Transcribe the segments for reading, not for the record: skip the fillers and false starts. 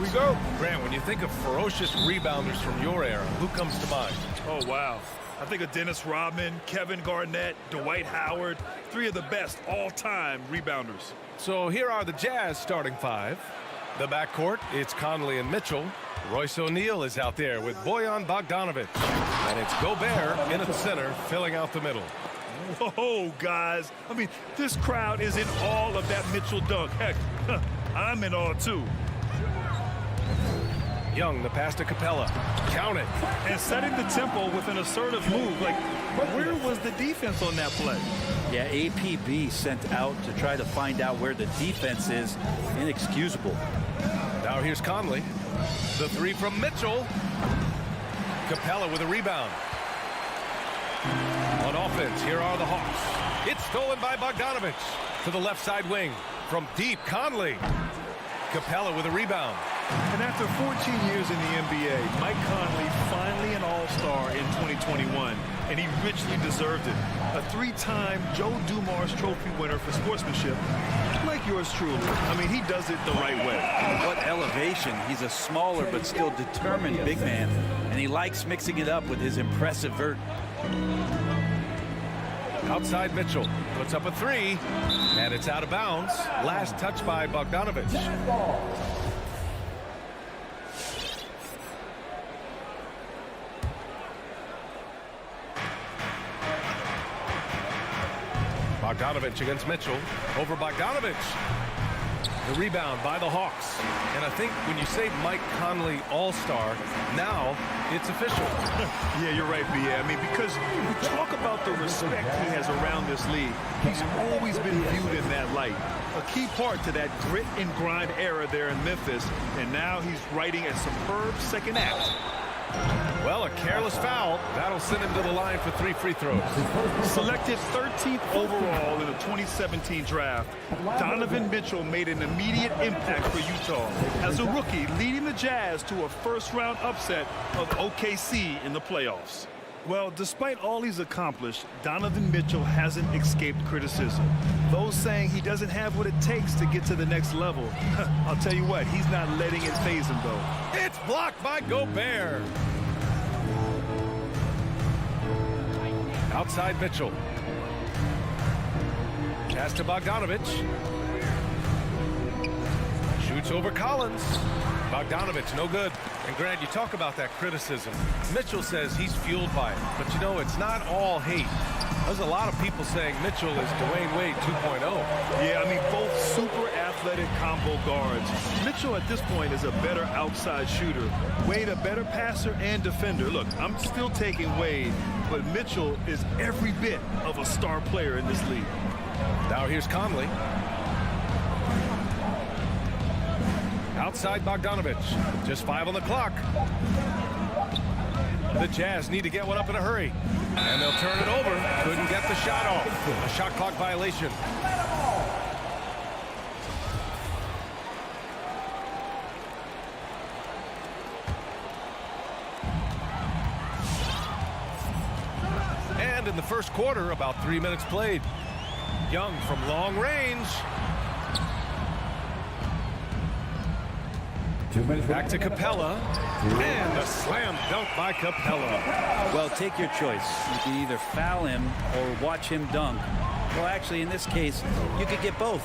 we go. Grant, when you think of ferocious rebounders from your era, who comes to mind? Oh, wow. I think of Dennis Rodman, Kevin Garnett, Dwight Howard, three of the best all-time rebounders. So here are the Jazz starting five. The backcourt, it's Conley and Mitchell. Royce O'Neal is out there with Bojan Bogdanovic. And it's Gobert in at the center, filling out the middle. Whoa, guys. I mean, this crowd is in awe of that Mitchell dunk. Heck, I'm in awe, too. Young, the pass to Capella. Count it. And setting the tempo with an assertive move. Like, where was the defense on that play? Yeah, APB sent out to try to find out where the defense is. Inexcusable. Now here's Conley. The three from Mitchell. Capella with a rebound. On offense, here are the Hawks. It's stolen by Bogdanovic. To the left side wing. From deep, Conley. Capella with a rebound. And after 14 years in the NBA, Mike Conley finally an all-star in 2021, and he richly deserved it. A three-time Joe Dumars Trophy winner for sportsmanship, like yours truly. I mean, he does it the right way. What elevation. He's a smaller but still determined big man, and he likes mixing it up with his impressive vert. Outside Mitchell puts up a three, and it's out of bounds. Last touch by Bogdanovic. Bogdanovic against Mitchell. Over Bogdanovic. The rebound by the Hawks. And I think when you say Mike Conley All-Star, now it's official. Yeah, you're right, B.A. I mean, because you talk about the respect he has around this league. He's always been viewed in that light. A key part to that grit and grind era there in Memphis. And now he's writing a superb second act. Well, a careless foul. That'll send him to the line for 3 free throws. Selected 13th overall in the 2017 draft, Donovan Mitchell made an immediate impact for Utah as a rookie, leading the Jazz to a first-round upset of OKC in the playoffs. Well, despite all he's accomplished, Donovan Mitchell hasn't escaped criticism. Those saying he doesn't have what it takes to get to the next level. I'll tell you what, he's not letting it faze him, though. It's blocked by Gobert. Outside Mitchell. Pass to Bogdanovic. Shoots over Collins. Bogdanovic, no good. And Grant, you talk about that criticism. Mitchell says he's fueled by it. But, you know, it's not all hate. There's a lot of people saying Mitchell is Dwayne Wade 2.0. Yeah, I mean, both super athletic combo guards. Mitchell at this point is a better outside shooter. Wade a better passer and defender. Look, I'm still taking Wade, but Mitchell is every bit of a star player in this league. Now here's Conley. Outside Bogdanovic. Just 5 on the clock. The Jazz need to get one up in a hurry. And they'll turn it over. Couldn't get the shot off. A shot clock violation. And in the first quarter, about 3 minutes played. Young from long range. Back to Capella. And a slam dunk by Capella. Well, take your choice. You can either foul him or watch him dunk. Well, actually, in this case, you could get both.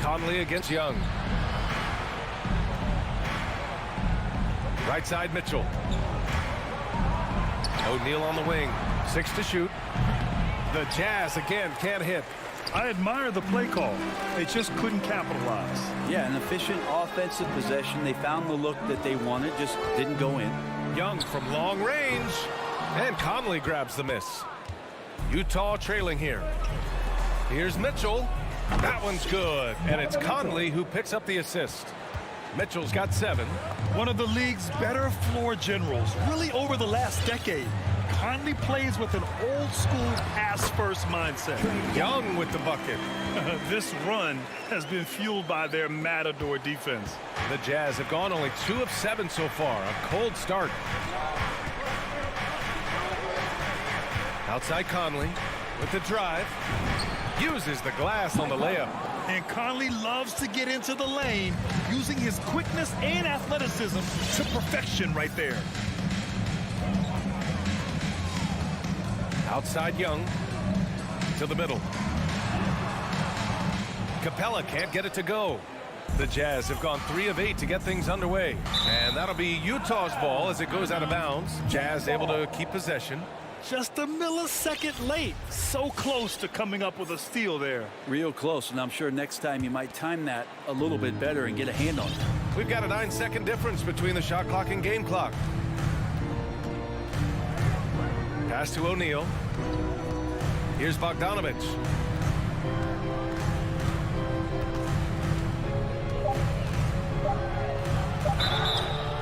Conley against Young. Right side Mitchell. O'Neal on the wing. 6 to shoot. The Jazz again can't hit. I admire the play call. They just couldn't capitalize. Yeah, an efficient offensive possession. They found the look that they wanted, just didn't go in. Young from long range. And Conley grabs the miss. Utah trailing here. Here's Mitchell. That one's good. And it's Conley who picks up the assist. Mitchell's got 7. One of the league's better floor generals, really over the last decade. Conley plays with an old-school pass-first mindset. Young with the bucket. This run has been fueled by their Matador defense. The Jazz have gone only 2 of 7 so far. A cold start. Outside Conley with the drive. Uses the glass on the layup. And Conley loves to get into the lane, using his quickness and athleticism to perfection right there. Outside Young to the middle. Capella can't get it to go. The Jazz have gone 3 of 8 to get things underway. And that'll be Utah's ball as it goes out of bounds. Jazz able to keep possession. Just a millisecond late. So close to coming up with a steal there. Real close, and I'm sure next time you might time that a little bit better and get a hand on it. We've got a 9-second difference between the shot clock and game clock. Pass to O'Neal. Here's Bogdanovich.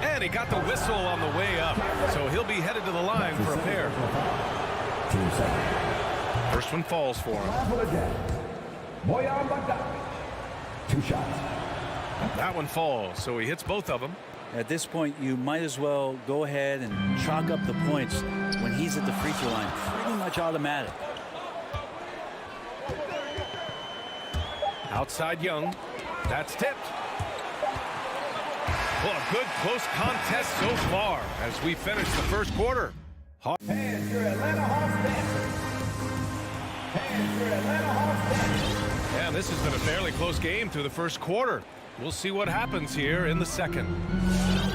And he got the whistle on the way up. So he'll be headed to the line for a pair. First one falls for him. Two shots. That one falls, so he hits both of them. At this point, you might as well go ahead and chalk up the points when he's at the free throw line. Pretty much automatic. Outside Young. That's tipped. Well, a good close contest so far as we finish the first quarter. And your Atlanta Hawks dancers. And your Atlanta Hawks dancers. Yeah, this has been a fairly close game through the first quarter. We'll see what happens here in the second.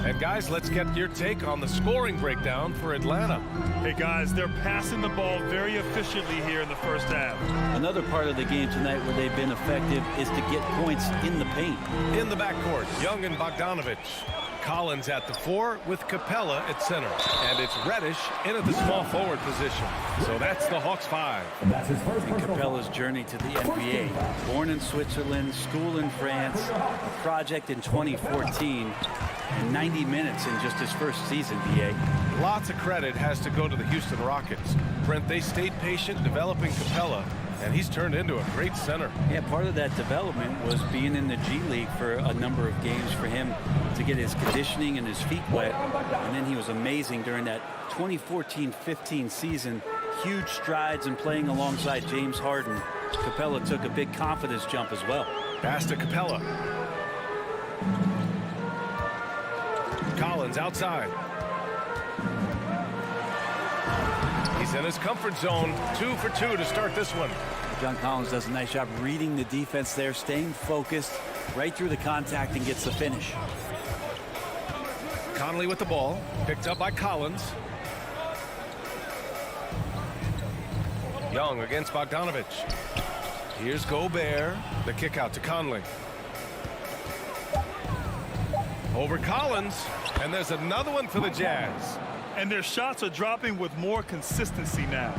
And guys, let's get your take on the scoring breakdown for Atlanta. Hey guys, they're passing the ball very efficiently here in the first half. Another part of the game tonight where they've been effective is to get points in the paint. In the backcourt, Young and Bogdanovich. Collins at the 4 with Capella at center. And it's Reddish in at the small forward position. So that's the Hawks 5. That's his first And personal Capella's journey to the NBA. Born in Switzerland, school in France, project in 2014, and 90 minutes in just his first season, BA. Lots of credit has to go to the Houston Rockets. Brent, they stayed patient developing Capella, and he's turned into a great center. Yeah, part of that development was being in the G League for a number of games for him to get his conditioning and his feet wet. And then he was amazing during that 2014-15 season. Huge strides in playing alongside James Harden. Capella took a big confidence jump as well. Pass to Capella. Collins outside. He's in his comfort zone. 2 for 2 to start this one. John Collins does a nice job reading the defense there, staying focused right through the contact and gets the finish. Conley with the ball. Picked up by Collins. Young against Bogdanovich. Here's Gobert. The kick out to Conley. Over Collins. And there's another one for the Jazz. And their shots are dropping with more consistency now.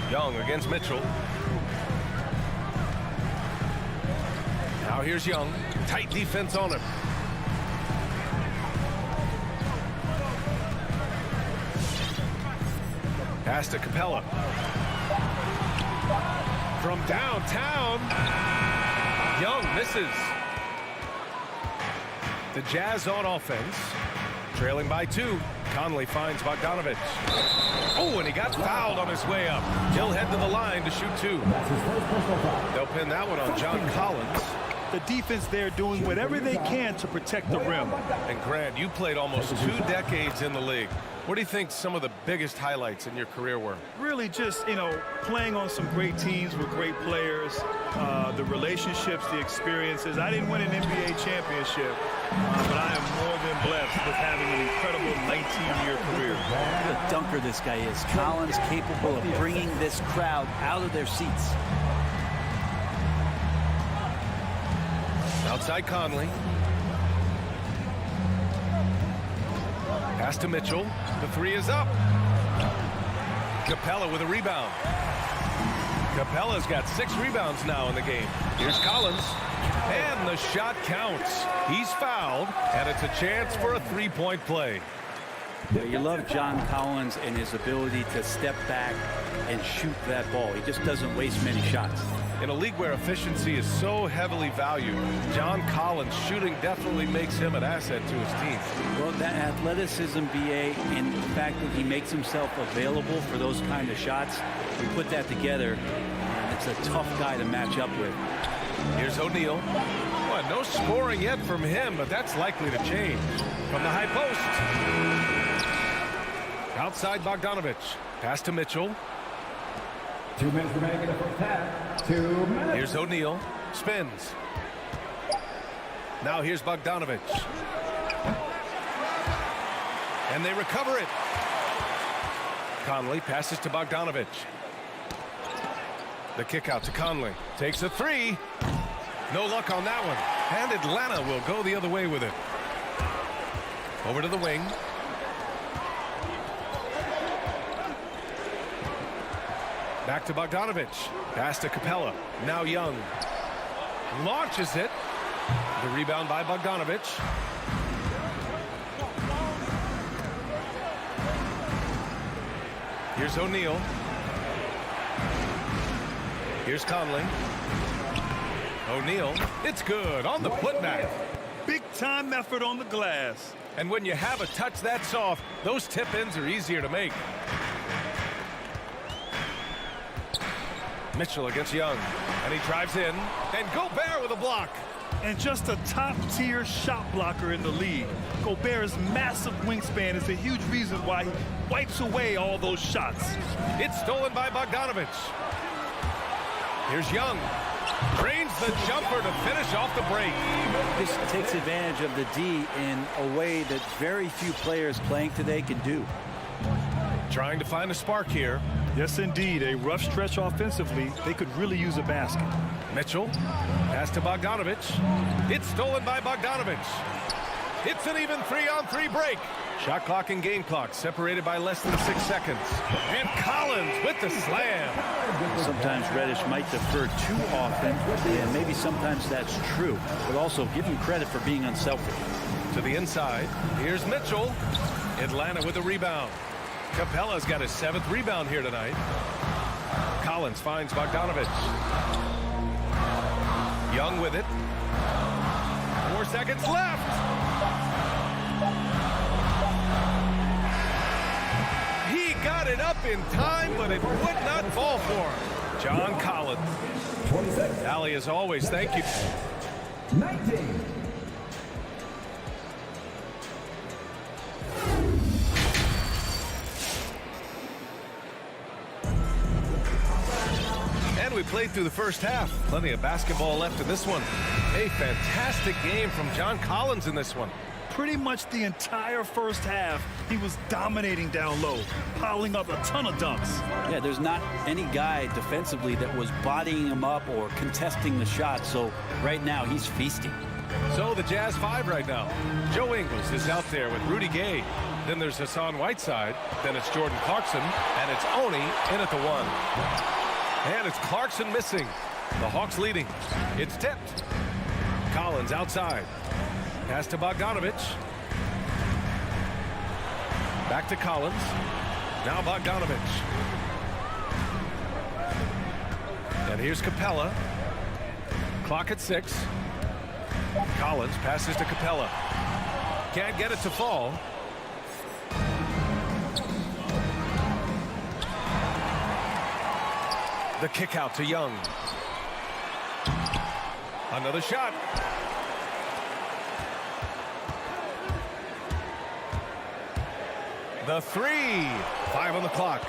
Young against Mitchell. Now here's Young. Tight defense on him. Pass to Capella. From downtown. Young misses. The Jazz on offense. Trailing by 2. Conley finds Bogdanovich. Oh, and he got fouled on his way up. He'll head to the line to shoot 2. That's his first personal foul. They'll pin that one on John Collins. The defense there doing whatever they can to protect the rim. And Grant, you played almost 2 decades in the league. What do you think some of the biggest highlights in your career were? Really just, playing on some great teams with great players, the relationships, the experiences. I didn't win an NBA championship, but I am more than blessed with having an incredible 19-year career. What a dunker this guy is. Collins capable of bringing this crowd out of their seats. Outside Conley. Pass to Mitchell. The 3 is up. Capella with a rebound. Capella's got 6 rebounds now in the game. Here's Collins. And the shot counts. He's fouled, and it's a chance for a 3-point play. You love John Collins and his ability to step back and shoot that ball. He just doesn't waste many shots. In a league where efficiency is so heavily valued, John Collins' shooting definitely makes him an asset to his team. Well, that athleticism, BA, and the fact that he makes himself available for those kind of shots, we put that together, It's a tough guy to match up with. Here's O'Neal. Well, no scoring yet from him, but that's likely to change. From the high post. Outside Bogdanovich. Pass to Mitchell. 2 minutes remaining in the first half. 2 minutes. Here's O'Neal. Spins. Now here's Bogdanovich. And they recover it. Conley passes to Bogdanovich. The kick out to Conley. Takes a three. No luck on that one. And Atlanta will go the other way with it. Over to the wing. Back to Bogdanovich. Pass to Capella. Now Young. Launches it. The rebound by Bogdanovich. Here's O'Neal. Here's Conley. O'Neal. It's good on the putback. Big time effort on the glass. And when you have a touch that soft, those tip-ins are easier to make. Mitchell against Young. And he drives in. And Gobert with a block. And just a top-tier shot blocker in the league. Gobert's massive wingspan is a huge reason why he wipes away all those shots. It's stolen by Bogdanovich. Here's Young. Drains the jumper to finish off the break. This takes advantage of the D in a way that very few players playing today can do. Trying to find a spark here. Yes, indeed. A rough stretch offensively. They could really use a basket. Mitchell. Pass to Bogdanovich. It's stolen by Bogdanovich. It's an even 3-on-3 break. Shot clock and game clock separated by less than 6 seconds. And Collins with the slam. Sometimes Reddish might defer too often, and maybe sometimes that's true. But also give him credit for being unselfish. To the inside. Here's Mitchell. Atlanta with a rebound. Capella's got his 7th rebound here tonight. Collins finds Bogdanovich. Young with it. 4 seconds left. He got it up in time, but it would not fall for him. John Collins. 26. Allie, as always, thank you. 19. And we played through the first half. Plenty of basketball left in this one. A fantastic game from John Collins in this one. Pretty much the entire first half, he was dominating down low, piling up a ton of dunks. Yeah, there's not any guy defensively that was bodying him up or contesting the shot, so right now he's feasting. So the Jazz 5 right now. Joe Ingles is out there with Rudy Gay. Then there's Hassan Whiteside. Then it's Jordan Clarkson. And it's Oni in at the 1. And it's Clarkson missing. The Hawks leading. It's tipped. Collins outside. Pass to Bogdanovich. Back to Collins. Now Bogdanovich. And here's Capella. Clock at 6. Collins passes to Capella. Can't get it to fall. The kick out to Young. Another shot. The 3. 5 on the clock.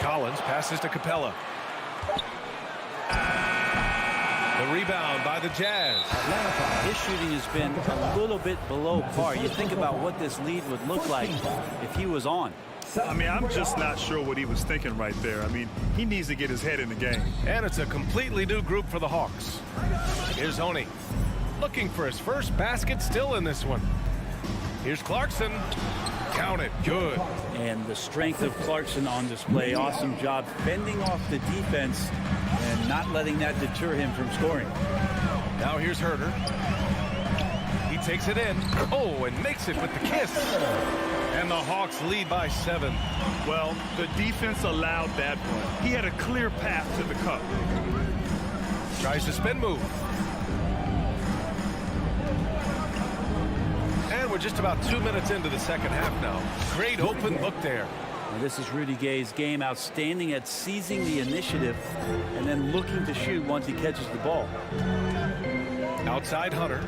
Collins passes to Capella. The rebound by the Jazz. His shooting has been a little bit below par. You think about what this lead would look like if he was on. I mean, I'm just not sure what he was thinking right there. I mean, he needs to get his head in the game. And it's a completely new group for the Hawks. Here's Oni. Looking for his first basket still in this one. Here's Clarkson. Count it. Good. And the strength of Clarkson on display. Awesome job fending off the defense and not letting that deter him from scoring. Now here's Herter. He takes it in. Oh, and makes it with the kiss. And the Hawks lead by 7. Well, the defense allowed that one. He had a clear path to the cup. Tries to spin move. And we're just about 2 minutes into the second half now. Great open look there. This is Rudy Gay's game, outstanding at seizing the initiative and then looking to shoot once he catches the ball. Outside Hunter.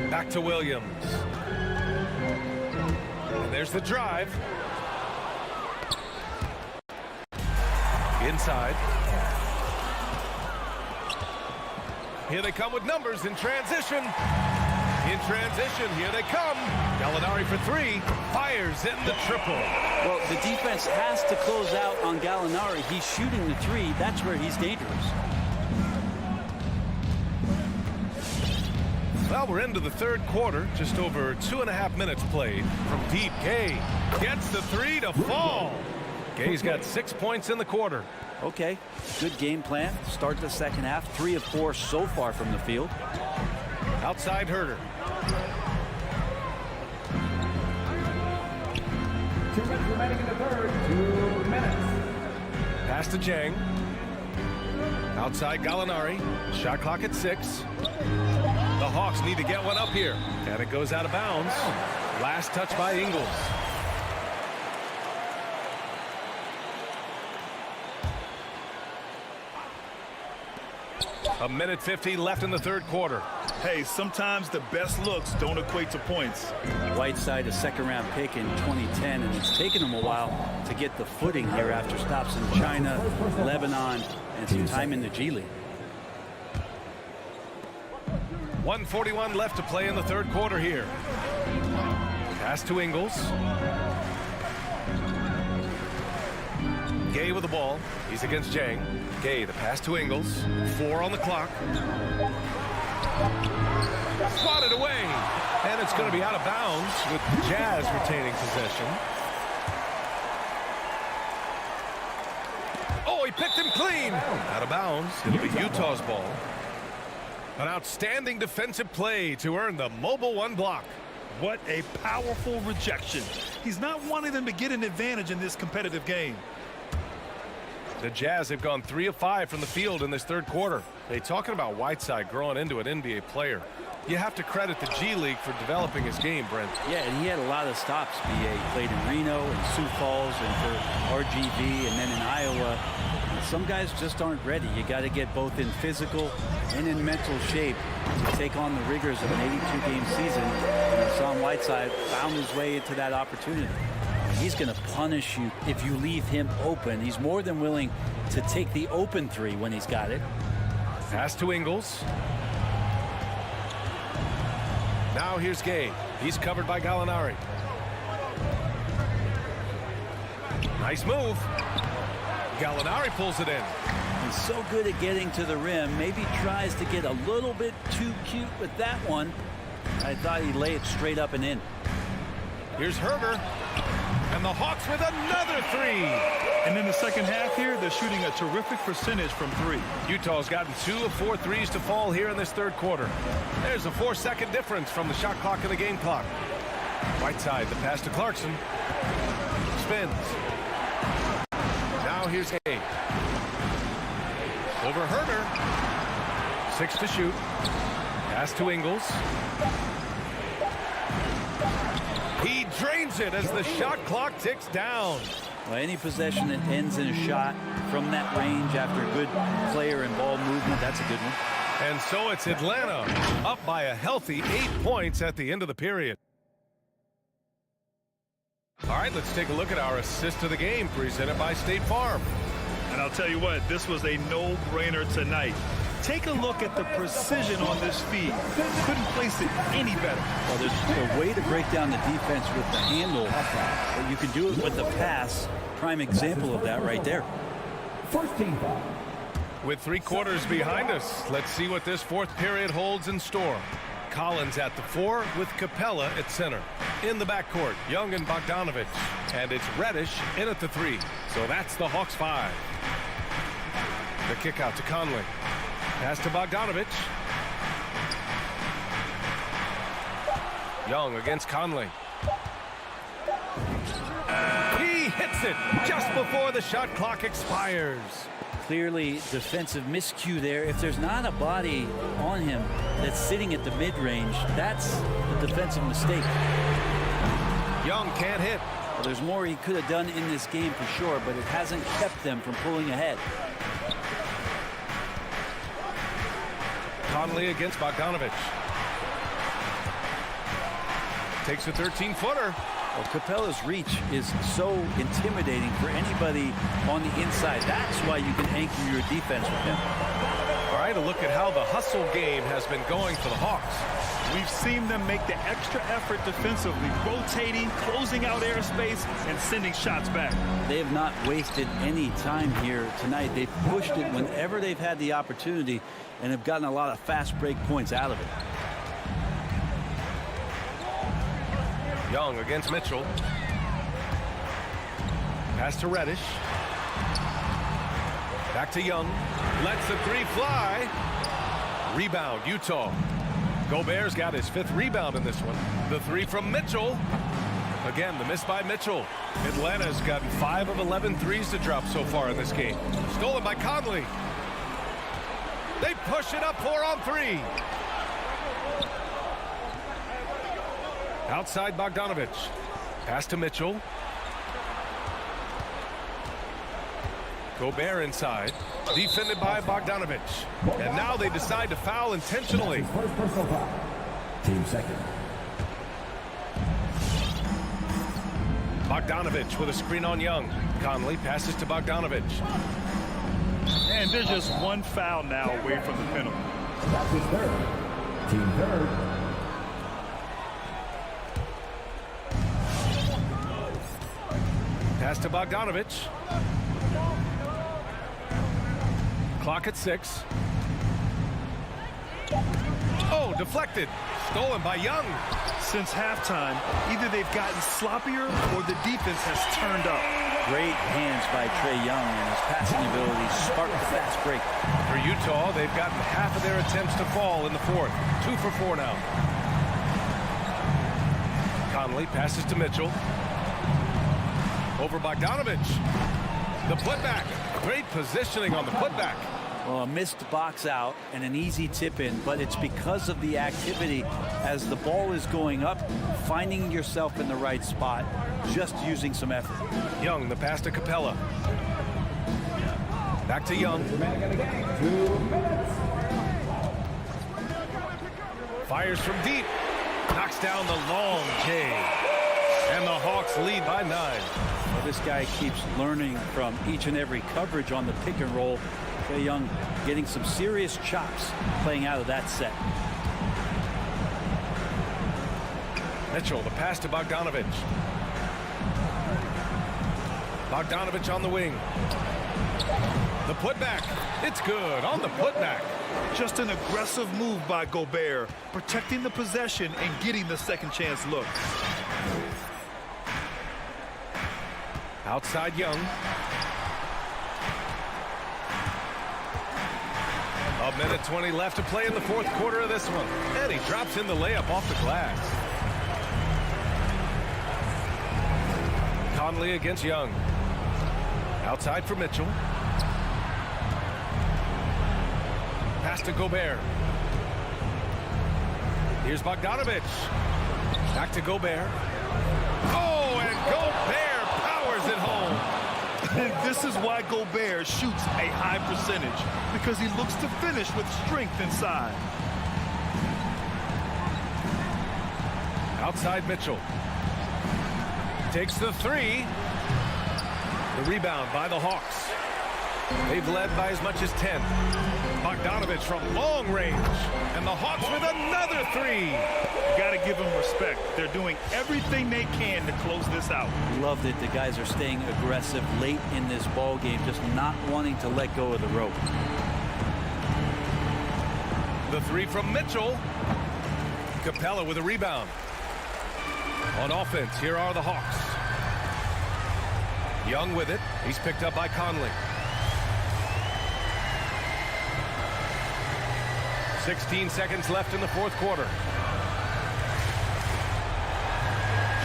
Back to Williams. And there's the drive. Inside. Here they come with numbers in transition. In transition, here they come. Gallinari for three. Fires in the triple. Well, the defense has to close out on Gallinari. He's shooting the three. That's where he's dangerous. Well, we're into the third quarter. Just over 2.5 minutes played. From deep, Gay gets the three to fall. Gay's got 6 points in the quarter. Okay, good game plan. Start the second half. 3 of 4 so far from the field. Outside Herter. 2 minutes remaining in the third. 2 minutes. Pass to Jang. Outside Gallinari. Shot clock at 6. The Hawks need to get one up here. And it goes out of bounds. Last touch by Ingles. A minute 50 left in the third quarter. Hey, sometimes the best looks don't equate to points. Whiteside, a second-round pick in 2010, and it's taken him a while to get the footing here after stops in China, Lebanon, and some time in the G League. 1:41 left to play in the third quarter here. Pass to Ingles. Gay with the ball. He's against Jang. Gay, the pass to Ingles. 4 on the clock. Swatted away. And it's going to be out of bounds with the Jazz retaining possession. Oh, he picked him clean. Out of bounds. It'll be Utah's ball. An outstanding defensive play to earn the mobile 1 block. What a powerful rejection. He's not wanting them to get an advantage in this competitive game. The Jazz have gone 3 of 5 from the field in this third quarter. They talking about Whiteside growing into an NBA player. You have to credit the G League for developing his game, Brent. Yeah, and he had a lot of stops. He played in Reno and Sioux Falls and for RGV and then in Iowa. And some guys just aren't ready. You got to get both in physical and in mental shape to take on the rigors of an 82-game season. And Hassan Whiteside found his way into that opportunity. He's going to punish you if you leave him open. He's more than willing to take the open three when he's got it. Pass to Ingles. Now here's Gay. He's covered by Gallinari. Nice move. Gallinari pulls it in. He's so good at getting to the rim. Maybe tries to get a little bit too cute with that one. I thought he'd lay it straight up and in. Here's Herter. And the Hawks with another three. And in the second half here, they're shooting a terrific percentage from 3. Utah's gotten 2 of 4 threes to fall here in this third quarter. There's a 4-second difference from the shot clock and the game clock. Whiteside, the pass to Clarkson. Spins. Now here's Gay. Over Herter. 6 to shoot. Pass to Ingles. He drains it as the shot clock ticks down. Well, any possession that ends in a shot from that range after good player and ball movement, that's a good one. And so it's Atlanta up by a healthy 8 points at the end of the period. All right, let's take a look at our assist of the game presented by State Farm. And I'll tell you what, this was a no-brainer tonight. Take a look at the precision on this feed. Couldn't place it any better. Well, there's a way to break down the defense with the handle, but you can do it with the pass. Prime example of that right there. First team foul. With 3 quarters behind us, let's see what this fourth period holds in store. Collins at the 4 with Capella at center. In the backcourt, Young and Bogdanovich. And it's Reddish in at the 3. So that's the Hawks 5. The kick out to Conley. Pass to Bogdanovich. Young against Conley. He hits it just before the shot clock expires. Clearly defensive miscue there. If there's not a body on him that's sitting at the mid-range, that's a defensive mistake. Young can't hit. Well, there's more he could have done in this game for sure, but it hasn't kept them from pulling ahead. Conley against Bogdanovich. Takes a 13-footer. Well, Capella's reach is so intimidating for anybody on the inside. That's why you can anchor your defense with him. All right, a look at how the hustle game has been going for the Hawks. We've seen them make the extra effort defensively, rotating, closing out airspace, and sending shots back. They have not wasted any time here tonight. They've pushed it whenever they've had the opportunity and have gotten a lot of fast break points out of it. Young against Mitchell. Pass to Reddish. Back to Young. Lets the three fly. Rebound, Utah. Gobert's got his 5th rebound in this one. The three from Mitchell. Again, the miss by Mitchell. Atlanta's gotten 5 of 11 threes to drop so far in this game. Stolen by Conley. They push it up 4 on 3. Outside Bogdanovich. Pass to Mitchell. Gobert inside. Defended by Bogdanovich. And now they decide to foul intentionally. First personal foul. Team second. Bogdanovich with a screen on Young. Conley passes to Bogdanovich. And they're just one foul now away from the penalty. That's his 3rd. Team 3rd. Pass to Bogdanovich. Clock at 6. Oh, deflected. Stolen by Young. Since halftime, either they've gotten sloppier or the defense has turned up. Great hands by Trae Young, and his passing ability sparked the fast break. For Utah, they've gotten half of their attempts to fall in the 4th. 2 for 4 now. Conley passes to Mitchell. Over Bogdanovich. The putback. Great positioning on the putback. Well, a missed box out and an easy tip in, but it's because of the activity as the ball is going up, finding yourself in the right spot, just using some effort. Young, the pass to Capella. Back to Young. 2 minutes. Fires from deep. Knocks down the long J. And the Hawks lead by 9. Well, this guy keeps learning from each and every coverage on the pick and roll. Trae Young getting some serious chops playing out of that set. Mitchell, the pass to Bogdanovich. Bogdanovich on the wing. The putback. It's good on the putback. Just an aggressive move by Gobert, protecting the possession and getting the second chance look. Outside Young. A minute 20 left to play in the 4th quarter of this one. And he drops in the layup off the glass. Conley against Young. Outside for Mitchell. Pass to Gobert. Here's Bogdanovich. Back to Gobert. Oh, and Gobert powers it home. This is why Gobert shoots a high percentage, because he looks to finish with strength inside. Outside Mitchell. Takes the 3. The rebound by the Hawks. They've led by as much as 10. Bogdanovich from long range. And the Hawks with another 3. You got to give them respect. They're doing everything they can to close this out. Love that the guys are staying aggressive late in this ball game, just not wanting to let go of the rope. The 3 from Mitchell. Capella with a rebound. On offense, here are the Hawks. Young with it. He's picked up by Conley. 16 seconds left in the 4th quarter.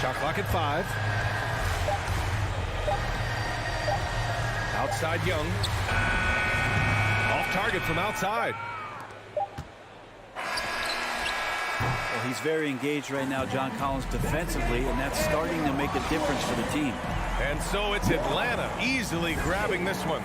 Shot clock at 5. Outside Young. target from outside. Well, he's very engaged right now, John Collins, defensively, and that's starting to make a difference for the team. And so it's Atlanta easily grabbing this one.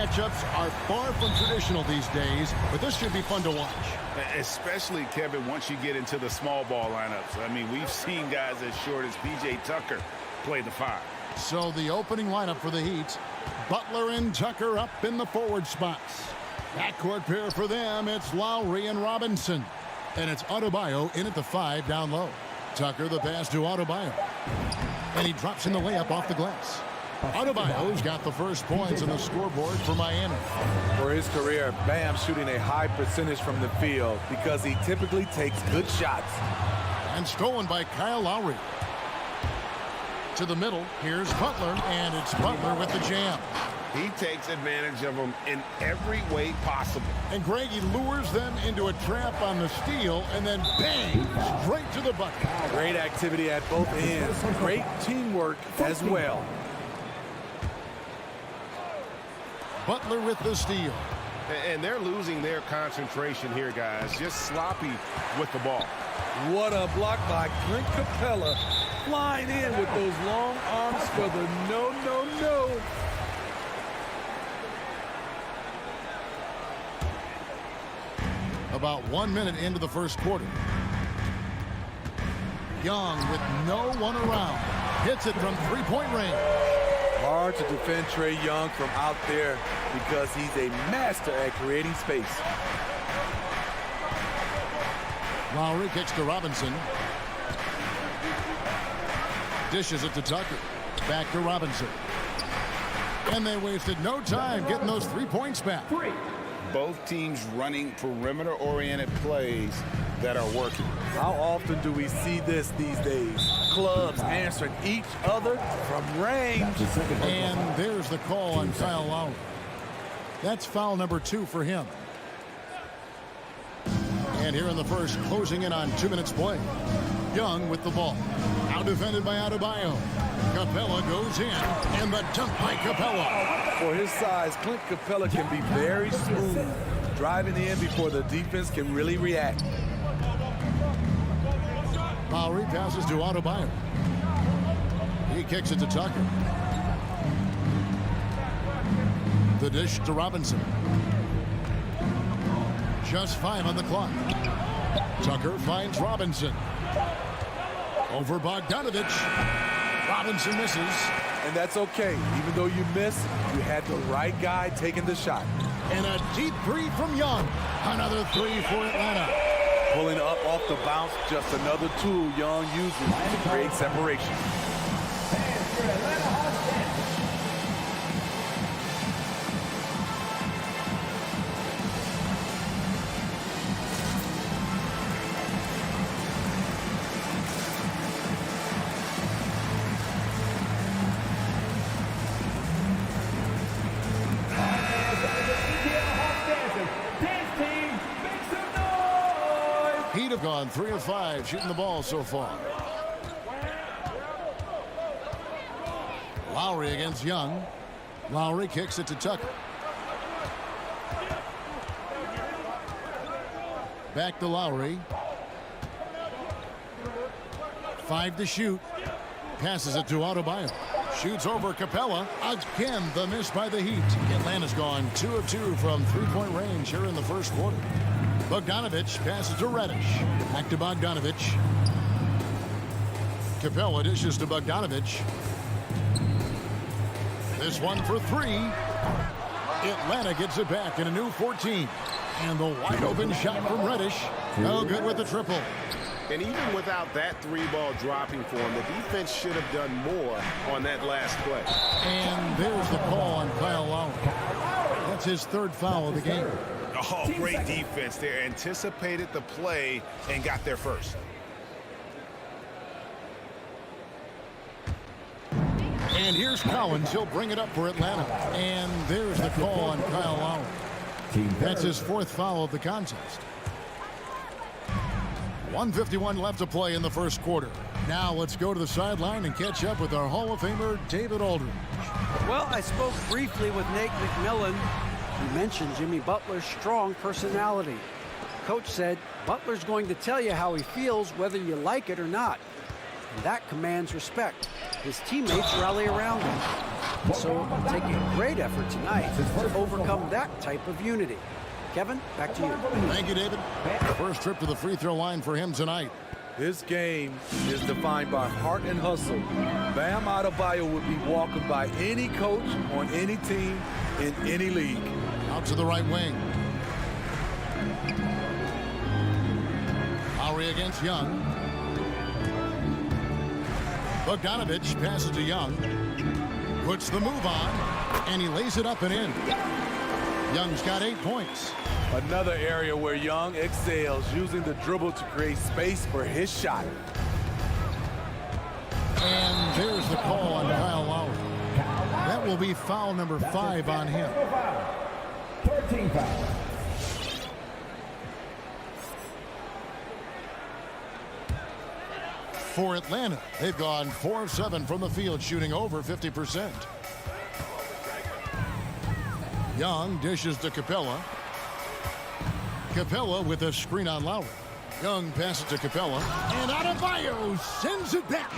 matchups are far from traditional these days, but this should be fun to watch. Especially, Kevin, once you get into the small ball lineups. I mean, we've seen guys as short as P.J. Tucker play the 5. So the opening lineup for the Heat, Butler and Tucker up in the forward spots. Backcourt pair for them, it's Lowry and Robinson. And it's Adebayo in at the 5 down low. Tucker the pass to Adebayo. And he drops in the layup off the glass. Adebayo's got the first points on the scoreboard for Miami. For his career, Bam shooting a high percentage from the field because he typically takes good shots. And stolen by Kyle Lowry. To the middle, here's Butler, and it's Butler with the jam. He takes advantage of them in every way possible. And Greg, he lures them into a trap on the steal, and then bang, straight to the bucket. Great activity at both ends. Great teamwork as well. Butler with the steal. And they're losing their concentration here, guys. Just sloppy with the ball. What a block by Clint Capella. Flying in with those long arms for the no. About 1 minute into the first quarter. Young with no one around. Hits it from three-point range. Hard to defend Trae Young from out there because he's a master at creating space. Lowry kicks to Robinson. Dishes it to Tucker. Back to Robinson. And they wasted no time getting those 3 points back. Both teams running perimeter-oriented plays that are working. How often do we see this these days? Clubs answering each other from range. And there's the call on Kyle Lowry. That's foul number 2 for him. And here in the first, closing in on 2 minutes play. Young with the ball. Out defended by Adebayo. Capella goes in, and the dunk by Capella. For his size, Clint Capella can be very smooth, driving in before the defense can really react. Lowry passes to Adebayo. He kicks it to Tucker. The dish to Robinson. Just 5 on the clock. Tucker finds Robinson. Over Bogdanovich. Robinson misses. And that's okay. Even though you miss, you had the right guy taking the shot. And a deep 3 from Young. Another 3 for Atlanta. Pulling up off the bounce, just another tool Young uses to create separation. Heat have gone 3 of 5 shooting the ball so far. Lowry against Young. Lowry kicks it to Tucker. Back to Lowry. 5 to shoot. Passes it to Adebayo. Shoots over Capella. Again, the miss by the Heat. Atlanta's gone 2 of 2 from three-point range here in the first quarter. Bogdanovich passes to Reddish. Back to Bogdanovich. Capella dishes to Bogdanovich. This one for 3. Atlanta gets it back in a new 14. And the wide open shot from Reddish. No good with the triple. And even without that 3-ball dropping for him, the defense should have done more on that last play. And there's the call on Kyle Lowry. That's his 3rd foul of the game. Oh, great defense there. Anticipated the play and got there first. And here's Collins. He'll bring it up for Atlanta. And there's the call on Kyle Lowry. That's his 4th foul of the contest. 1:51 left to play in the first quarter. Now let's go to the sideline and catch up with our Hall of Famer, David Aldridge. Well, I spoke briefly with Nate McMillan. He mentioned Jimmy Butler's strong personality. Coach said, Butler's going to tell you how he feels whether you like it or not. And that commands respect. His teammates rally around him. So it'll take a great effort tonight to overcome that type of unity. Kevin, back to you. Thank you, David. First trip to the free throw line for him tonight. This game is defined by heart and hustle. Bam Adebayo would be welcomed by any coach on any team in any league. Out to the right wing. Lowry against Young. Bogdanovich passes to Young. Puts the move on, and he lays it up and in. Young's got 8 points. Another area where Young excels, using the dribble to create space for his shot. And there's the call on Kyle Lowry. That will be foul number 5 on him. 13 fouls. For Atlanta, they've gone 4 of 7 from the field, shooting over 50%. Young dishes to Capella. Capella with a screen on Lowry. Young passes to Capella, and Adebayo sends it back.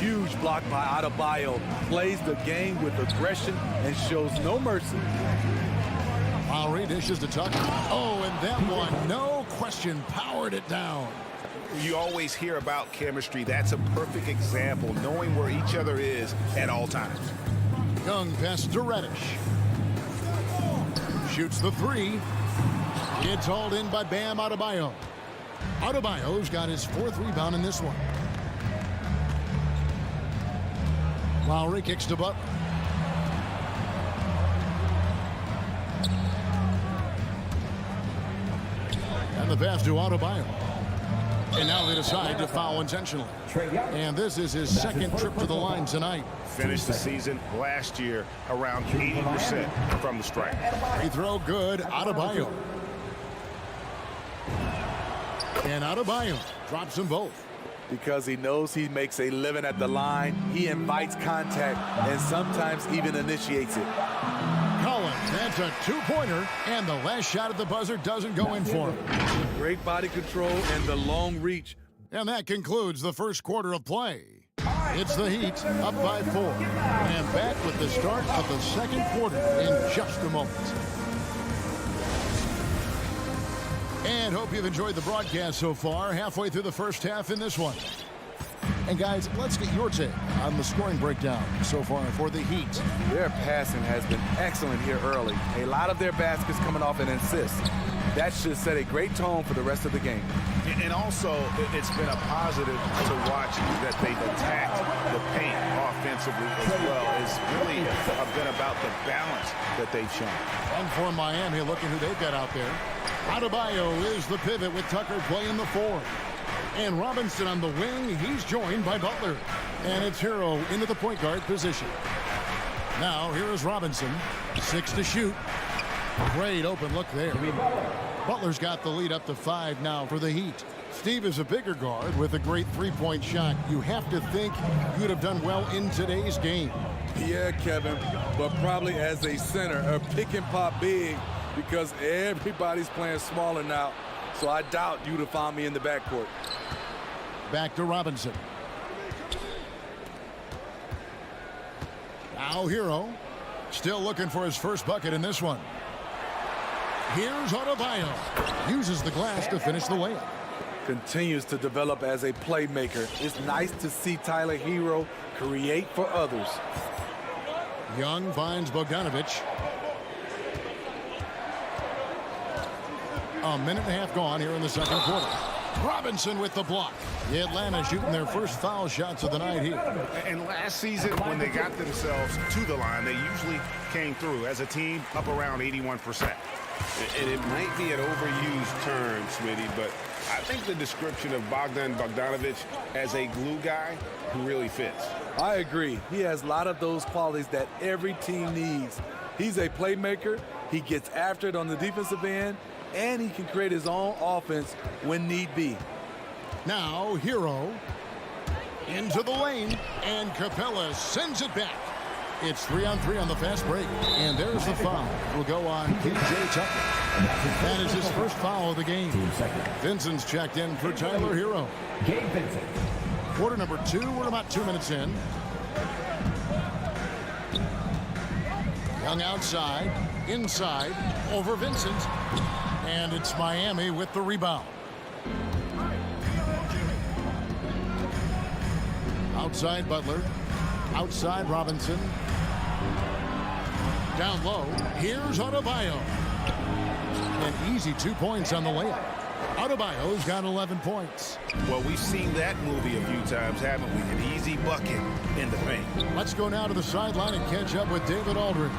Huge block by Adebayo. Plays the game with aggression and shows no mercy. Lowry dishes to Tucker. Oh, and that one, no question, powered it down. You always hear about chemistry. That's a perfect example, knowing where each other is at all times. Young passes to Reddish. Shoots the 3. It's hauled in by Bam Adebayo. Adebayo's got his 4th rebound in this one. Lowry kicks to Butler. And the pass to Adebayo. And now they decide to foul intentionally. And this is his 2nd trip to the line tonight. Finished the season last year around 80% from the stripe. Free throw good, Adebayo. And Adebayo drops them both. Because he knows he makes a living at the line, he invites contact and sometimes even initiates it. Collins, that's a 2-pointer, and the last shot at the buzzer doesn't go in for him. Great body control and the long reach. And that concludes the first quarter of play. It's the Heat up by 4. And back with the start of the second quarter in just a moment. And hope you've enjoyed the broadcast so far. Halfway through the first half in this one. And guys, let's get your take on the scoring breakdown so far for the Heat. Their passing has been excellent here early. A lot of their baskets coming off an assist. That should set a great tone for the rest of the game. And also, it's been a positive to watch that they've attacked the paint offensively as well. It's really been about the balance that they've shown. And for Miami, look at who they've got out there. Adebayo is the pivot with Tucker playing the 4. And Robinson on the wing, he's joined by Butler. And it's Hero into the point guard position. Now, here is Robinson. 6 to shoot. Great open look there. Butler's got the lead up to 5 now for the Heat. Steve is a bigger guard with a great 3-point shot. You have to think you'd have done well in today's game. Yeah, Kevin, but probably as a center, a pick and pop big, because everybody's playing smaller now. So I doubt you'd have found me in the backcourt. Back to Robinson. Now Hero. Still looking for his first bucket in this one. Here's Adebayo. Uses the glass to finish the layup. Continues to develop as a playmaker. It's nice to see Tyler Hero create for others. Young finds Bogdanovich. A minute and a half gone here in the second quarter. Robinson with the block. Atlanta shooting their first foul shots of the night here. And last season, when they got themselves to the line, they usually came through as a team up around 81%. And it might be an overused term, Smitty, but I think the description of Bogdanovich as a glue guy who really fits. I agree. He has a lot of those qualities that every team needs. He's a playmaker. He gets after it on the defensive end, and he can create his own offense when need be. Now Hero into the lane, and Capella sends it back. It's 3-on-3 on the fast break, and there's the foul. Will go on P.J. Tucker. That is his first foul of the game. Vincent's checked in for Tyler Hero. Gabe Vincent. Quarter number 2. We're about 2 minutes in. Young outside, inside, over Vincent. And it's Miami with the rebound. Outside Butler. Outside Robinson. Down low. Here's Adebayo. An easy 2 points on the layup. Adebayo's got 11 points. Well, we've seen that movie a few times, haven't we? An easy bucket in the paint. Let's go now to the sideline and catch up with David Aldridge.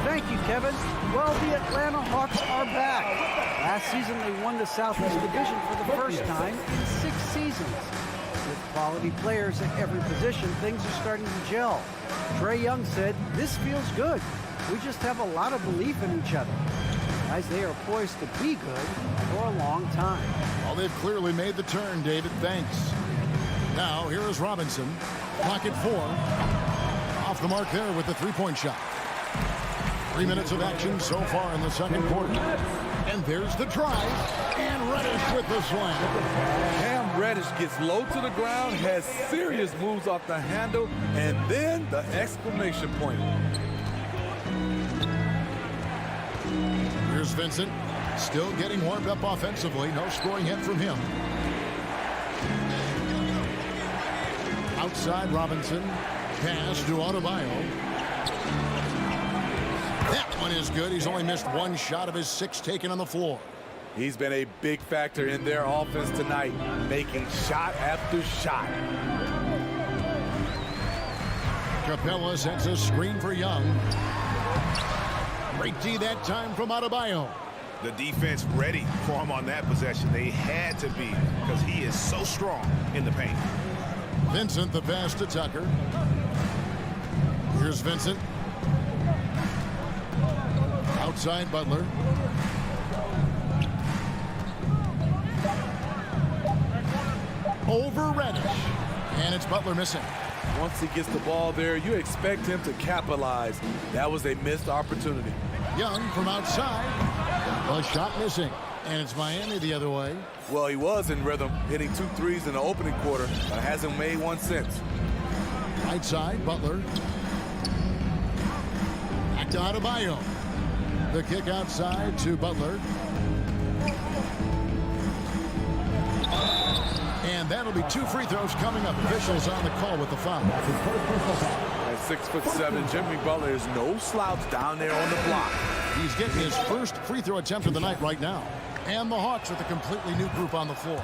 Thank you, Kevin. Well, the Atlanta Hawks are back. Last season, they won the Southeast Division for the first time in 6 seasons. With quality players at every position, things are starting to gel. Trae Young said, "This feels good. We just have a lot of belief in each other." Guys, they are poised to be good for a long time. Well, they've clearly made the turn, David. Thanks. Now, here is Robinson. Clock at 4. Off the mark there with the three-point shot. 3 minutes of action so far in the second quarter. And there's the drive. And Reddish with the slam. Cam Reddish gets low to the ground, has serious moves off the handle, and then the exclamation point. Here's Vincent. Still getting warmed up offensively. No scoring hit from him. Outside Robinson. Pass to Adebayo. That one is good. He's only missed one shot of his 6 taken on the floor. He's been a big factor in their offense tonight, making shot after shot. Capella sets a screen for Young. Great D that time from Adebayo. The defense ready for him on that possession. They had to be because he is so strong in the paint. Vincent the pass to Tucker. Here's Vincent. Outside Butler. Over Reddish. And it's Butler missing. Once he gets the ball there, you expect him to capitalize. That was a missed opportunity. Young from outside. A shot missing. And it's Miami the other way. Well, he was in rhythm, hitting 2 threes in the opening quarter, but hasn't made one since. Right side, Butler. Back to Adebayo. The kick outside to Butler. And that'll be 2 free throws coming up. Officials on the call with the foul. At 6'7", Jimmy Butler is no slouch down there on the block. He's getting his first free throw attempt of the night right now. And the Hawks with a completely new group on the floor.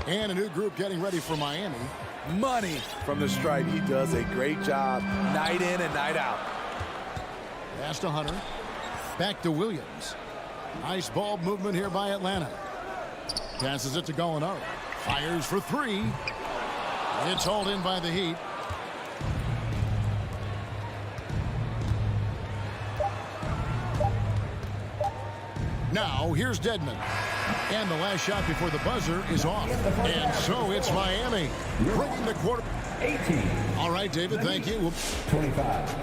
And a new group getting ready for Miami. Money from the stripe. He does a great job night in and night out. Pass to Hunter. Back to Williams. Nice ball movement here by Atlanta. Passes it to Gallinari. Fires for 3. It's hauled in by the Heat. Now, here's Dedmon. And the last shot before the buzzer is off. And so it's Miami bringing the quarter. 18. All right, David, thank you. 25.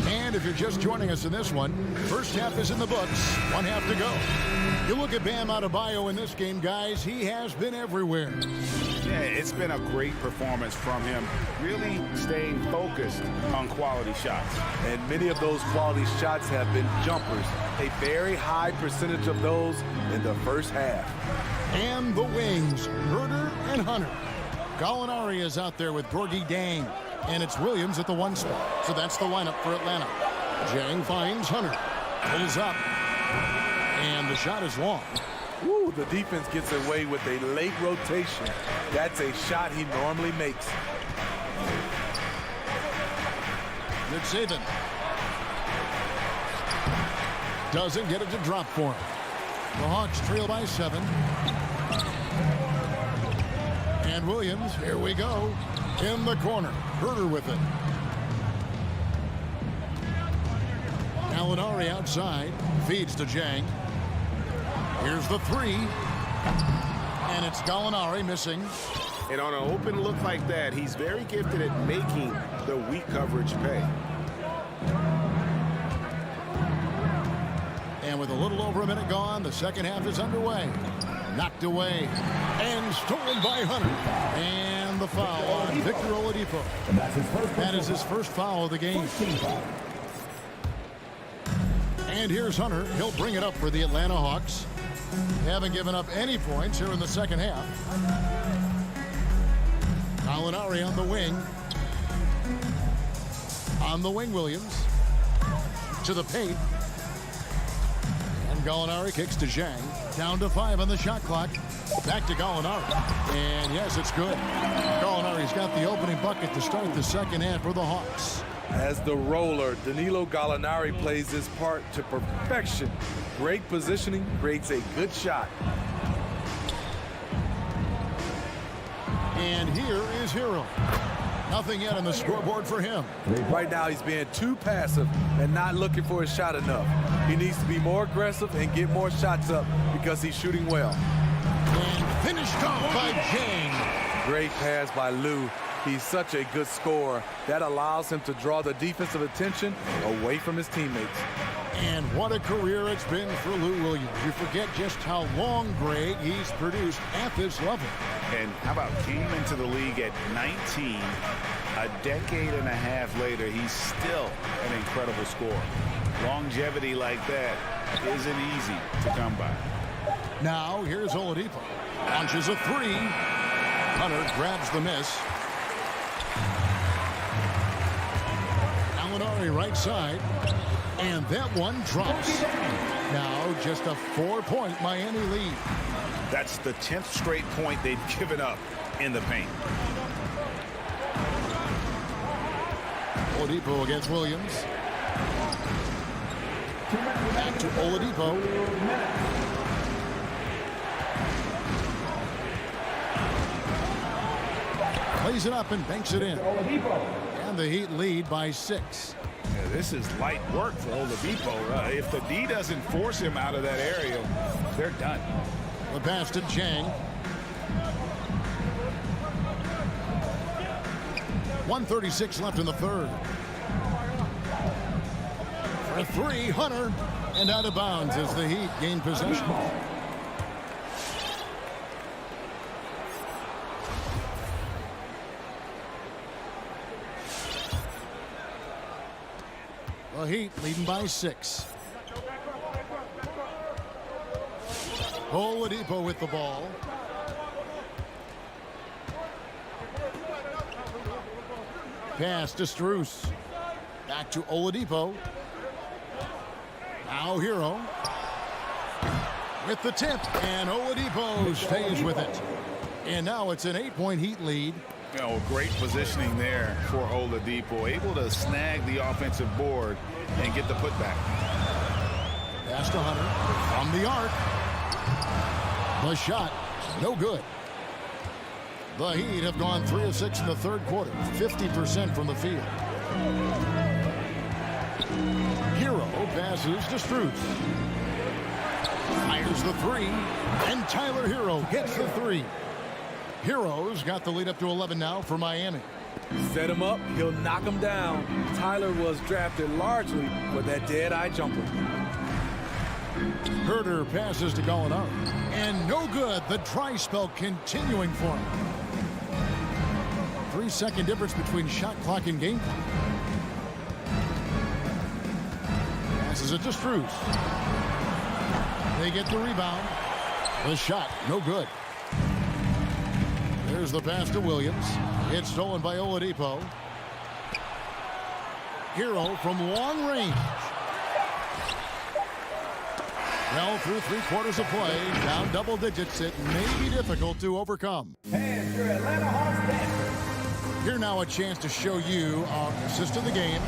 And if you're just joining us in this one, first half is in the books. 1 half to go. You look at Bam Adebayo in this game, guys. He has been everywhere. Yeah, it's been a great performance from him. Really staying focused on quality shots. And many of those quality shots have been jumpers. A very high percentage of those in the first half. And the wings, Herder and Hunter. Gallinari is out there with Gorgie Dang. And it's Williams at the 1 spot. So that's the lineup for Atlanta. Jang finds Hunter. Pulls up. And the shot is long. Ooh, the defense gets away with a late rotation. That's a shot he normally makes. Good saving. Doesn't get it to drop for him. The Hawks trail by 7. And Williams, here we go. In the corner. Herder with it. Gallinari outside. Feeds to Jang. Here's the 3. And it's Gallinari missing. And on an open look like that, he's very gifted at making the weak coverage pay. And with a little over a minute gone. The second half is underway. Knocked away and stolen by Hunter. And the foul on Victor Oladipo. That is his first foul of the game. And here's Hunter. He'll bring it up for the Atlanta Hawks. They haven't given up any points here in the second half. Gallinari on the wing. On the wing, Williams. To the paint. And Gallinari kicks to Zhang. Down to 5 on the shot clock. Back to Gallinari. And yes, it's good. Gallinari's got the opening bucket to start the second half for the Hawks. As the roller, Danilo Gallinari plays his part to perfection. Great positioning, creates a good shot. And here is Hero. Nothing yet on the scoreboard for him. Right now he's being too passive and not looking for his shot enough. He needs to be more aggressive and get more shots up because he's shooting well. And finished off by Zhang. Great pass by Lou. He's such a good scorer. That allows him to draw the defensive attention away from his teammates. And what a career it's been for Lou Williams. You forget just how long, Greg, he's produced at this level. And how about came into the league at 19. A decade and a half later, he's still an incredible scorer. Longevity like that isn't easy to come by. Now, here's Oladipo. Launches a three. Hunter grabs the miss. Gallinari right side. And that one drops. Now just a 4-point Miami lead. That's the 10th straight point they've given up in the paint. Oladipo against Williams. Back to Oladipo. Plays it up and banks it in. And the Heat lead by 6. Yeah, this is light work for Oladipo. If the D doesn't force him out of that area, they're done. The pass to Zhang. 1:36 left in the third. For a three, Hunter. And out of bounds as the Heat gain possession. The Heat leading by 6. Oladipo with the ball. Pass to Strus. Back to Oladipo. Now Hero. With the tip. And Oladipo stays with it. And now it's an 8-point Heat lead. You know, great positioning there for Oladipo. Able to snag the offensive board and get the putback. Pass to Hunter. From the arc. The shot. No good. The Heat have gone 3 of 6 in the third quarter. 50% from the field. Hero passes to Strus. Fires the three. And Tyler Hero gets the three. Hero's got the lead up to 11 now for Miami. Set him up, he'll knock him down. Tyler was drafted largely for that dead-eye jumper. Herter passes to Gallinari. And no good. The dry spell continuing for him. 3-second difference between shot clock and game clock. Passes it to Strus. They get the rebound. The shot, no good. There's the pass to Williams. It's stolen by Oladipo. Hero from long range. Well, through 3 quarters of play, down double digits, it may be difficult to overcome. And your Atlanta Hawks dancers. Here now a chance to show you our assist of the game.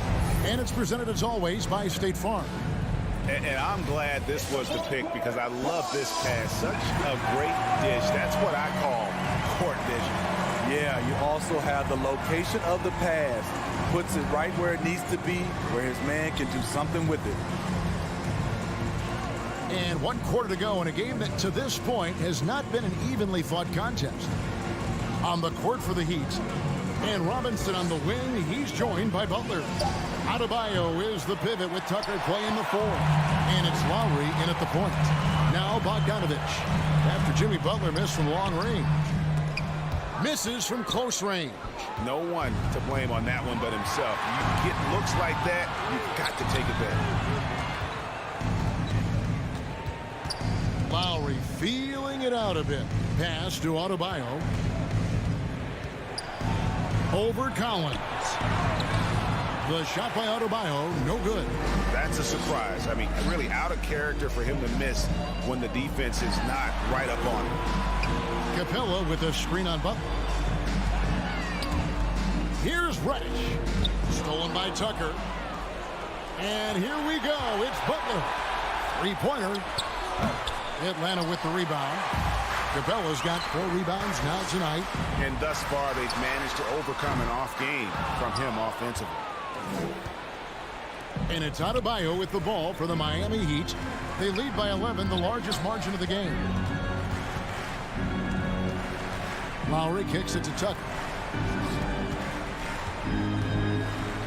And it's presented as always by State Farm. And I'm glad this was the pick because I love this pass. Such a great dish. That's what I call court vision. Yeah, you also have the location of the pass. Puts it right where it needs to be, where his man can do something with it. And 1 quarter to go in a game that to this point has not been an evenly fought contest. On the court for the Heat, And Robinson on the wing. He's joined by Butler. Adebayo is the pivot with Tucker playing the 4. And it's Lowry in at the point. Now Bogdanovich. After Jimmy Butler missed from long range. Misses from close range. No one to blame on that one but himself. You get looks like that, you've got to take advantage. Lowry feeling it out a bit. Pass to Adebayo. Over Collins. The shot by Adebayo, no good. That's a surprise. I mean, really out of character for him to miss when the defense is not right up on him. Capella with a screen on Butler. Here's Reddish. Stolen by Tucker. And here we go. It's Butler. Three-pointer. Atlanta with the rebound. Capella's got 4 rebounds now tonight. And thus far, they've managed to overcome an off game from him offensively. And it's Adebayo with the ball for the Miami Heat. They lead by 11, the largest margin of the game. Lowry kicks it to Tucker.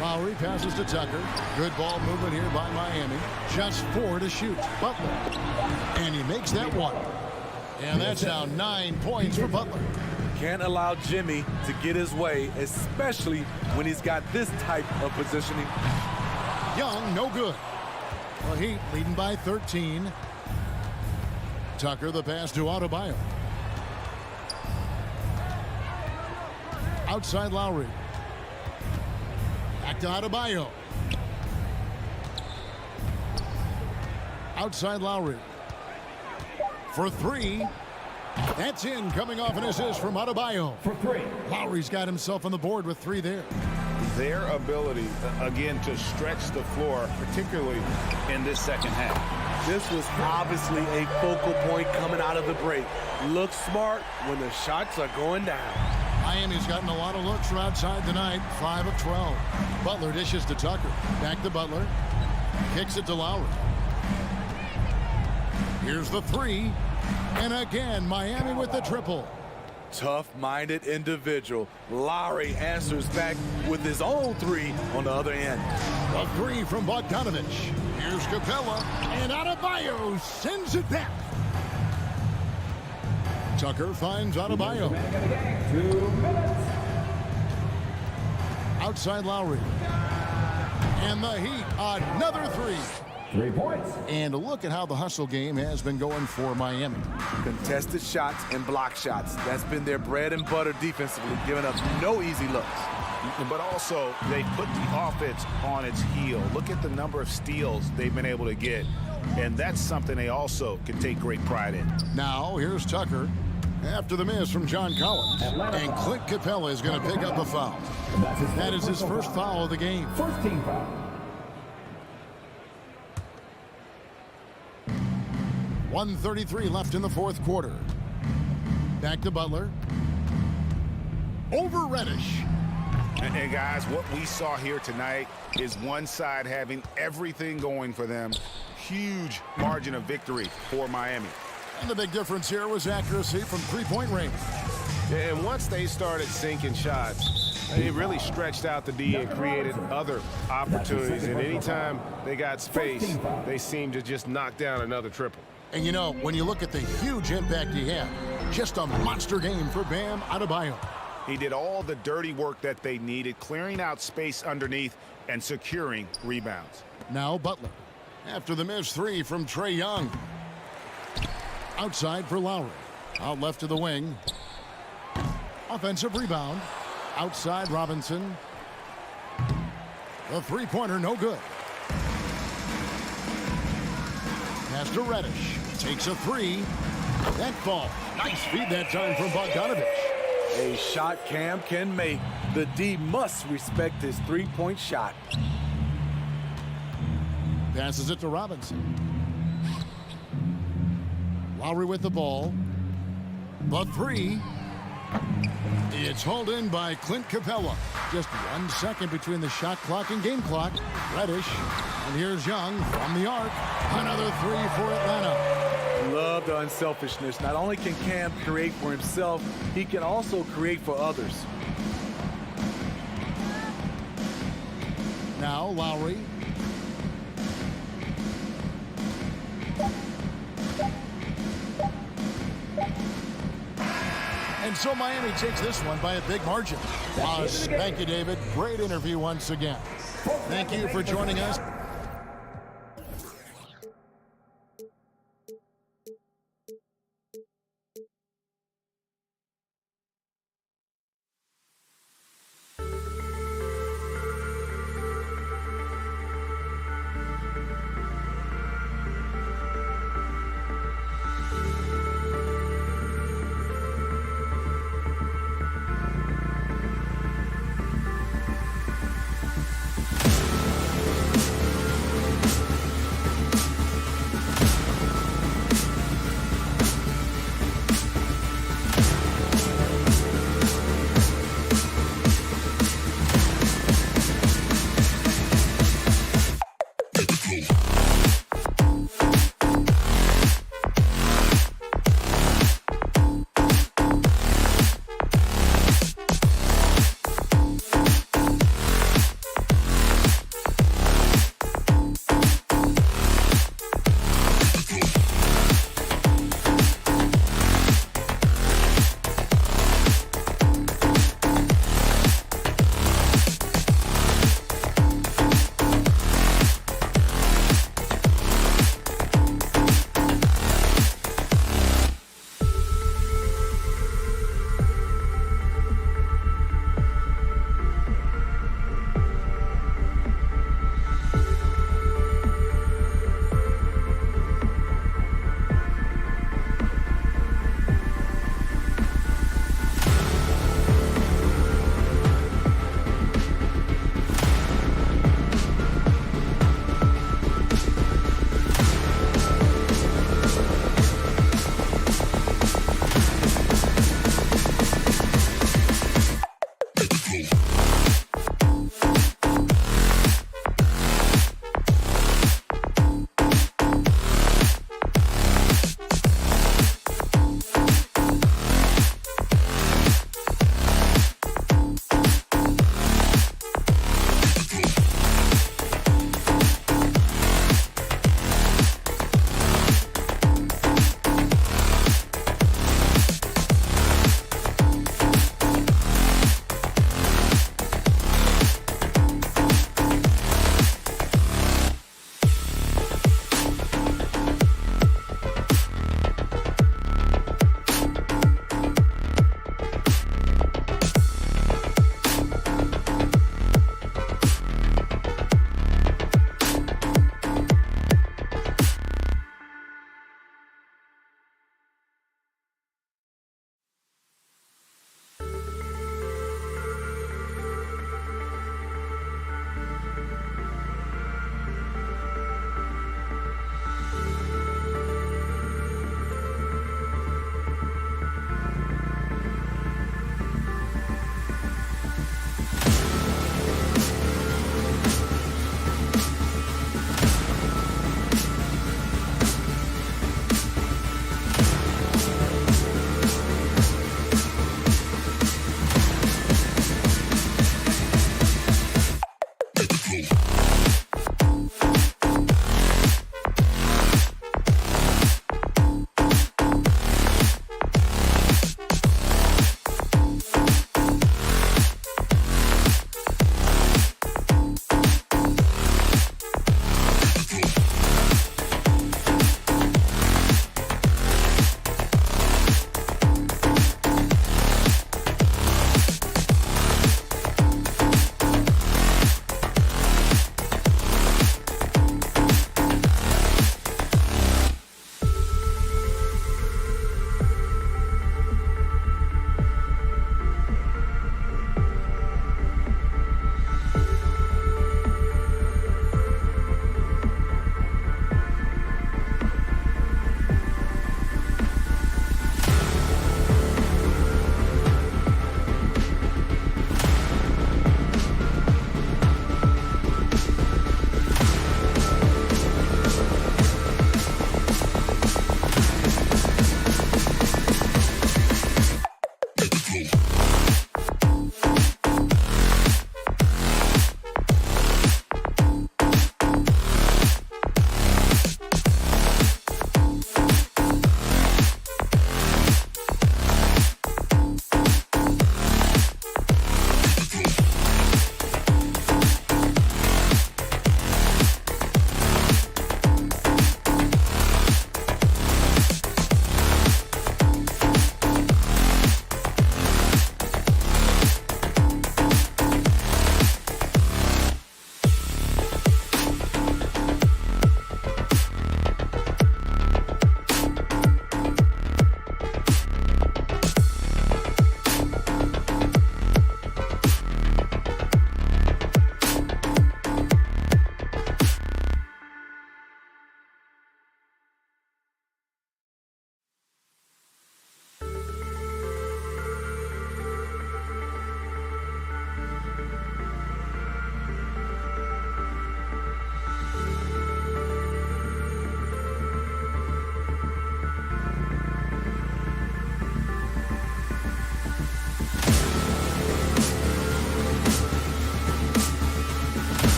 Lowry passes to Tucker. Good ball movement here by Miami. Just 4 to shoot. Butler. And he makes that one. And that's now 9 points for Butler. Can't allow Jimmy to get his way, especially when he's got this type of positioning. Young, no good. The Heat leading by 13. Tucker, the pass to Adebayo. Outside Lowry. Back to Adebayo. Outside Lowry. For 3. That's in, coming off an assist from Adebayo. For 3. Lowry's got himself on the board with 3 there. Their ability, again, to stretch the floor, particularly in this second half. This was obviously a focal point coming out of the break. Look smart when the shots are going down. Miami's gotten a lot of looks from outside tonight. 5 of 12. Butler dishes to Tucker. Back to Butler. Kicks it to Lowry. Here's the 3. And again, Miami with the triple. Tough-minded individual. Lowry answers back with his own 3 on the other end. A 3 from Bogdanovich. Here's Capella. And Adebayo sends it back. Tucker finds Adebayo. 2 minutes. Outside Lowry. And the Heat, another 3. 3 points. And look at how the hustle game has been going for Miami. Contested shots and block shots. That's been their bread and butter defensively, giving up no easy looks. But also, they put the offense on its heel. Look at the number of steals they've been able to get. And that's something they also can take great pride in. Now, here's Tucker. After the miss from John Collins. And Clint Capella is going to pick up a foul. That is his first foul of the game. First team foul. .133 left in the 4th quarter. Back to Butler. Over Reddish. And guys, what we saw here tonight is one side having everything going for them. Huge margin of victory for Miami. And the big difference here was accuracy from 3-point range. And once they started sinking shots, it really stretched out the D and created other opportunities. And anytime they got space, they seemed to just knock down another triple. And you know, when you look at the huge impact he had, just a monster game for Bam Adebayo. He did all the dirty work that they needed, clearing out space underneath and securing rebounds. Now Butler. After the missed 3 from Trae Young. Outside for Lowry. Out left to the wing. Offensive rebound. Outside Robinson. The 3-pointer, no good. Pass to Reddish. Takes a 3. That ball. Nice feed that time from Bogdanovich. A shot Cam can make. The D must respect his 3-point shot. Passes it to Robinson. Lowry with the ball. The 3. It's hauled in by Clint Capella. Just 1 second between the shot clock and game clock. Reddish. And here's Young from the arc. Another 3 for Atlanta. Love the unselfishness. Not only can Cam create for himself, he can also create for others. now, Lowry. And so Miami takes this one by a big margin. Thank you, David. Great interview once again. Thank you for joining us.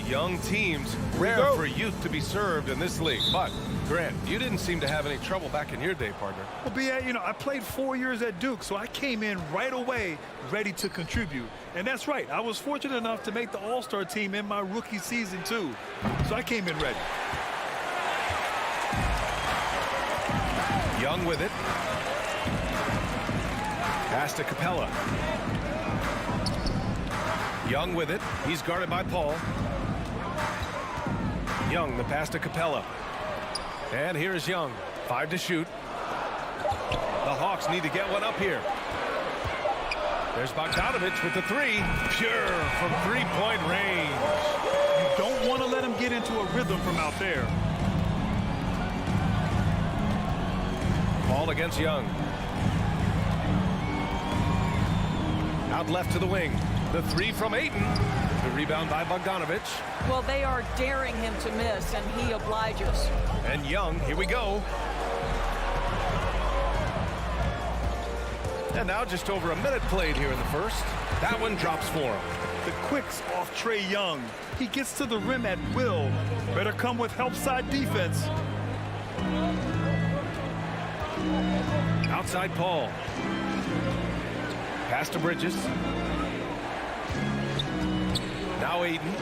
Young teams, rare for youth to be served in this league. But, Grant, you didn't seem to have any trouble back in your day, partner. Well, B.A., I played 4 years at Duke, so I came in right away ready to contribute. And that's right. I was fortunate enough to make the All-Star team in my rookie season, too. So I came in ready. Young with it. Pass to Capella. Young with it. He's guarded by Paul. Young, the pass to Capella. And here is Young. 5 to shoot. The Hawks need to get one up here. There's Bogdanovich with the 3. Pure from three-point range. You don't want to let him get into a rhythm from out there. Ball against Young. Out left to the wing. The 3 from Ayton. The rebound by Bogdanovich. Well, they are daring him to miss, and he obliges. And Young, here we go. And now just over a minute played here in the first. That one drops for him. The quicks off Trae Young. He gets to the rim at will. Better come with help side defense. Outside Paul. Pass to Bridges. Now Ayton.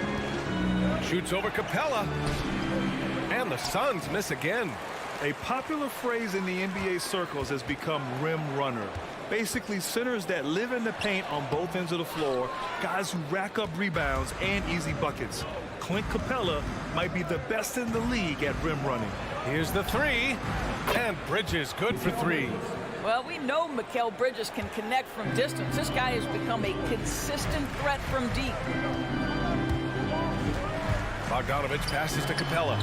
Shoots over Capella. And the Suns miss again. A popular phrase in the NBA circles has become rim runner. Basically centers that live in the paint on both ends of the floor, guys who rack up rebounds and easy buckets. Clint Capella might be the best in the league at rim running. Here's the 3. And Bridges good for 3. Well, we know Mikal Bridges can connect from distance. This guy has become a consistent threat from deep. Bogdanovich passes to Capella.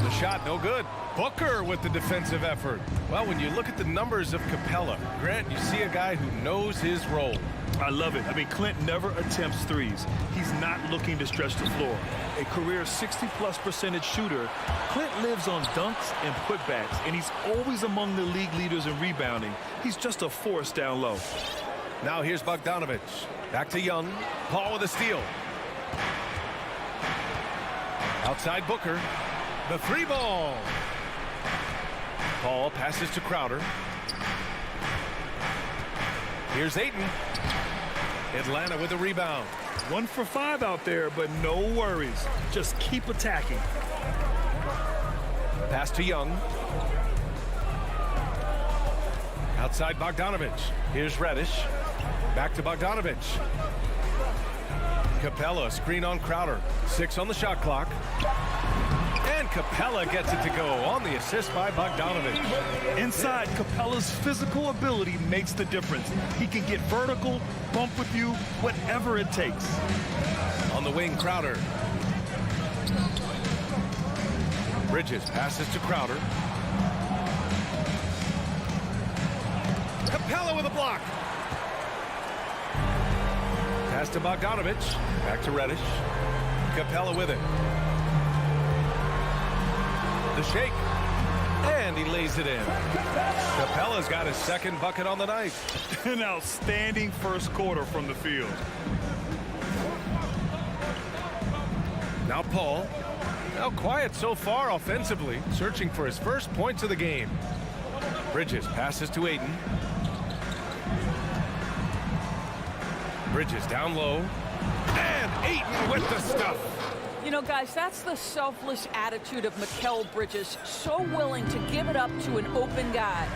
The shot no good. Booker with the defensive effort. Well, when you look at the numbers of Capella, Grant, you see a guy who knows his role. I love it. I mean, Clint never attempts threes. He's not looking to stretch the floor. A career 60+% shooter, Clint lives on dunks and putbacks, and he's always among the league leaders in rebounding. He's just a force down low. Now here's Bogdanovich. Back to Young. Paul with a steal. Outside Booker. The 3 ball. Paul passes to Crowder. Here's Ayton. Atlanta with the rebound. 1 for 5 out there, but no worries. Just keep attacking. Pass to Young. Outside Bogdanovich. Here's Reddish. Back to Bogdanovich. Capella, screen on Crowder. 6 on the shot clock. And Capella gets it to go on the assist by Bogdanovich. Inside, Capella's physical ability makes the difference. He can get vertical, bump with you, whatever it takes. On the wing, Crowder. Bridges passes to Crowder. Capella with a block. Pass to Bogdanovich. Back to Reddish. Capella with it. The shake. And he lays it in. Capella's got his second bucket on the night. An outstanding first quarter from the field. Now Paul. Now quiet so far offensively. Searching for his first points of the game. Bridges passes to Ayton. Bridges down low. And Ayton with the stuff. You know, guys, that's the selfless attitude of Mikal Bridges. So willing to give it up to an open guy.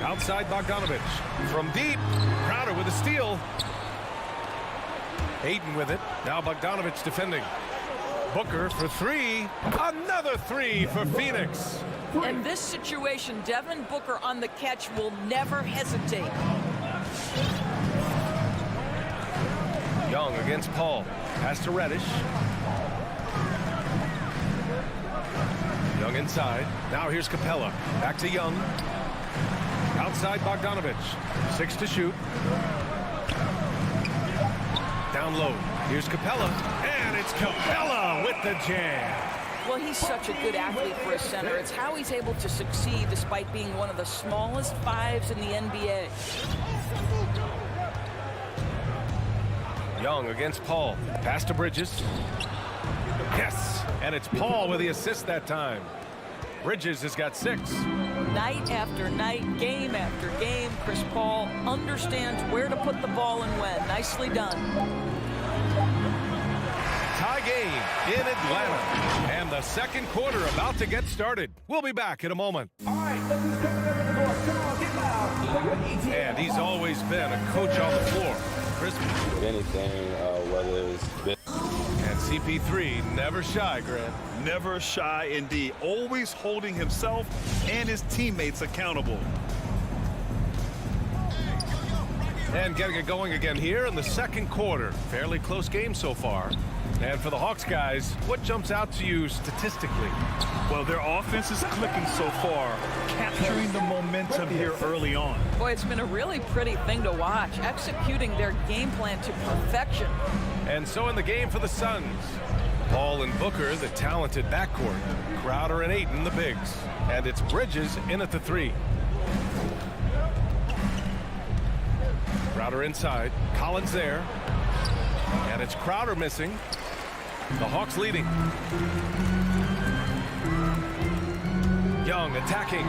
Outside Bogdanovich. From deep. Crowder with a steal. Ayton with it. Now Bogdanovich defending. Booker for three. Another three for Phoenix. In this situation, Devin Booker on the catch will never hesitate. Young against Paul. Pass to Reddish. Young inside. Now here's Capella. Back to Young. Outside Bogdanovich. 6 to shoot. Down low. Here's Capella. And it's Capella with the jam. Well, he's such a good athlete for a center. It's how he's able to succeed despite being one of the smallest fives in the NBA. Young against Paul. Pass to Bridges. Yes. And it's Paul with the assist that time. Bridges has got 6. Night after night, game after game, Chris Paul understands where to put the ball and when. Nicely done. Tie game in Atlanta. And the second quarter about to get started. We'll be back in a moment. All right, let's just come to the door. Come on, get loud. And he's always been a coach on the floor. Chris. If anything, whether it's and CP3 never shy, Grant. Never shy indeed. Always holding himself and his teammates accountable. And getting it going again here in the second quarter. Fairly close game so far. And for the Hawks guys, what jumps out to you statistically? Well, their offense is clicking so far, capturing the momentum here early on. Boy, it's been a really pretty thing to watch, executing their game plan to perfection. And so in the game for the Suns, Paul and Booker, the talented backcourt. Crowder and Ayton, the bigs. And it's Bridges in at the 3. Crowder inside. Collins there. And it's Crowder missing. The Hawks leading. Young attacking.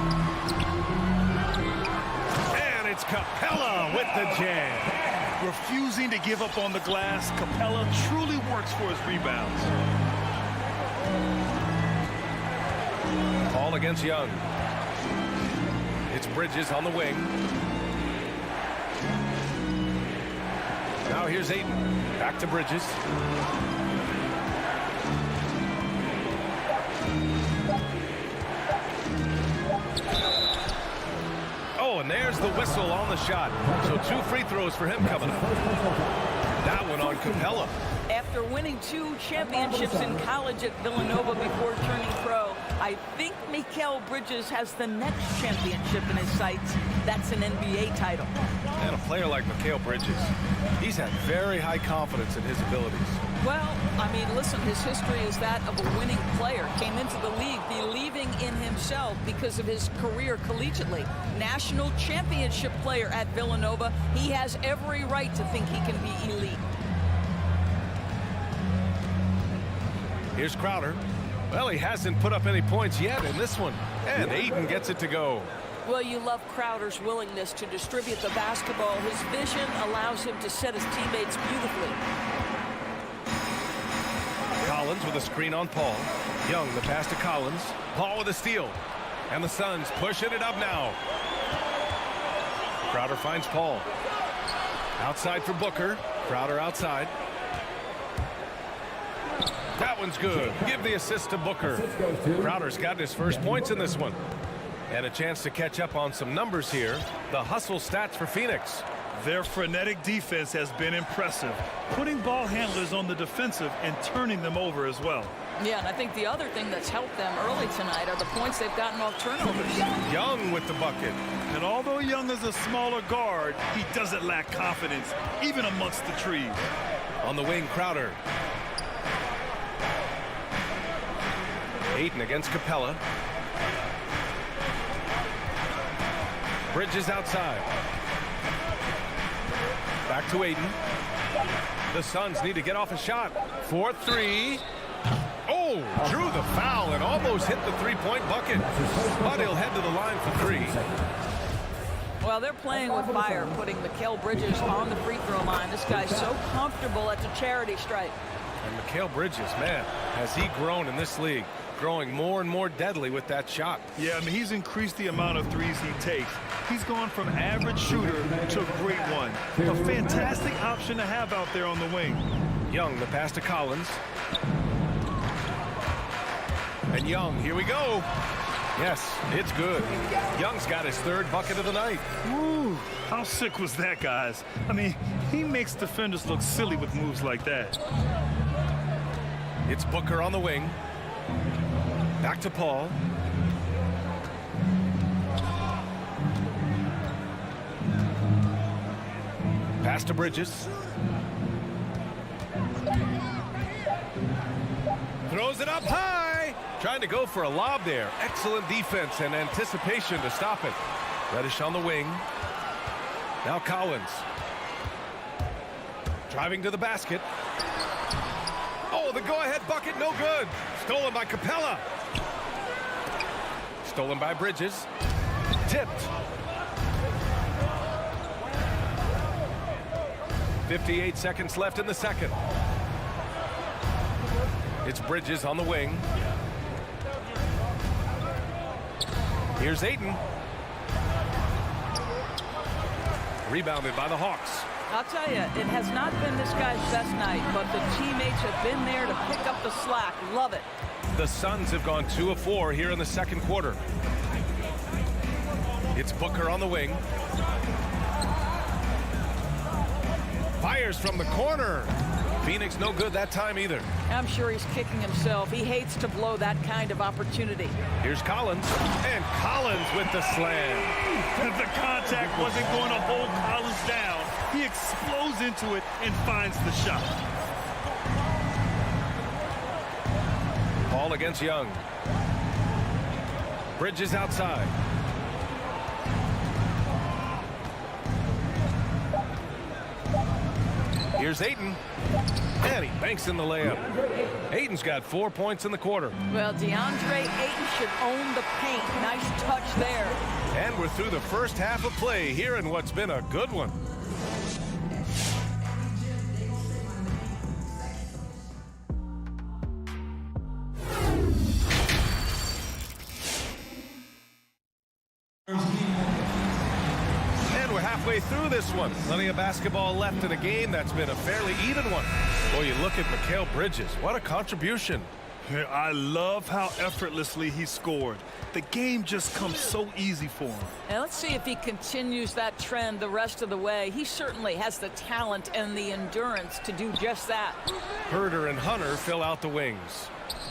And it's Capella with the jam. Refusing to give up on the glass, Capella truly works for his rebounds. Paul against Young. It's Bridges on the wing. Now here's Ayton. Back to Bridges. Oh, and there's the whistle on the shot. So 2 free throws for him coming up. That one on Capella. After winning 2 championships in college at Villanova before turning pro, I think Mikal Bridges has the next championship in his sights. That's an NBA title. And a player like Mikal Bridges, he's had very high confidence in his abilities. Well, I mean, listen, his history is that of a winning player. Came into the league believing in himself because of his career collegiately. National championship player at Villanova. He has every right to think he can be elite. Here's Crowder. Well, he hasn't put up any points yet in this one. And Ayton gets it to go. Well, you love Crowder's willingness to distribute the basketball. His vision allows him to set his teammates beautifully. Collins with a screen on Paul. Young, the pass to Collins. Paul with a steal. And the Suns pushing it up now. Crowder finds Paul. Outside for Booker. Crowder outside. That one's good. Give the assist to Booker. Crowder's gotten his first points in this one. And a chance to catch up on some numbers here. The hustle stats for Phoenix. Their frenetic defense has been impressive, putting ball handlers on the defensive and turning them over as well. Yeah, and I think the other thing that's helped them early tonight are the points they've gotten off turnovers. Young with the bucket. And although Young is a smaller guard, he doesn't lack confidence, even amongst the trees. On the wing, Crowder. Ayton against Capella. Bridges outside. Back to Ayton. The Suns need to get off a shot. 4-3. Oh, drew the foul and almost hit the three-point bucket. But he'll head to the line for three. Well, they're playing with fire, putting Mikal Bridges on the free throw line. This guy's so comfortable at the charity stripe. And Mikal Bridges, man, has he grown in this league? Growing more and more deadly with that shot. Yeah, I mean, he's increased the amount of threes he takes. He's gone from average shooter to a great one. A fantastic option to have out there on the wing. Young, the pass to Collins. And Young, here we go. Yes, it's good. Young's got his third bucket of the night. Woo, how sick was that, guys? I mean, he makes defenders look silly with moves like that. It's Booker on the wing. Back to Paul. Pass to Bridges. Throws it up high. Trying to go for a lob there. Excellent defense and anticipation to stop it. Reddish on the wing. Now Collins. Driving to the basket. Oh, the go-ahead bucket, no good. Stolen by Capella. Stolen by Bridges. Tipped. 58 seconds left in the second. It's Bridges on the wing. Here's Ayton. Rebounded by the Hawks. I'll tell you, it has not been this guy's best night, but the teammates have been there to pick up the slack. Love it. The Suns have gone 2 of 4 here in the second quarter. It's Booker on the wing. Fires from the corner. Phoenix no good that time either. I'm sure he's kicking himself. He hates to blow that kind of opportunity. Here's Collins. And Collins with the slam. The contact wasn't going to hold Collins down. He explodes into it and finds the shot. Ball against Young. Bridges outside. Here's Ayton. And he banks in the layup. Ayton's got 4 points in the quarter. Well, DeAndre Ayton should own the paint. Nice touch there. And we're through the first half of play here in what's been a good one. Halfway through this one. Plenty of basketball left in a game that's been a fairly even one. Boy, you look at Mikal Bridges. What a contribution. I love how effortlessly he scored. The game just comes so easy for him. And let's see if he continues that trend the rest of the way. He certainly has the talent and the endurance to do just that. Herder and Hunter fill out the wings.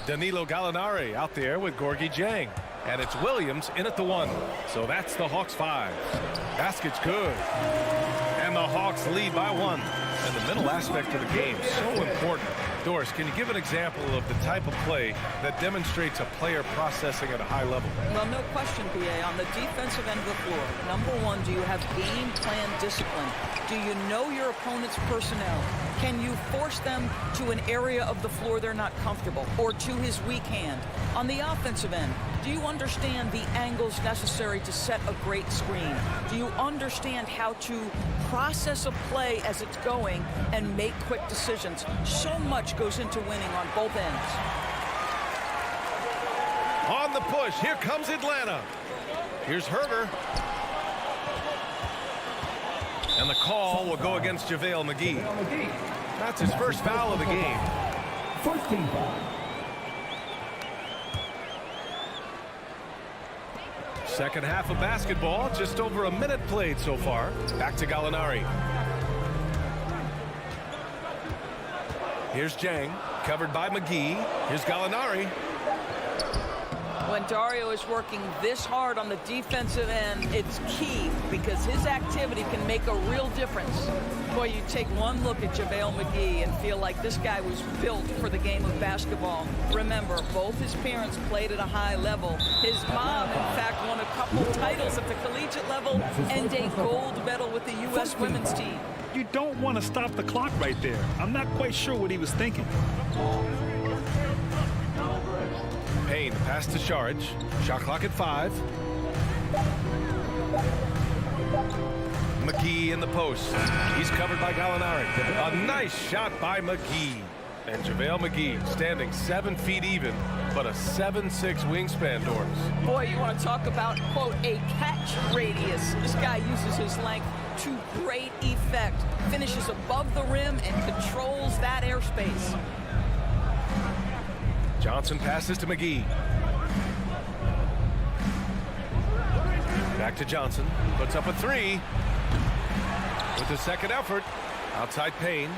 Danilo Gallinari out there with Gorgie Jang. And it's Williams in at the 1. So that's the Hawks 5. Basket's good. And the Hawks lead by 1. And the middle aspect of the game, so important. Doris, can you give an example of the type of play that demonstrates a player processing at a high level? Well, no question, PA. On the defensive end of the floor, number one, do you have game plan discipline? Do you know your opponent's personnel? Can you force them to an area of the floor they're not comfortable or to his weak hand? On the offensive end, do you understand the angles necessary to set a great screen? Do you understand how to process a play as it's going and make quick decisions? So much goes into winning on both ends. On the push, here comes Atlanta. Here's Herder. And the call will go against JaVale McGee. That's his first foul of the game. First team foul. Second half of basketball, just over a minute played so far. Back to Gallinari. Here's Jang, covered by McGee. Here's Gallinari. When Dario is working this hard on the defensive end, it's key because his activity can make a real difference. Boy, you take one look at JaVale McGee and feel like this guy was built for the game of basketball. Remember, both his parents played at a high level. His mom, in fact, won a couple titles at the collegiate level and a gold medal with the U.S. women's team. You don't want to stop the clock right there. I'm not quite sure what he was thinking. Payne pass to Sharge. Shot clock at 5. McGee in the post. He's covered by Gallinari. A nice shot by McGee. And JaVale McGee standing 7 feet even, but a 7'6" wingspan, Doris. Boy, you want to talk about, quote, a catch radius. This guy uses his length to great effect. Finishes above the rim and controls that airspace. Johnson passes to McGee. Back to Johnson. Puts up a 3. With the second effort. Outside Payne.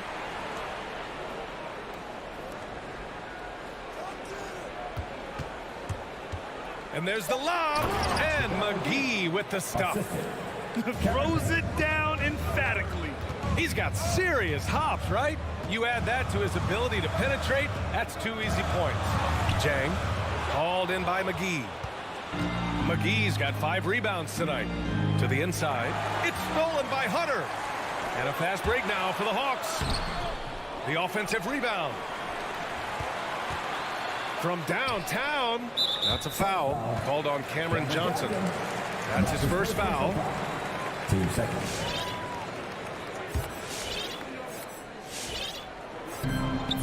And there's the lob. And McGee with the stuff. Throws it down emphatically. He's got serious hops, right? You add that to his ability to penetrate, that's 2 easy points. Jang, hauled in by McGee. McGee's got 5 rebounds tonight. To the inside. It's stolen by Hunter. And a fast break now for the Hawks. The offensive rebound. From downtown. That's a foul called on Cameron Johnson. That's his first foul. 2 seconds.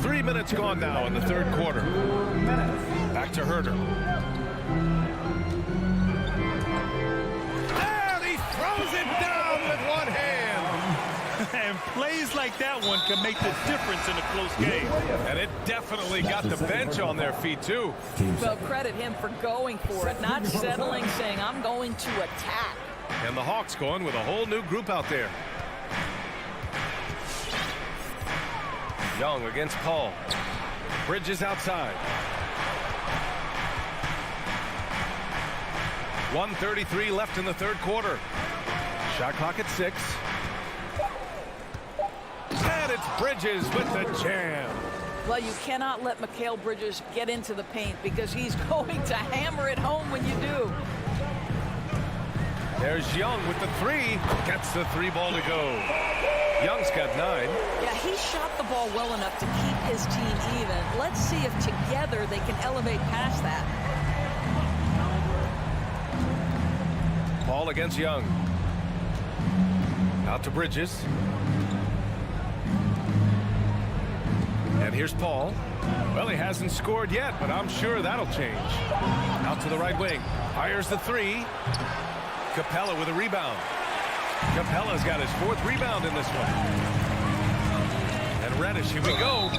3 minutes gone now in the third quarter. Back to Herter. And he throws it down with one hand. And plays like that one can make the difference in a close game. And it definitely got the bench on their feet, too. Well, credit him for going for it, not settling, saying, I'm going to attack. And the Hawks going with a whole new group out there. Young against Paul. Bridges outside. 1:33 left in the third quarter. Shot clock at 6. And it's Bridges with the jam. Well, you cannot let Mikal Bridges get into the paint because he's going to hammer it home when you do. There's Young with the 3. Gets the 3 ball to go. Young's got 9. Yeah, he shot the ball well enough to keep his team even. Let's see if together they can elevate past that. Paul against Young. Out to Bridges. And here's Paul. Well, he hasn't scored yet, but I'm sure that'll change. Out to the right wing. Fires the 3. Capella with a rebound. Capella's got his 4th rebound in this one. And Reddish, here we go.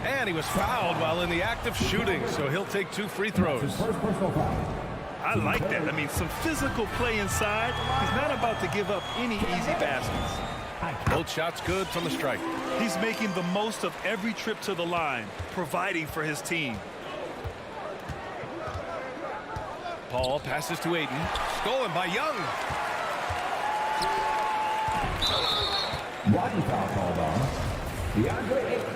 And he was fouled while in the act of shooting, so he'll take 2 free throws. I like that. I mean, some physical play inside. He's not about to give up any easy baskets. Both shots good from the strike. He's making the most of every trip to the line, providing for his team. Paul passes to Ayton. Stolen by Young. Wadden foul called on DeAndre Ayton.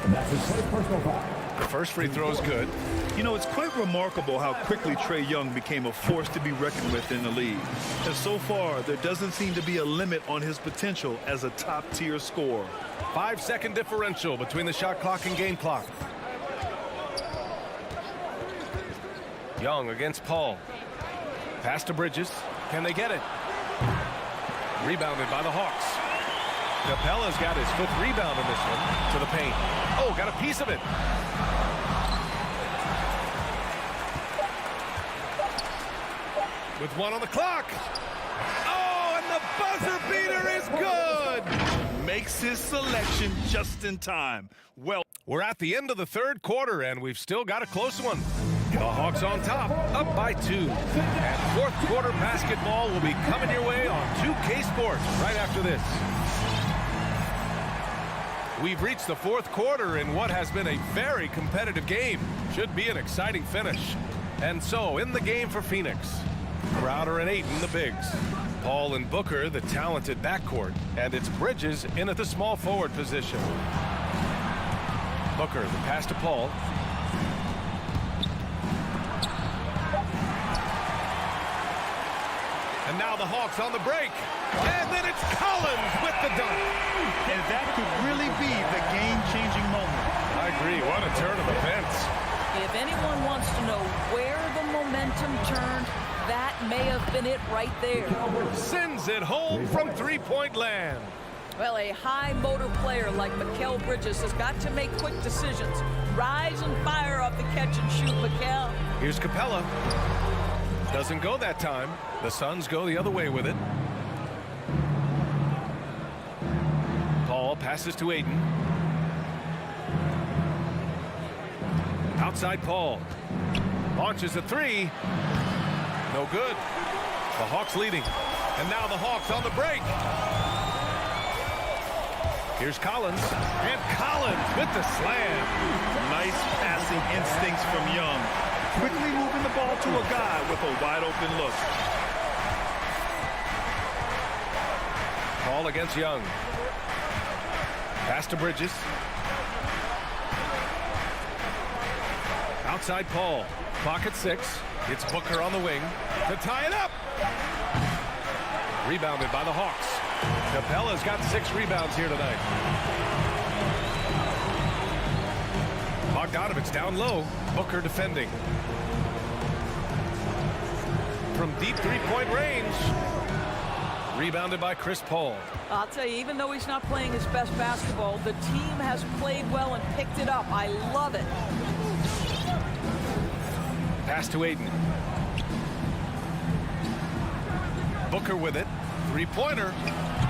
And that's his first personal foul. The first free throw is good. You know, it's quite remarkable how quickly Trae Young became a force to be reckoned with in the league. And so far, there doesn't seem to be a limit on his potential as a top-tier scorer. 5-second differential between the shot clock and game clock. Young against Paul. Pass to Bridges. Can they get it? Rebounded by the Hawks. Capella's got his 5th rebound in this one. To the paint. Oh, got a piece of it. With 1 on the clock. Oh, and the buzzer beater is good. Makes his selection just in time. Well, We're at the end of the third quarter, and we've still got a close one. The Hawks on top, up by 2. And fourth quarter basketball will be coming your way on 2K Sports right after this. We've reached the fourth quarter in what has been a very competitive game. Should be an exciting finish. And so, in the game for Phoenix, Crowder and Ayton, the bigs. Paul and Booker, the talented backcourt. And it's Bridges in at the small forward position. Booker, the pass to Paul. And now the Hawks on the break. And then it's Collins with the dunk. And that could really be the game-changing moment. I agree. What a turn of events. If anyone wants to know where the momentum turned, that may have been it right there. Sends it home from three-point land. Well, a high motor player like Mikal Bridges has got to make quick decisions. Rise and fire off the catch and shoot, Mikal. Here's Capella. Doesn't go that time. The Suns go the other way with it. Paul passes to Ayton. Outside Paul. Launches a 3. No good. The Hawks leading. And now the Hawks on the break. Here's Collins. And Collins with the slam. Nice passing instincts from Young. Quickly moving the ball to a guy with a wide open look. Paul against Young. Pass to Bridges. Outside Paul. Clock at 6. It's Booker on the wing to tie it up. Rebounded by the Hawks. Capella's got 6 rebounds here tonight. Bogdanovich down low. Booker defending. From deep three-point range. Rebounded by Chris Paul. I'll tell you, even though he's not playing his best basketball, the team has played well and picked it up. I love it. Pass to Ayton. Booker with it. Three-pointer.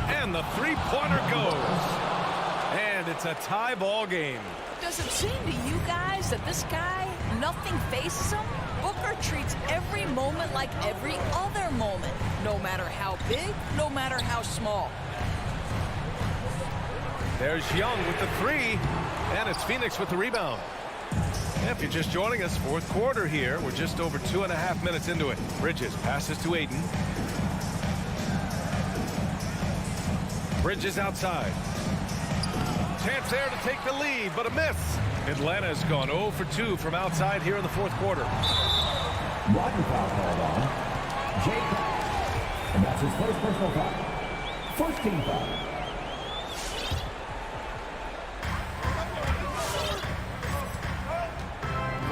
And the three-pointer goes. And it's a tie ball game. Does it seem to you guys that this guy, nothing faces him? Booker treats every moment like every other moment, no matter how big, no matter how small. There's Young with the 3, and it's Phoenix with the rebound. If you're just joining us, fourth quarter here. We're just over 2.5 minutes into it. Bridges passes to Ayton. Bridges outside. Chance there to take the lead, but a miss. Atlanta's gone 0 for 2 from outside here in the fourth quarter. Roger foul called on Jake. And that's his first personal foul. First team foul.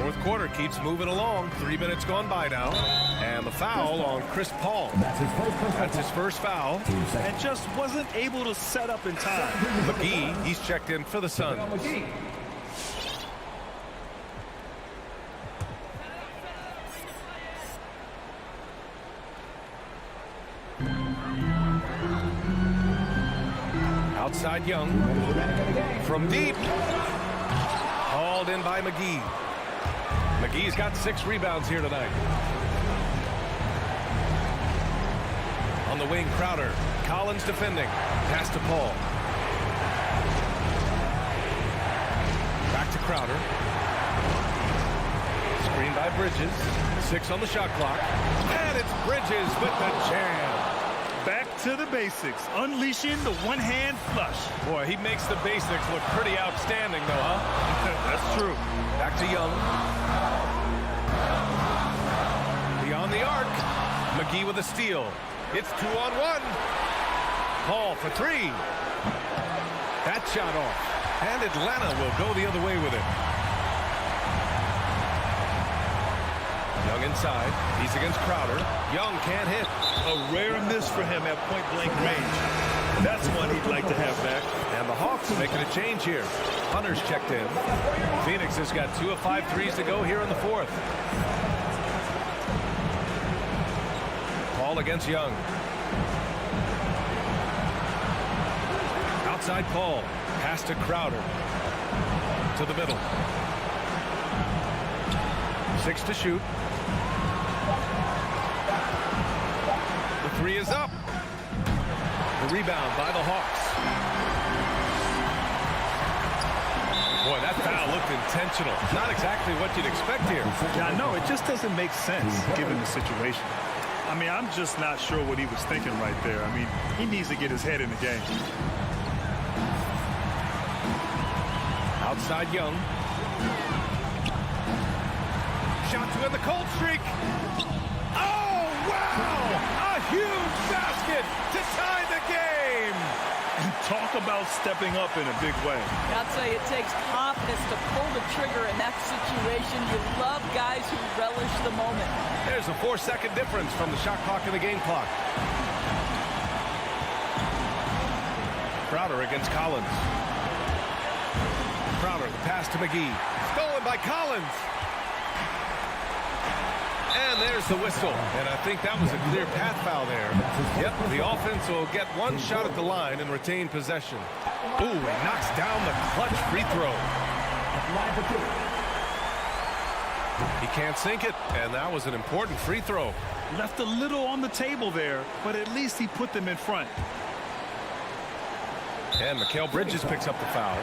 Fourth quarter keeps moving along. 3 minutes gone by now. And the foul on Chris Paul. That's his first foul. And just wasn't able to set up in time. McGee, he's checked in for the Suns. Outside Young. From deep. Hauled in by McGee. McGee's got 6 rebounds here tonight. On the wing, Crowder. Collins defending. Pass to Paul. Back to Crowder. Screen by Bridges. 6 on the shot clock. And it's Bridges with the jam. Back to the basics. Unleashing the one-hand flush. Boy, he makes the basics look pretty outstanding, though, huh? That's true. Back to Young. Beyond the arc. McGee with a steal. It's 2-on-1. Paul for 3. That shot off. And Atlanta will go the other way with it. Young inside. He's against Crowder. Young can't hit. A rare miss for him at point-blank range. That's one he'd like to have back. And the Hawks making a change here. Hunter's checked in. Phoenix has got 2 of 5 threes to go here in the fourth. Paul against Young. Outside Paul. Pass to Crowder. To the middle. 6 to shoot. The 3 is up. The rebound by the Hawks. Boy, that foul looked intentional. Not exactly what you'd expect here. Yeah, I know. It just doesn't make sense given the situation. I mean, I'm just not sure what he was thinking right there. I mean, he needs to get his head in the game. Outside Young. Shot to end the cold streak. Oh, wow! A huge basket to tie the game. And talk about stepping up in a big way. I'd say it takes confidence to pull the trigger in that situation. You love guys who relish the moment. There's a 4-second difference from the shot clock and the game clock. Crowder against Collins. Crowder, the pass to McGee. Stolen by Collins. And there's the whistle. And I think that was a clear path foul there. Yep, the offense will get one shot at the line and retain possession. Ooh, he knocks down the clutch free throw. He can't sink it, and that was an important free throw. Left a little on the table there, but at least he put them in front. And Mikal Bridges picks up the foul.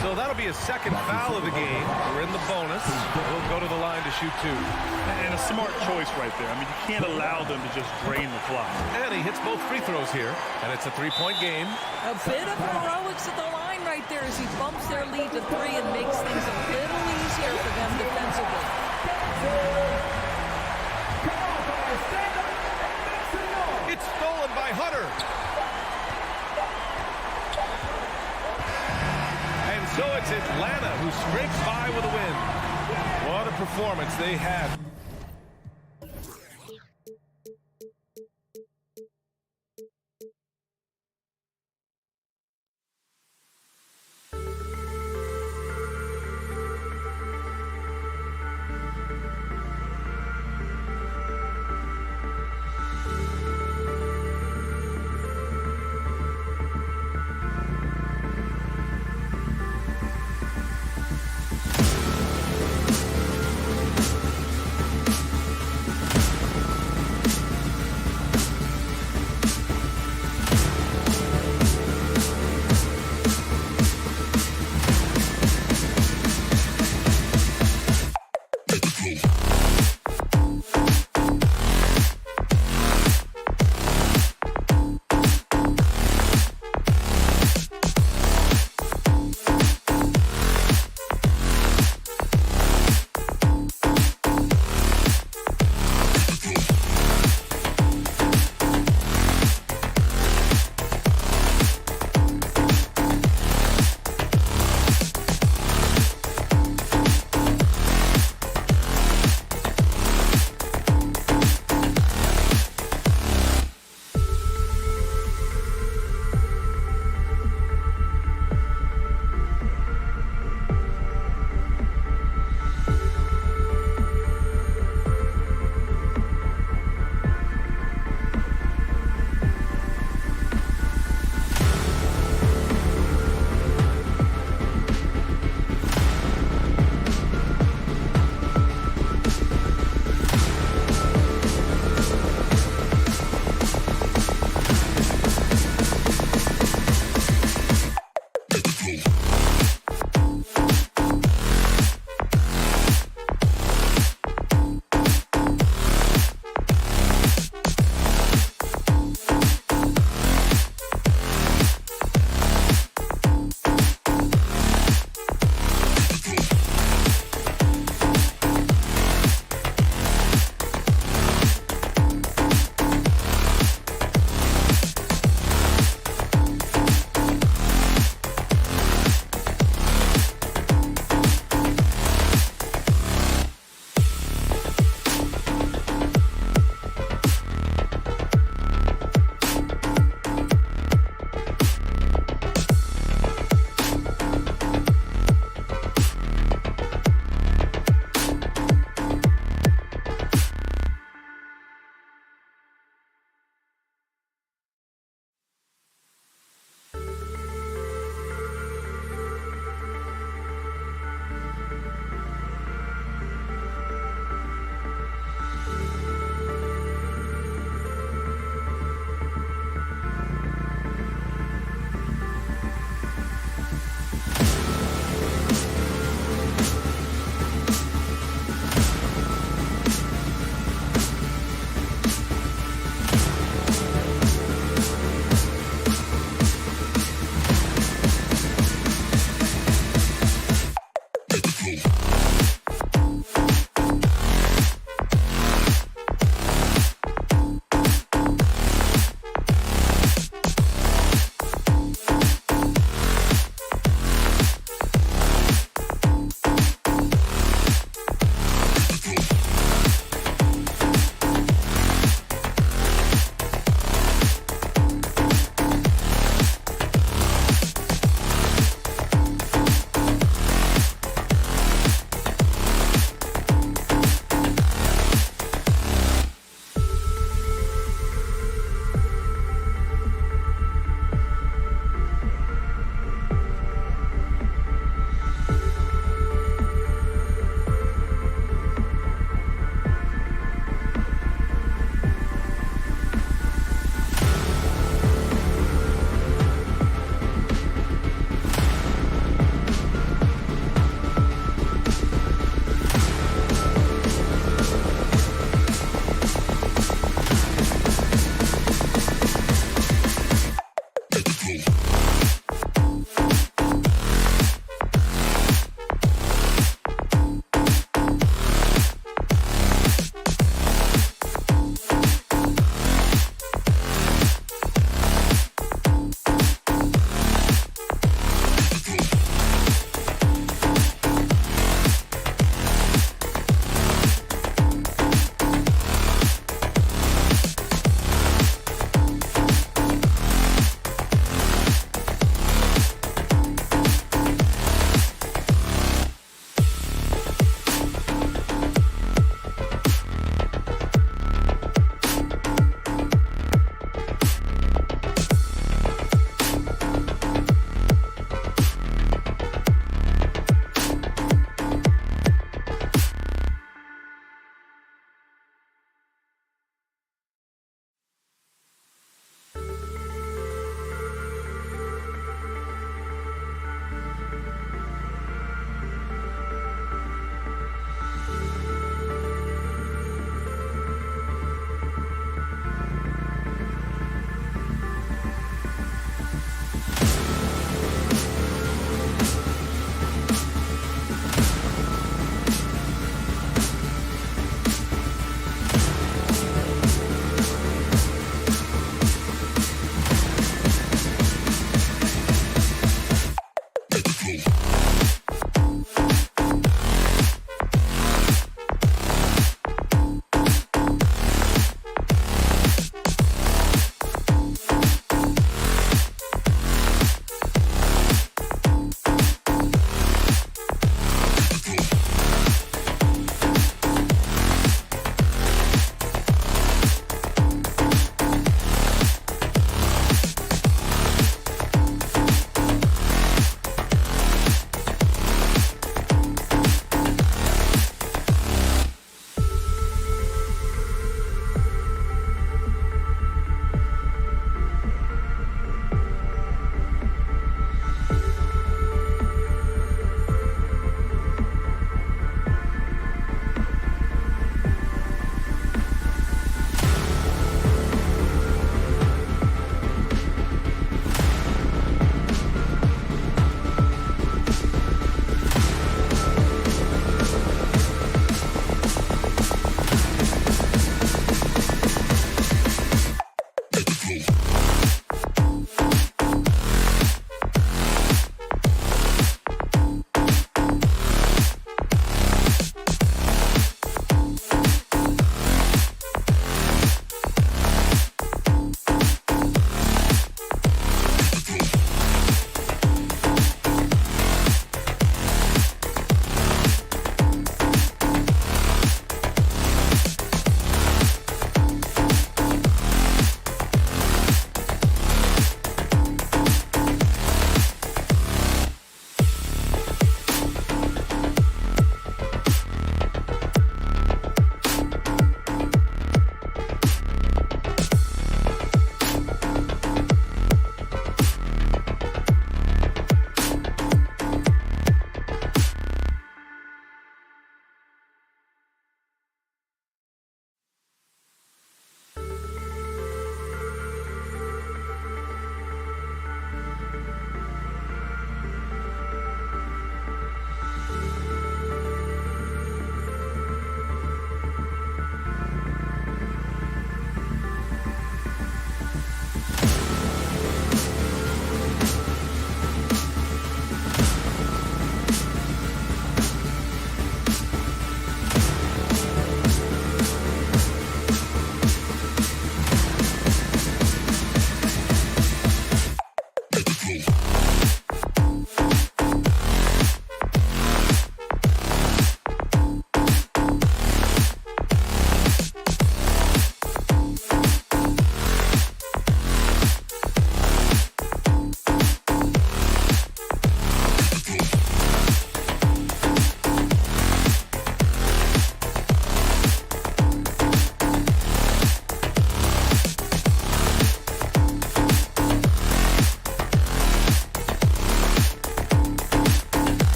So that'll be his second foul of the game. We're in the bonus. We'll go to the line to shoot 2. And a smart choice right there. I mean, you can't allow them to just drain the clock. And he hits both free throws here. And it's a 3-point game. A bit of heroics at the line right there as he bumps their lead to 3 and makes things a little easier for them defensively. It's stolen by Hunter. And so it's Atlanta who scrapes by with a win. What a performance they had.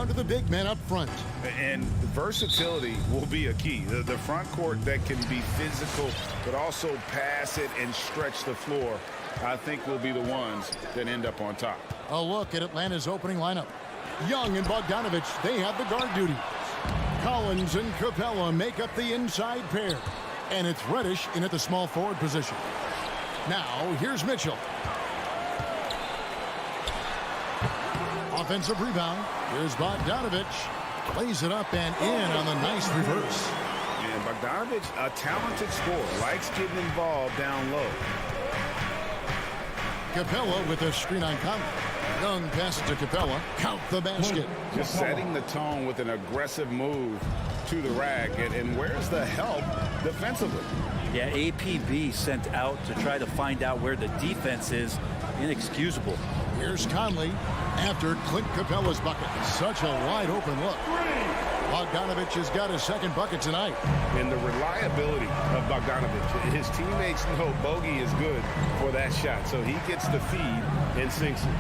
down to the big man up front. And versatility will be a key. The front court that can be physical, but also pass it and stretch the floor, I think will be the ones that end up on top. A look at Atlanta's opening lineup. Young and Bogdanovich, they have the guard duties. Collins and Capella make up the inside pair. And it's Reddish in at the small forward position. Now, here's Mitchell. Offensive rebound. Here's Bogdanovich. Plays it up and in on the nice reverse. And Bogdanovich, a talented scorer, likes getting involved down low. Capella with a screen on Conley. Young passes to Capella. Count the basket. Just setting the tone with an aggressive move to the rack. And where's the help defensively? Yeah, APB sent out to try to find out where the defense is. Inexcusable. Here's Conley after Clint Capella's bucket. Such a wide open look. Bogdanovich has got his second bucket tonight. And the reliability of Bogdanovich. His teammates know bogey is good for that shot. So he gets the feed and sinks it.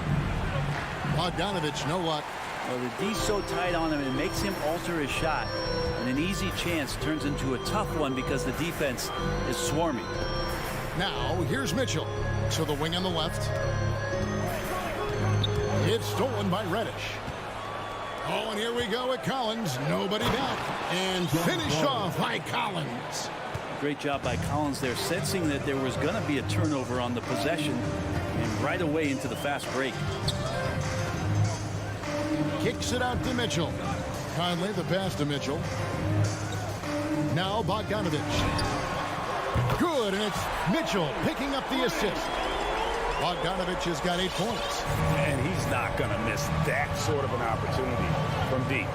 Bogdanovich, no luck. Well, the D's so tight on him, it makes him alter his shot. And an easy chance turns into a tough one because the defense is swarming. Now, here's Mitchell. To the wing on the left. It's stolen by Reddish. Oh, and here we go with Collins. Nobody back. And finished off by Collins. Great job by Collins there, sensing that there was going to be a turnover on the possession and right away into the fast break. Kicks it out to Mitchell. Conley the pass to Mitchell. Now Bogdanovich. Good, and it's Mitchell picking up the assist. Bogdanovich has got 8 points. And he's not going to miss that sort of an opportunity from deep.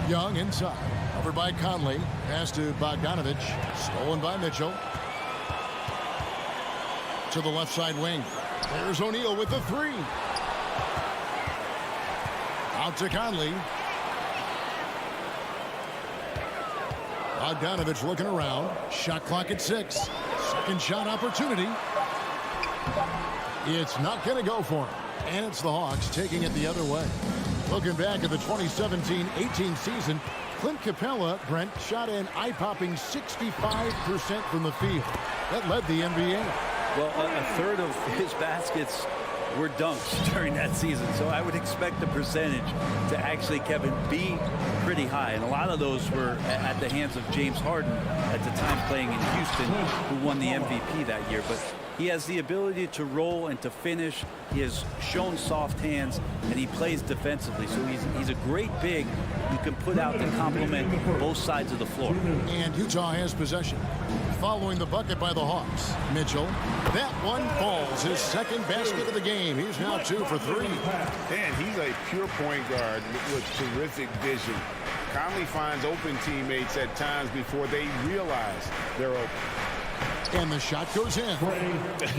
Young inside. Over by Conley. Pass to Bogdanovich. Stolen by Mitchell. To the left side wing. There's O'Neal with the 3. Out to Conley. Bogdanovich looking around. Shot clock at 6. Second shot opportunity. It's not going to go for him. And it's the Hawks taking it the other way. Looking back at the 2017-18 season, Clint Capella, Brent, shot an eye-popping 65% from the field. That led the NBA. Well, a third of his baskets were dunks during that season. So I would expect the percentage to actually, Kevin, be pretty high. And a lot of those were at the hands of James Harden at the time playing in Houston, who won the MVP that year. But he has the ability to roll and to finish. He has shown soft hands, and he plays defensively. So he's a great big you can put out to complement both sides of the floor. And Utah has possession. Following the bucket by the Hawks. Mitchell. That one falls. His second basket of the game. He's now 2 for 3. And he's a pure point guard with terrific vision. Conley finds open teammates at times before they realize they're open. And the shot goes in.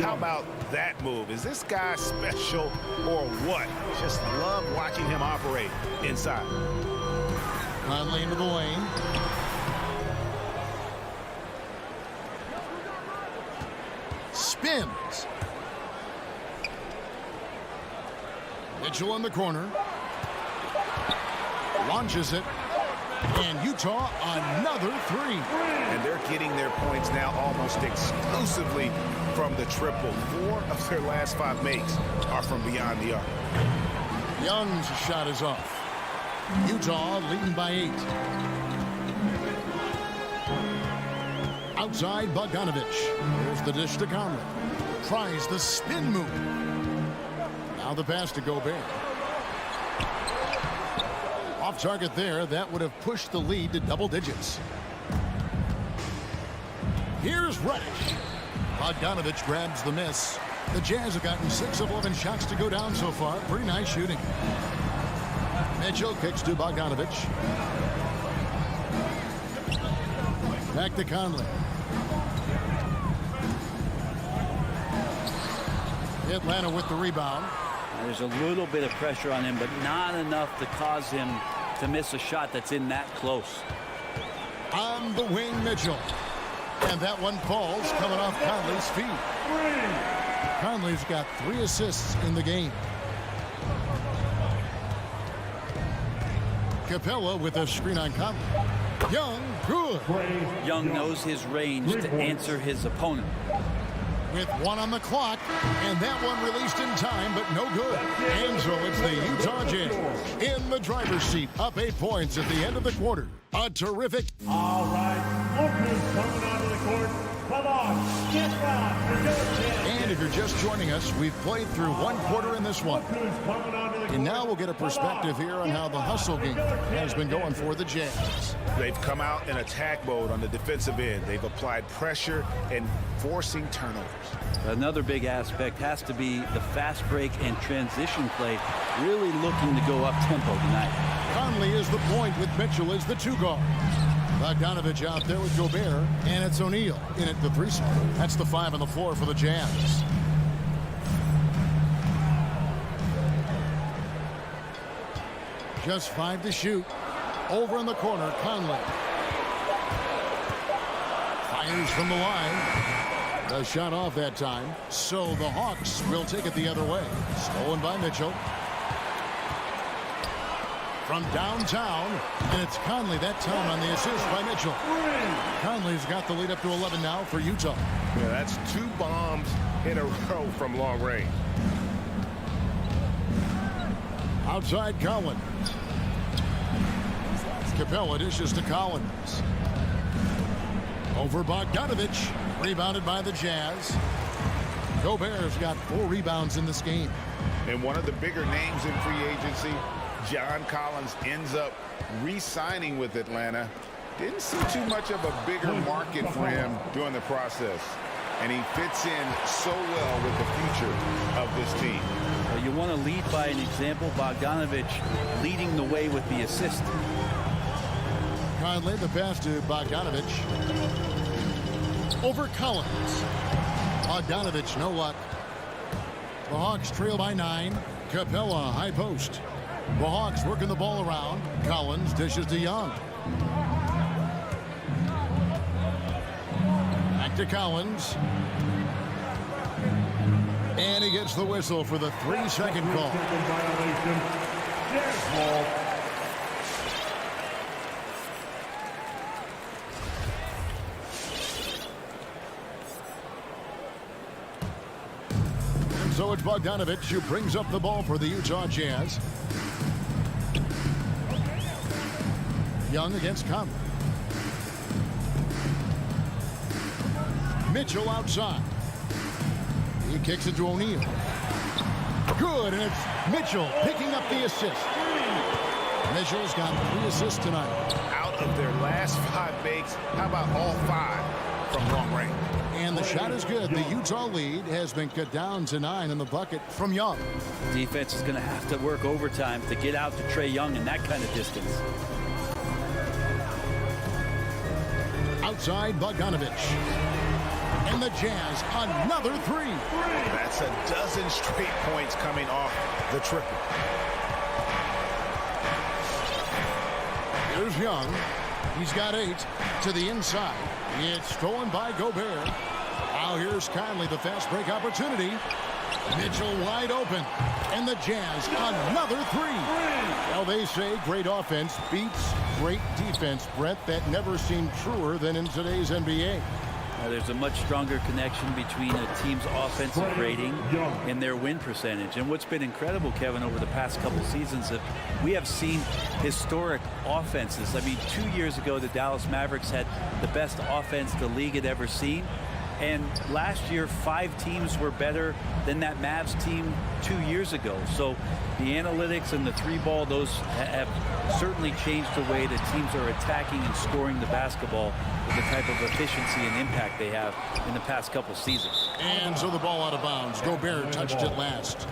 How about that move? Is this guy special or what? Just love watching him operate inside. Conley into the lane. Spins. Mitchell in the corner. Launches it. And Utah another 3. And they're getting their points now almost exclusively from the triple. 4 of their last 5 makes are from beyond the arc. Young's shot is off. Utah leading by 8. Outside Bogdanovich. Here's the dish to Conley. Tries the spin move. Now the pass to Gobert. Off target there. That would have pushed the lead to double digits. Here's Reddish. Bogdanovich grabs the miss. The Jazz have gotten 6 of 11 shots to go down so far. Pretty nice shooting. Mitchell kicks to Bogdanovich. Back to Conley. Atlanta with the rebound. There's a little bit of pressure on him, but not enough to cause him to miss a shot that's in that close. On the wing, Mitchell. And that one falls coming off Conley's feet. Conley's got 3 assists in the game. Capella with a screen on Conley. Young, good. Young knows his range to answer his opponent. With 1 on the clock, and that one released in time, but no good. And so it's the Utah Jazz in the driver's seat, up 8 points at the end of the quarter. A terrific. All right, look who's coming onto the court. Come on, get back. And if you're just joining us, we've played through 1 quarter in this one. And now we'll get a perspective here on how the hustle game has been going for the Jazz. They've come out in attack mode on the defensive end. They've applied pressure and forcing turnovers. Another big aspect has to be the fast break and transition play, really looking to go up tempo tonight. Conley is the point with Mitchell as the 2 guard. Bogdanovich out there with Gobert, and it's O'Neal in at the 3 spot. That's the 5 on the floor for the Jazz. Just 5 to shoot. Over in the corner, Conley. Fires from the line. The shot off that time. So the Hawks will take it the other way. Stolen by Mitchell. From downtown, and it's Conley that time on the assist by Mitchell. Conley's got the lead up to 11 now for Utah. Yeah, that's 2 bombs in a row from long range. Outside Collins. Capella dishes to Collins. Over Bogdanovich. Rebounded by the Jazz. Gobert's got 4 rebounds in this game. And one of the bigger names in free agency, John Collins, ends up re-signing with Atlanta. Didn't see too much of a bigger market for him during the process. And he fits in so well with the future of this team. Well, you want to lead by an example. Bogdanovich leading the way with the assist. Conley, the pass to Bogdanovich. Over Collins. Bogdanovich, no luck. The Hawks trail by 9. Capella, high post. The Hawks working the ball around. Collins dishes to Young. Back to Collins. And he gets the whistle for the 3-second call. So it's Bogdanovich who brings up the ball for the Utah Jazz. Young against Conley. Mitchell outside. He kicks it to O'Neal. Good, and it's Mitchell picking up the assist. Mitchell's got 3 assists tonight. Out of their last 5 makes, how about all 5 from long range? And the shot is good. The Utah lead has been cut down to 9 in the bucket from Young. Defense is going to have to work overtime to get out to Trae Young in that kind of distance. Outside Bogdanovich. And the Jazz, another 3. That's a dozen straight points coming off the triple. Here's Young. He's got 8 to the inside. It's stolen by Gobert. Now here's Conley, the fast break opportunity. Mitchell wide open. And the Jazz, another 3. Well, they say great offense beats great defense, Brett. That never seemed truer than in today's NBA. There's a much stronger connection between a team's offensive rating and their win percentage. And what's been incredible, Kevin, over the past couple seasons, that we have seen historic offenses. I mean, 2 years ago, the Dallas Mavericks had the best offense the league had ever seen. And last year, 5 teams were better than that Mavs team 2 years ago. So the analytics and the 3-ball, those have certainly changed the way that teams are attacking and scoring the basketball with the type of efficiency and impact they have in the past couple seasons. And so the ball out of bounds. Gobert touched it last.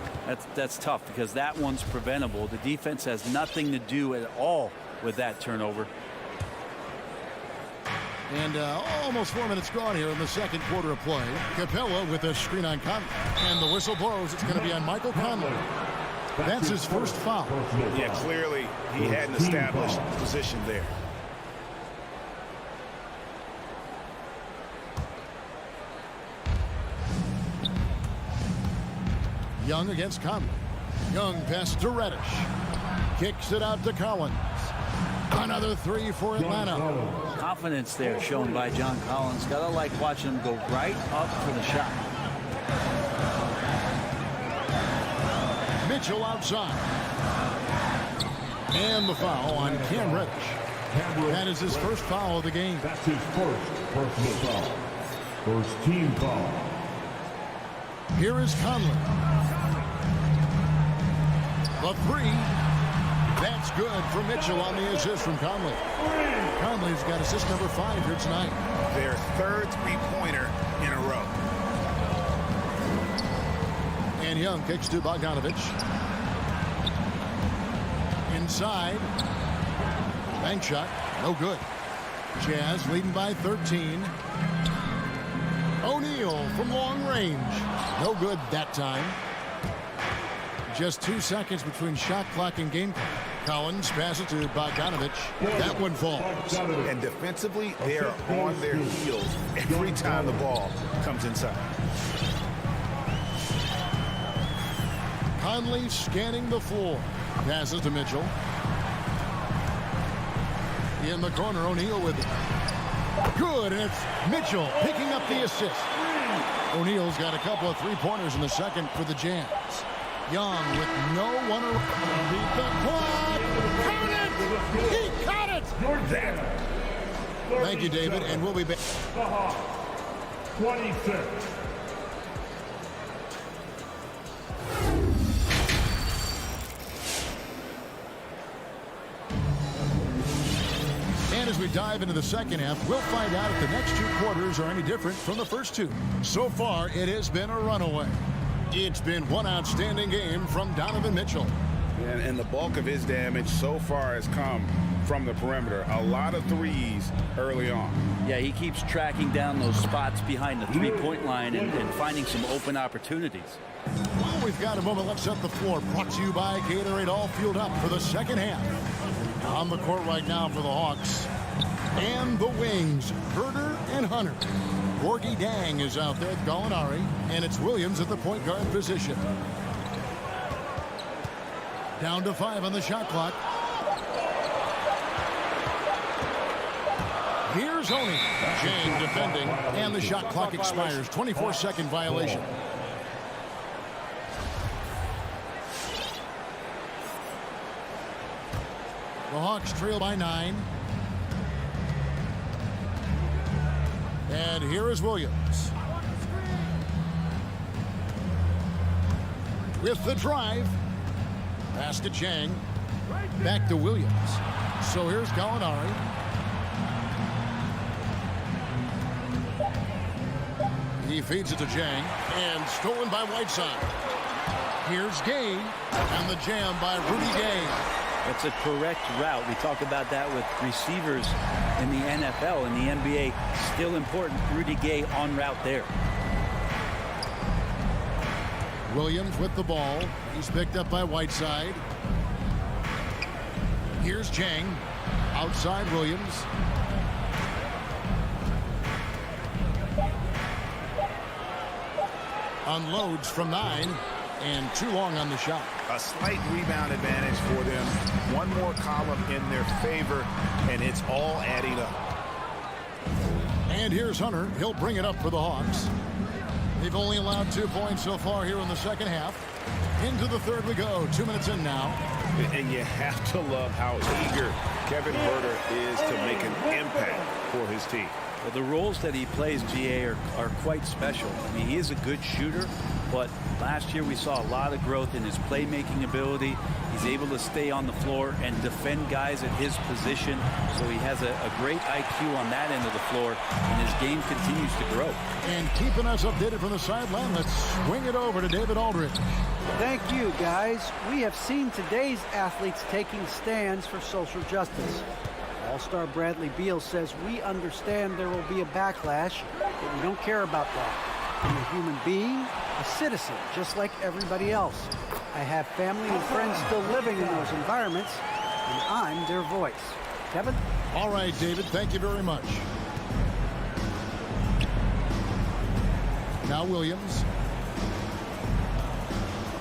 That's tough because that one's preventable. The defense has nothing to do at all with that turnover. And almost 4 minutes gone here in the second quarter of play. Capella with a screen on Conley. And the whistle blows. It's going to be on Michael Conley. That's his first foul. Yeah, clearly he had an established position there. Young against Conley. Young pass to Reddish. Kicks it out to Collins. Another three for Atlanta. Confidence there shown by John Collins. Gotta like watching him go right up for the shot. Mitchell outside. And the foul on Cam Reddish. That is his first foul of the game. That's his first personal foul. First team foul. Here is Conley. The three. That's good for Mitchell on the assist from Conley. Conley's got assist number 5 here tonight. Their third three-pointer in a row. And Young kicks to Bogdanovich. Inside. Bank shot. No good. Jazz leading by 13. O'Neal from long range. No good that time. Just 2 seconds between shot clock and game clock. Collins passes to Bogdanovich. That one falls. And defensively, they are on their heels every time the ball comes inside. Conley scanning the floor. Passes to Mitchell. In the corner, O'Neal with it. Good, and it's Mitchell picking up the assist. O'Neal's got a couple of three-pointers in the second for the Jazz. Young with no one around. Beat the clock. Count it! He caught it! That. Thank you, David, and we'll be back. 26. And as we dive into the second half, we'll find out if the next 2 quarters are any different from the first 2. So far, it has been a runaway. It's been one outstanding game from Donovan Mitchell. And the bulk of his damage so far has come from the perimeter. A lot of threes early on. Yeah, he keeps tracking down those spots behind the three-point line and finding some open opportunities. Well, we've got a moment. Let's set the floor. Brought to you by Gatorade, all fueled up for the second half. On the court right now for the Hawks. And the wings, Herder and Hunter. Gorgie Dang is out there with Gallinari, and it's Williams at the point guard position. Down to 5 on the shot clock. Here's Oni. Jang defending, and the shot clock expires. 24-second violation. The Hawks trail by 9. And here is Williams. With the drive. Pass to Chang. Back to Williams. So here's Gallinari. He feeds it to Chang. And stolen by Whiteside. Here's Gay. And the jam by Rudy Gay. That's a correct route. We talk about that with receivers in the NFL and the NBA. Still important. Rudy Gay on route there. Williams with the ball. He's picked up by Whiteside. Here's Chang. Outside Williams. Unloads from 9. And too long on the shot. A slight rebound advantage for them. One more column in their favor, and it's all adding up. And here's Hunter. He'll bring it up for the Hawks. They've only allowed 2 points so far here in the second half. Into the third we go. 2 minutes in now. And you have to love how eager Kevin Huerter is to make an impact for his team. Well, the roles that he plays, GA, are quite special. I mean, he is a good shooter, but last year we saw a lot of growth in his playmaking ability. He's able to stay on the floor and defend guys at his position. So he has a great IQ on that end of the floor, and his game continues to grow. And keeping us updated from the sideline, let's swing it over to David Aldridge. Thank you, guys. We have seen today's athletes taking stands for social justice. All-star Bradley Beal says we understand there will be a backlash, but we don't care about that. I'm a human being, a citizen, just like everybody else. I have family and friends still living in those environments, and I'm their voice. Kevin? All right, David, thank you very much. Now Williams.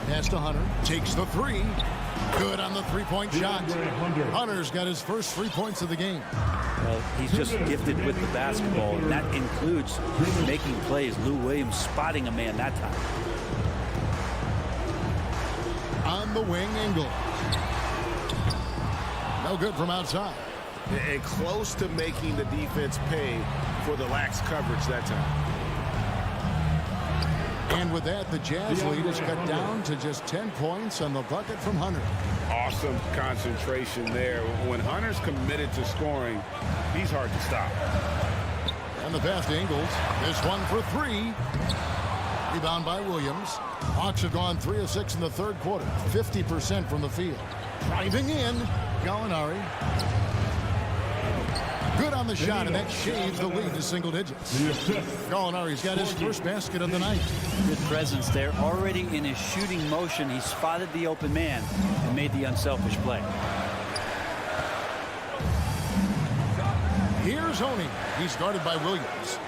Pass to Hunter. Takes the 3. Good on the three-point shot. Hunter's got his first 3 points of the game. Well, he's just gifted with the basketball, and that includes making plays. Lou Williams spotting a man that time. On the wing, Ingles. No good from outside. And close to making the defense pay for the lax coverage that time. And with that, the Jazz lead is cut down to just 10 points on the bucket from Hunter. Awesome concentration there. When Hunter's committed to scoring, he's hard to stop. And the pass to Ingles. This one for 3. Rebound by Williams. Hawks have gone 3 of 6 in the third quarter. 50% from the field. Driving in, Gallinari. Good on the shot, and that shaves the lead to single digits. Gallinari's got his first basket of the night. Good presence there. Already in his shooting motion, he spotted the open man and made the unselfish play. Here's Oney. He's guarded by Williams.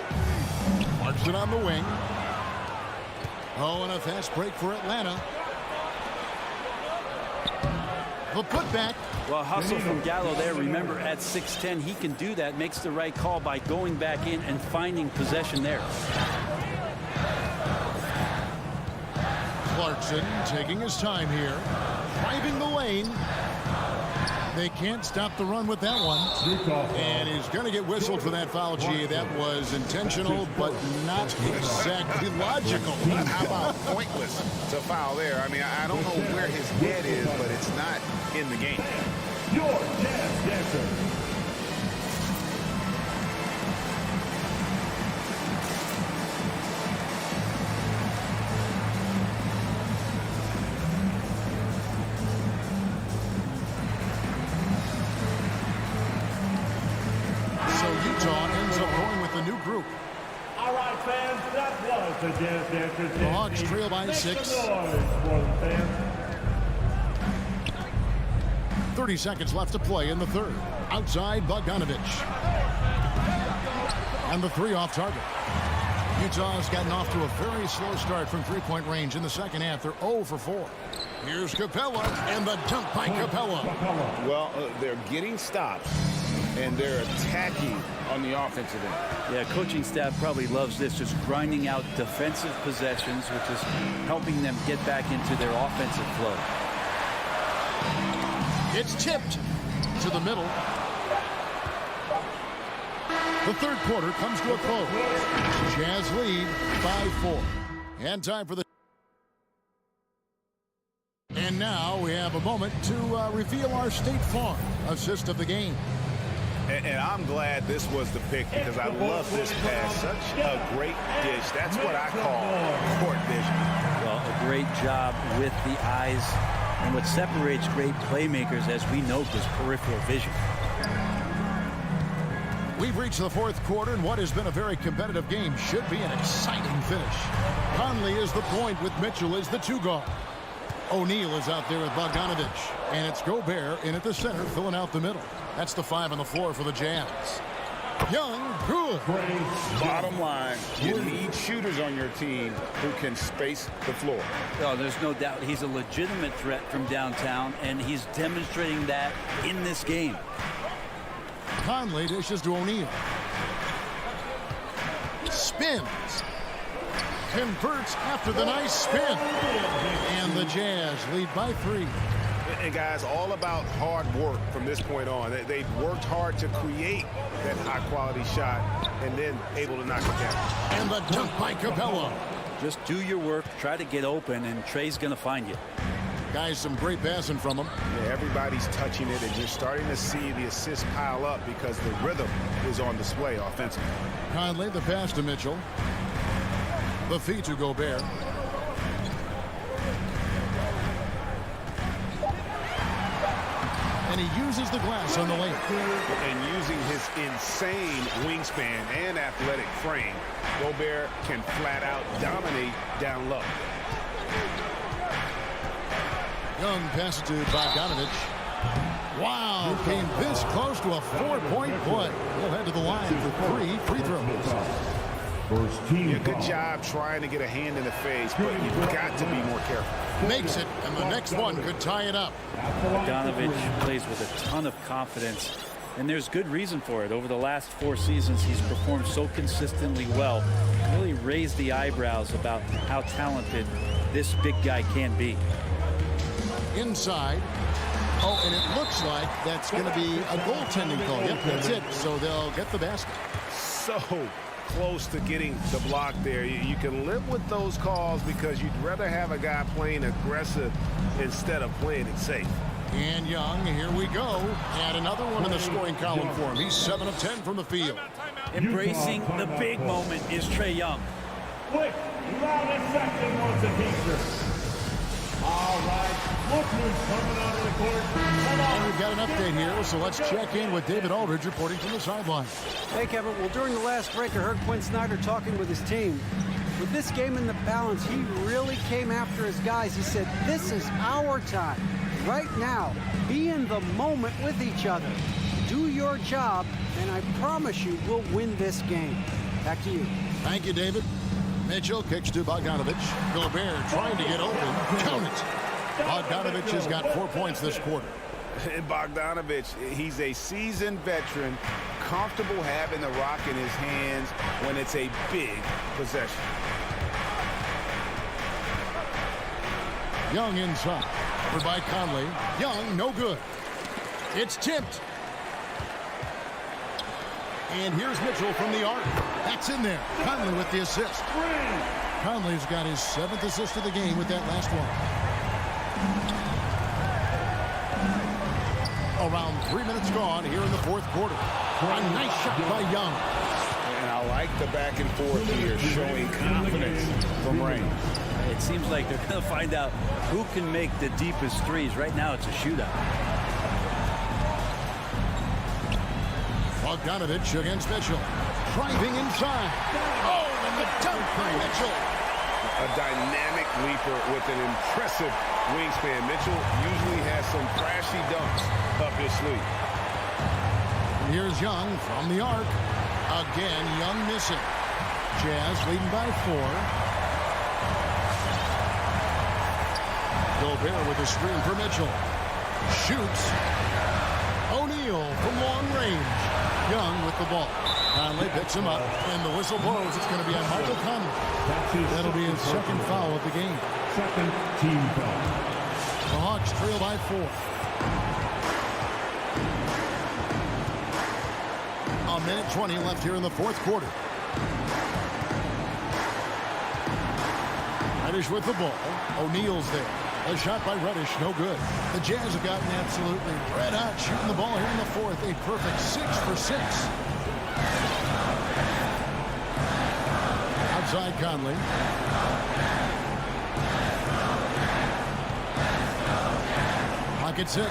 Marks it on the wing. Oh, and a fast break for Atlanta. The putback. Well, hustle from Gallo there. Remember, at 6'10", he can do that. Makes the right call by going back in and finding possession there. Clarkson taking his time here. Driving the lane. They can't stop the run with that one. And he's going to get whistled for that foul, G. That was intentional, but not exactly logical. How about pointless to foul there? I mean, I don't know where his head is, but it's not in the game. Your Jazz Dancer. Group. All right, fans, that was the Jazz Dancers. The Hawks trail by 6. 30 seconds left to play in the third. Outside, Bogdanovich. And the 3 off target. Utah's gotten off to a very slow start from three-point range in the second half. They're 0 for 4. Here's Capella, and the dunk by Capella. Well, they're getting stops, and they're attacking on the offensive end. Yeah, coaching staff probably loves this, just grinding out defensive possessions, which is helping them get back into their offensive flow. It's tipped to the middle. The third quarter comes to a close. Jazz lead 5-4. And time for the... And now we have a moment to reveal our State Farm assist of the game. And I'm glad this was the pick because I love this pass. Such a great dish. That's what I call court vision. Well, a great job with the eyes. And what separates great playmakers, as we note, is peripheral vision. We've reached the fourth quarter, and what has been a very competitive game should be an exciting finish. Conley is the point with Mitchell as the 2 guard. O'Neal is out there with Bogdanovich. And it's Gobert in at the center, filling out the middle. That's the 5 on the floor for the Jazz. Young, good. Bottom line, you need shooters on your team who can space the floor. Oh, there's no doubt he's a legitimate threat from downtown, and he's demonstrating that in this game. Conley dishes to O'Neal. Spins. Converts after the nice spin. And the Jazz lead by 3. And guys, all about hard work from this point on. They've worked hard to create that high-quality shot and then able to knock it down. And the dunk by Capella. Just do your work, try to get open, and Trey's going to find you. Guys, some great passing from him. Yeah, everybody's touching it, and you're starting to see the assists pile up because the rhythm is on display offensively. Conley, the pass to Mitchell. The feed to Gobert. And he uses the glass on the lane. And using his insane wingspan and athletic frame, Gobert can flat out dominate down low. Young passes to Bogdanovich. Wow, came this close to a 4-point play. He'll head to the line for 3 free throws. First team. Yeah, good job trying to get a hand in the face, but you've got to be more careful. makes it, and the next one could tie it up. Bogdanovich plays with a ton of confidence, and there's good reason for it. Over the last 4 seasons, he's performed so consistently well, really raised the eyebrows about how talented this big guy can be. Inside. Oh, and it looks like that's going to be a goaltending call. Yep, that's it. So they'll get the basket. So close to getting the block there. You can live with those calls because you'd rather have a guy playing aggressive instead of playing it safe. And Young, here we go. And another one in the scoring column for him. He's 7 of 10 from the field. Embracing the big moment is Trae Young. Quick, loud section wants a picture. All right, look who's coming out of the court. And we've got an update here, so let's check in with David Aldridge reporting from the sideline. Hey, Kevin. Well, during the last break, I heard Quinn Snyder talking with his team. With this game in the balance, he really came after his guys. He said, this is our time. Right now, be in the moment with each other. Do your job, and I promise you we'll win this game. Back to you. Thank you, David. Mitchell kicks to Bogdanovich. Gobert trying to get open. Count it. Bogdanovich has got 4 points this quarter. And Bogdanovich, he's a seasoned veteran, comfortable having the rock in his hands when it's a big possession. Young inside. Over by Conley. Young, no good. It's tipped. And here's Mitchell from the arc. That's in there. Conley with the assist. Conley's got his 7th assist of the game with that last one. Around 3 minutes gone here in the 4th quarter. A nice shot by Young. And I like the back and forth here, showing confidence from range. It seems like they're going to find out who can make the deepest threes. Right now, it's a shootout. Bogdanovich against Mitchell. Driving inside. Oh, and the dunk by Mitchell. A dynamic leaper with an impressive wingspan. Mitchell usually has some flashy dunks up his sleeve. And here's Young from the arc. Again, Young missing. Jazz leading by 4. Gobert with a screen for Mitchell. Shoots. O'Neal from long range. Young with the ball. Conley picks him up, and the whistle blows. It's going to be on Michael Conley. That'll be his second foul of the game. Second team foul. The Hawks trail by 4. A minute 20 left here in the 4th quarter. Reddish with the ball. O'Neal's there. A shot by Reddish, no good. The Jazz have gotten absolutely red hot shooting the ball here in the 4th. A perfect 6 for 6. Outside Conley. Pocket 6.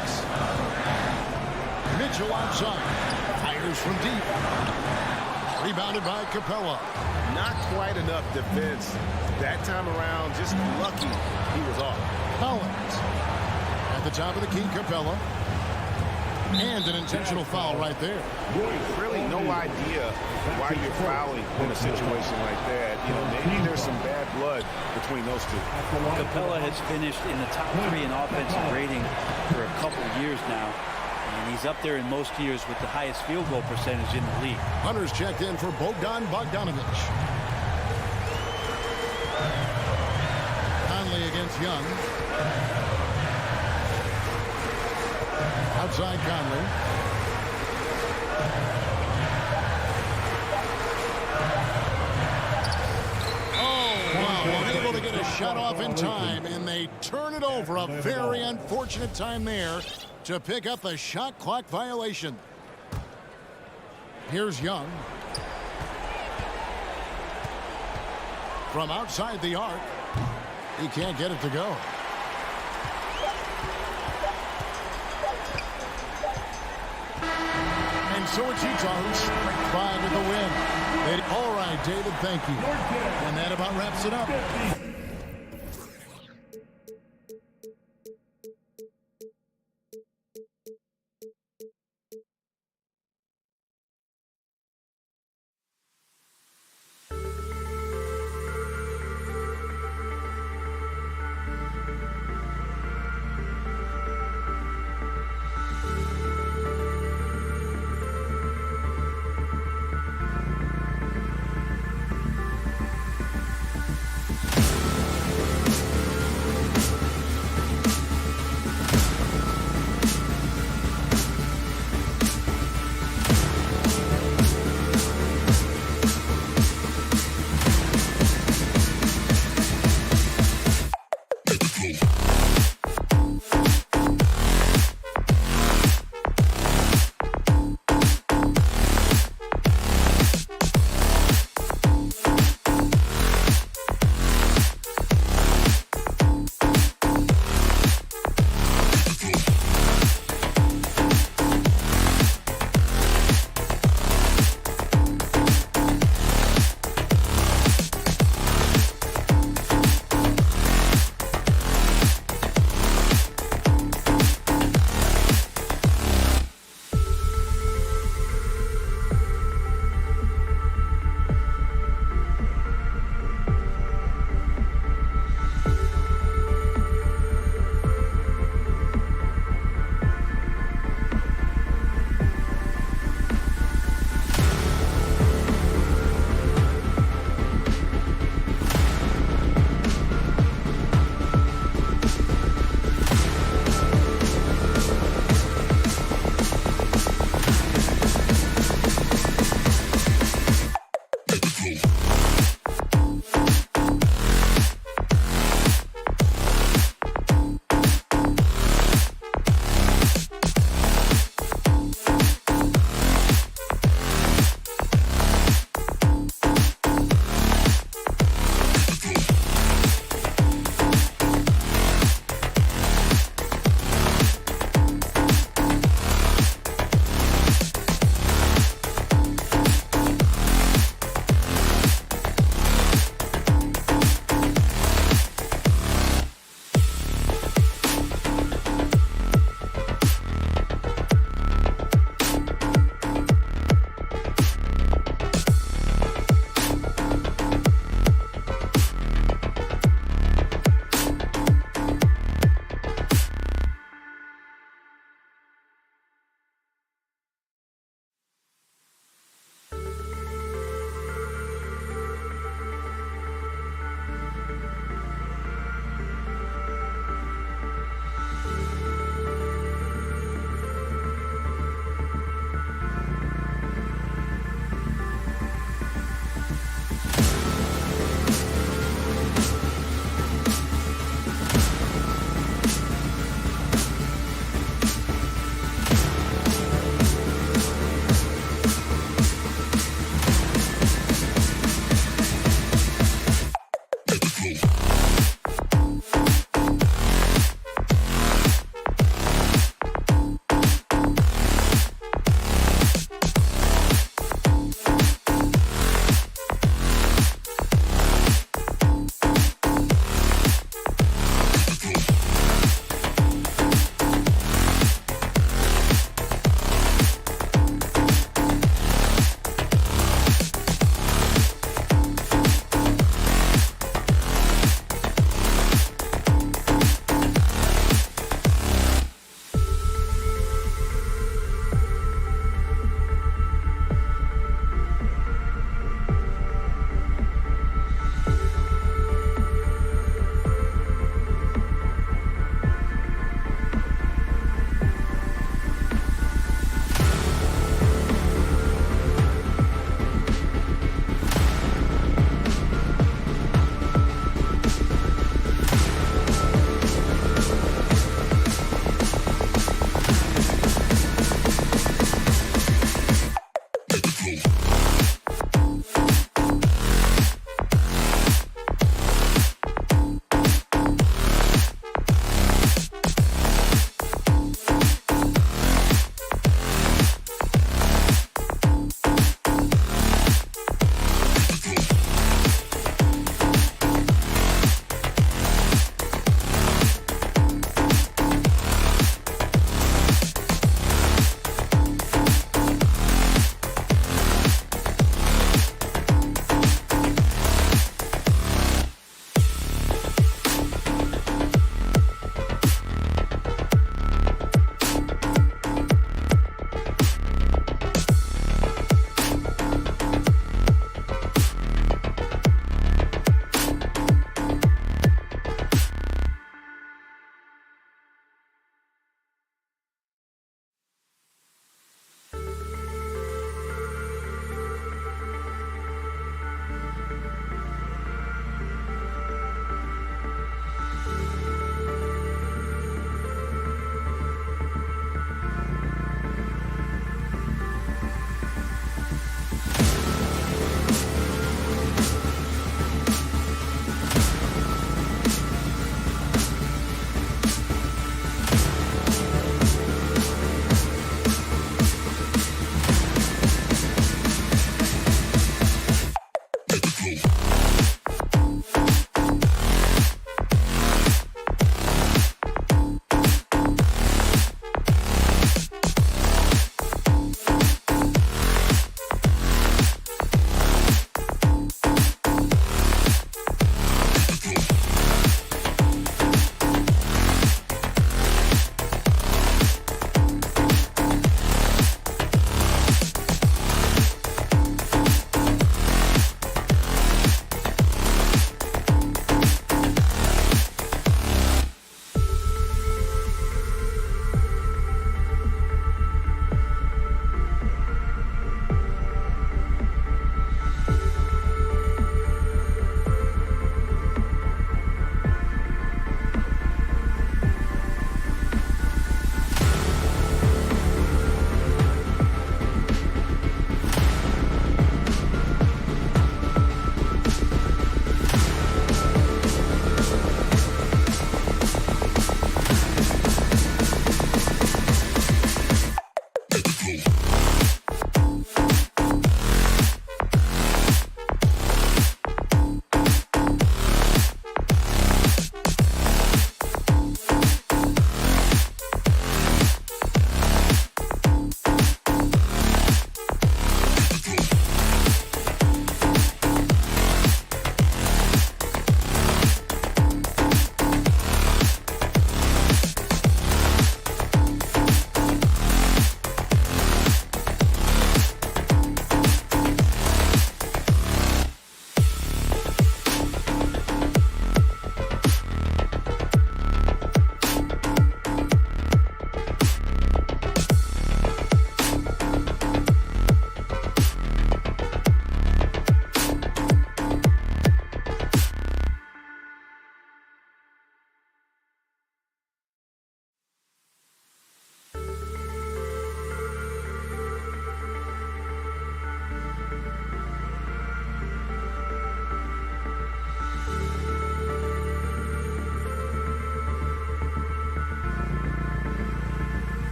Mitchell outside. Fires from deep. Rebounded by Capella. Not quite enough defense that time around. Just lucky he was off. Collins at the top of the key. Capella. And an intentional foul right there. Really no idea why you're fouling in a situation like that. You know, maybe there's some bad blood between those two. Capella has finished in the top 3 in offensive rating for a couple years now. And he's up there in most years with the highest field goal percentage in the league. Hunters checked in for Bogdanovich. Conley against Young. Outside Conley. Oh, wow. Unable to get a shot off in time, and they turn it over. A very unfortunate time there to pick up the shot clock violation. Here's Young. From outside the arc. He can't get it to go. And so it's Utah who strike 5 with the win. All right, David, thank you. And that about wraps it up.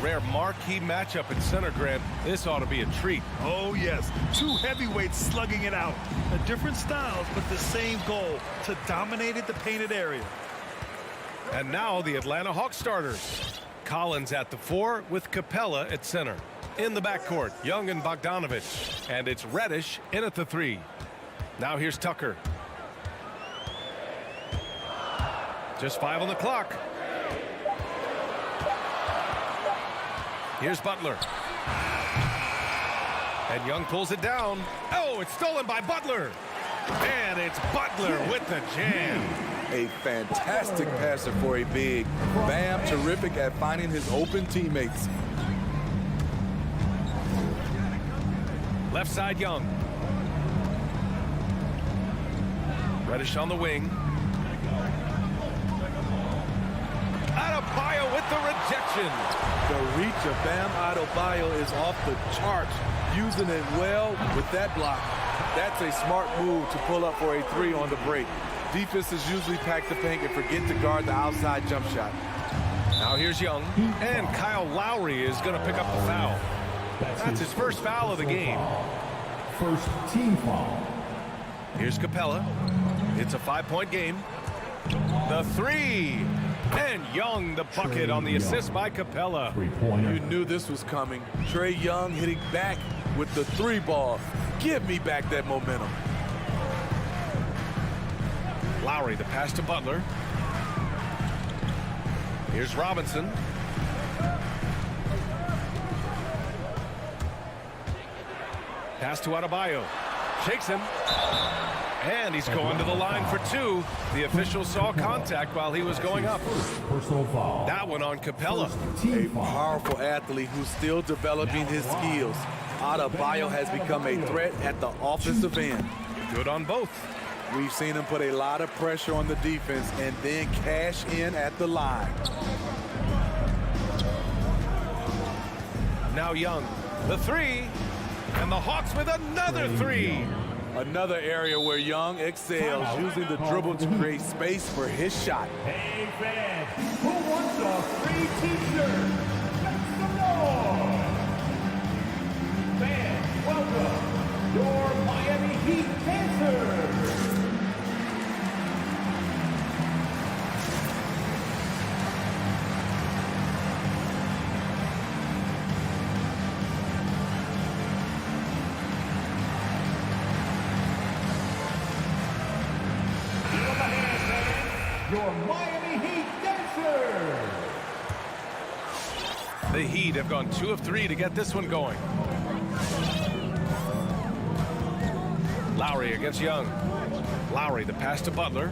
rare marquee matchup at center, Grant. This ought to be a treat. Oh, yes. Two heavyweights slugging it out. Different styles, but the same goal, to dominate at the painted area. And now the Atlanta Hawks starters. Collins at the 4 with Capella at center. In the backcourt, Young and Bogdanovich. And it's Reddish in at the 3. Now here's Tucker. Just 5 on the clock. Here's Butler. And Young pulls it down. Oh, it's stolen by Butler. And it's Butler with the jam. A fantastic passer for a big. Bam, terrific at finding his open teammates. Left side, Young. Reddish on the wing. Adebayo with the rejection. The reach of Bam Adebayo is off the charts. Using it well with that block. That's a smart move to pull up for a 3 on the break. Defenses usually pack the paint and forget to guard the outside jump shot. Now here's Young. And Kyle Lowry is going to pick up the foul. That's his first foul of the game. First team foul. Here's Capella. It's a 5-point game. The 3. And Young, the bucket on the assist by Capella. You knew this was coming. Trae Young hitting back with the 3 ball. Give me back that momentum. Lowry, the pass to Butler. Here's Robinson. Pass to Adebayo. Shakes him. And he's going to the line for 2. The official saw contact while he was going up. Personal foul. That one on Capella. A powerful athlete who's still developing his skills. Adebayo has become a threat at the offensive end. Good on both. We've seen him put a lot of pressure on the defense and then cash in at the line. Now Young, the 3. And the Hawks with another 3. Another area where Young excels, using the dribble to create space for his shot. Hey, fans, who wants a free t-shirt? Make some noise! Fans, welcome your Miami Heat dancers! Your Miami Heat dancers! The Heat have gone 2 of 3 to get this one going. Lowry against Young. Lowry, the pass to Butler.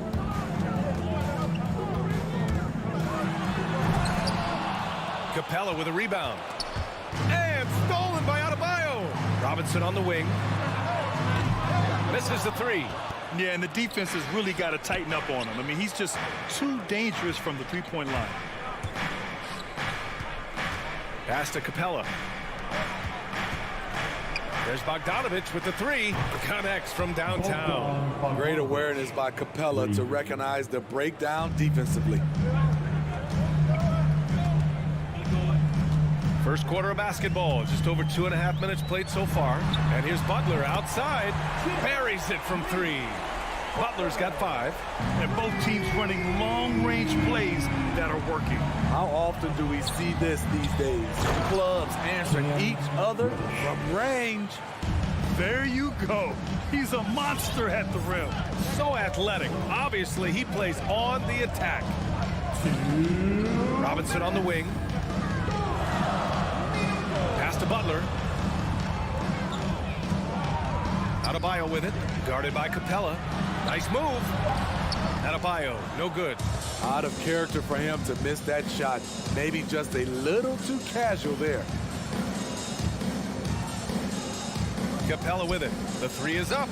Capella with a rebound. And stolen by Adebayo. Robinson on the wing. Misses the 3. Yeah, and the defense has really got to tighten up on him. I mean, he's just too dangerous from the 3-point line. Pass to Capella. There's Bogdanovich with the 3. Connects from downtown. Great awareness by Capella to recognize the breakdown defensively. First quarter of basketball, just over 2.5 minutes played so far. And here's Butler outside, buries it from 3. Butler's got 5. And both teams running long-range plays that are working. How often do we see this these days? Clubs answering each other from range. There you go. He's a monster at the rim. So athletic. Obviously, he plays on the attack. Robinson on the wing. Pass to Butler. Adebayo with it. Guarded by Capella. Nice move. Adebayo, no good. Out of character for him to miss that shot. Maybe just a little too casual there. Capella with it. The 3 is up.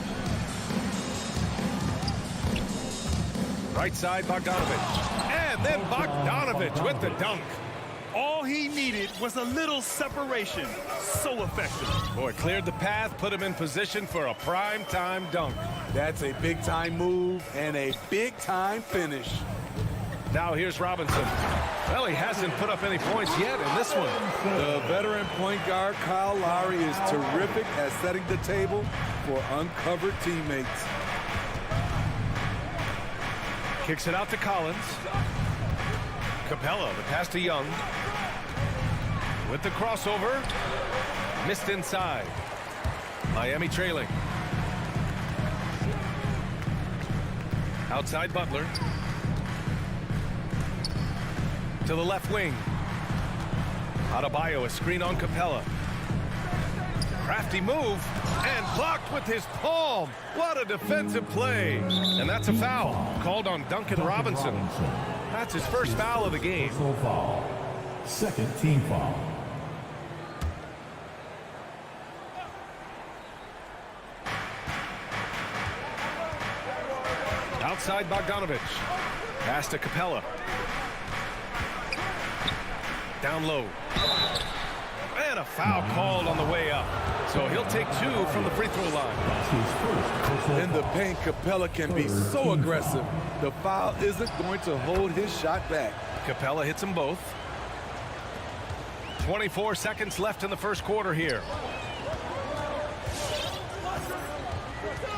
Right side, Bogdanovich. And then Bogdanovich with the dunk. All he needed was a little separation. So effective. Boy, cleared the path, put him in position for a prime-time dunk. That's a big-time move and a big-time finish. Now here's Robinson. Well, he hasn't put up any points yet in this one. The veteran point guard, Kyle Lowry, is terrific at setting the table for uncovered teammates. Kicks it out to Collins. Capella, the pass to Young. With the crossover. Missed inside. Miami trailing. Outside Butler. To the left wing. Adebayo, a screen on Capella. Crafty move. And blocked with his palm. What a defensive play. And that's a foul. Called on Duncan Robinson. That's his first foul of the game. Personal foul. Second team foul. Outside Bogdanovich. Pass to Capella. Down low. And a foul called on the way up. So he'll take 2 from the free throw line. In the paint, Capella can be so aggressive. The foul isn't going to hold his shot back. Capella hits them both. 24 seconds left in the first quarter here.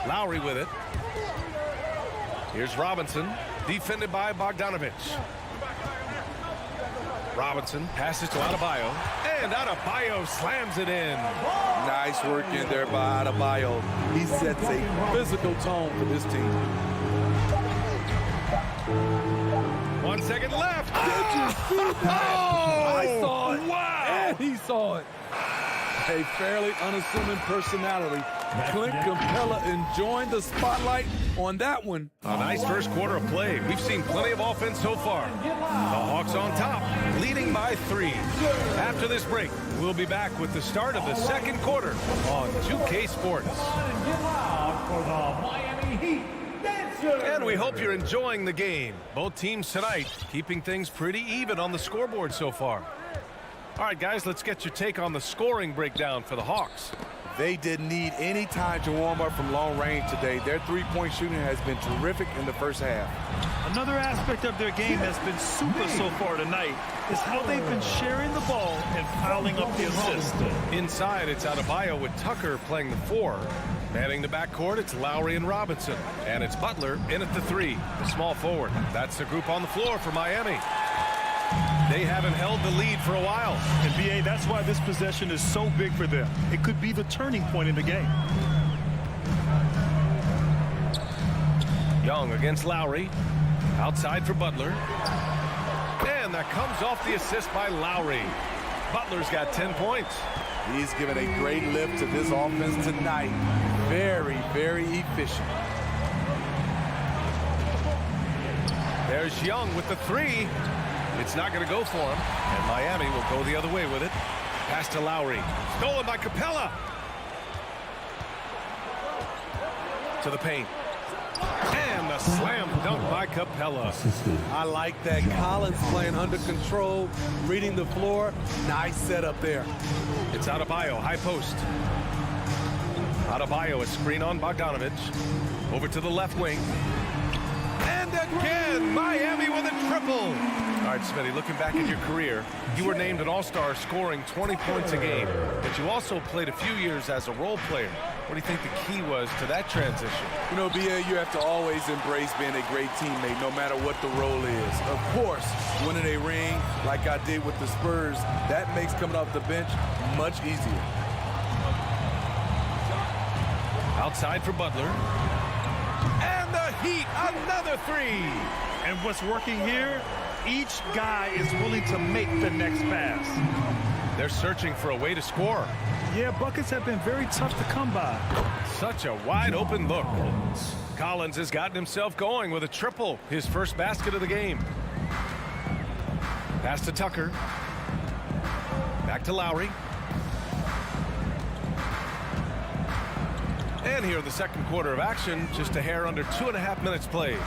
Lowry with it. Here's Robinson, defended by Bogdanovich. Robinson passes to Adebayo, and Adebayo slams it in. Nice work in there by Adebayo. He sets a physical tone for this team. 1 second left. I saw it. Wow. And he saw it. A fairly unassuming personality. Clint Capella enjoying the spotlight on that one. A nice first quarter of play. We've seen plenty of offense so far. The Hawks on top, leading by 3. After this break, we'll be back with the start of the second quarter on 2K Sports. And we hope you're enjoying the game. Both teams tonight keeping things pretty even on the scoreboard so far. All right, guys, let's get your take on the scoring breakdown for the Hawks. They didn't need any time to warm up from long range today. Their three-point shooting has been terrific in the first half. Another aspect of their game that's been super so far tonight is how they've been sharing the ball and piling up the assists. Inside, it's Adebayo with Tucker playing the 4. Manning the backcourt, it's Lowry and Robinson. And it's Butler in at the 3, the small forward. That's the group on the floor for Miami. They haven't held the lead for a while. And BA, that's why this possession is so big for them. It could be the turning point in the game. Young against Lowry. Outside for Butler. And that comes off the assist by Lowry. Butler's got 10 points. He's given a great lift to this offense tonight. Very, very efficient. There's Young with the 3. It's not going to go for him, and Miami will go the other way with it. Pass to Lowry. Stolen by Capella. To the paint. And the slam dunk by Capella. I like that. Collins playing under control, reading the floor. Nice setup there. It's Adebayo, high post. Adebayo, a screen on Bogdanovich. Over to the left wing. And again, Miami with a triple. All right, Smitty, looking back at your career, you were named an all-star scoring 20 points a game, but you also played a few years as a role player. What do you think the key was to that transition? You know, BA, you have to always embrace being a great teammate, no matter what the role is. Of course, winning a ring like I did with the Spurs, that makes coming off the bench much easier. Outside for Butler. And the Heat, another 3. And what's working here, each guy is willing to make the next pass. They're searching for a way to score. Yeah, buckets have been very tough to come by. Such a wide open look. Collins has gotten himself going with a triple, his first basket of the game. Pass to Tucker. Back to Lowry. And here in the second quarter of action, just a hair under 2.5 minutes played.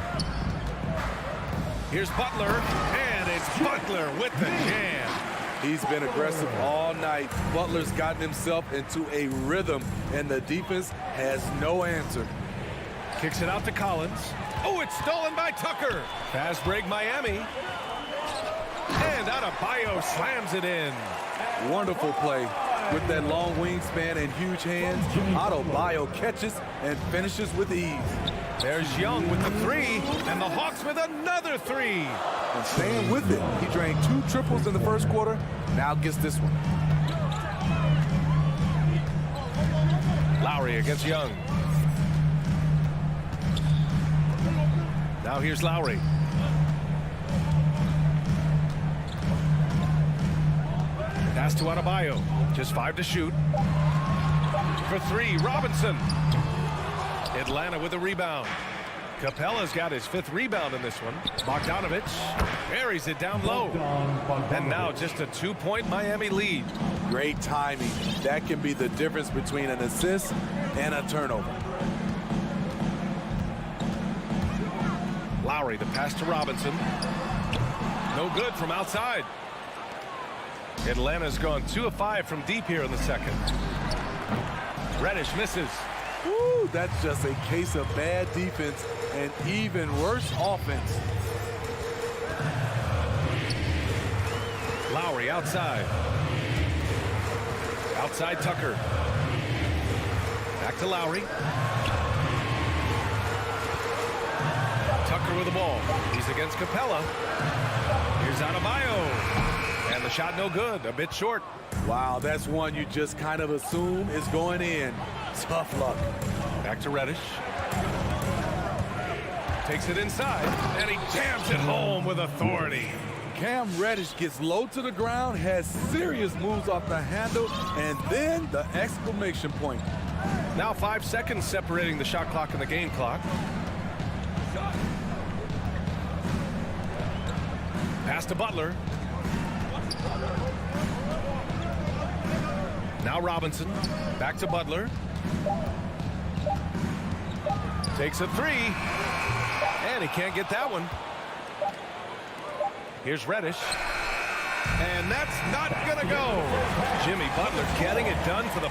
Here's Butler, and it's Butler with the jam. He's been aggressive all night. Butler's gotten himself into a rhythm, and the defense has no answer. Kicks it out to Collins. Oh, it's stolen by Tucker. Fast break Miami. And Adebayo slams it in. Wonderful play. With that long wingspan and huge hands, Adebayo catches and finishes with ease. There's Young with the three, and the Hawks with another three. And staying with it, he drained 2 triples in the first quarter, now gets this one. Lowry against Young. Now here's Lowry. Pass to Adebayo. Just 5 to shoot. For 3, Robinson. Atlanta with a rebound. Capella's got his 5th rebound in this one. Bogdanovich buries it down low. And now just a 2-point Miami lead. Great timing. That can be the difference between an assist and a turnover. Lowry, the pass to Robinson. No good from outside. Atlanta's gone 2 of 5 from deep here in the second. Reddish misses. Woo, that's just a case of bad defense and even worse offense. Lowry outside. Outside Tucker. Back to Lowry. Tucker with the ball. He's against Capella. Here's Adebayo. And the shot no good. A bit short. Wow, that's one you just kind of assume is going in. Tough luck. Back to Reddish. Takes it inside, and he jams it home with authority. Cam Reddish gets low to the ground, has serious moves off the handle, and then the exclamation point. Now 5 seconds separating the shot clock and the game clock. Pass to Butler. Now Robinson. Back to Butler. Takes a 3. And he can't get that one. Here's Reddish. And that's not gonna go. Jimmy Butler getting it done for the...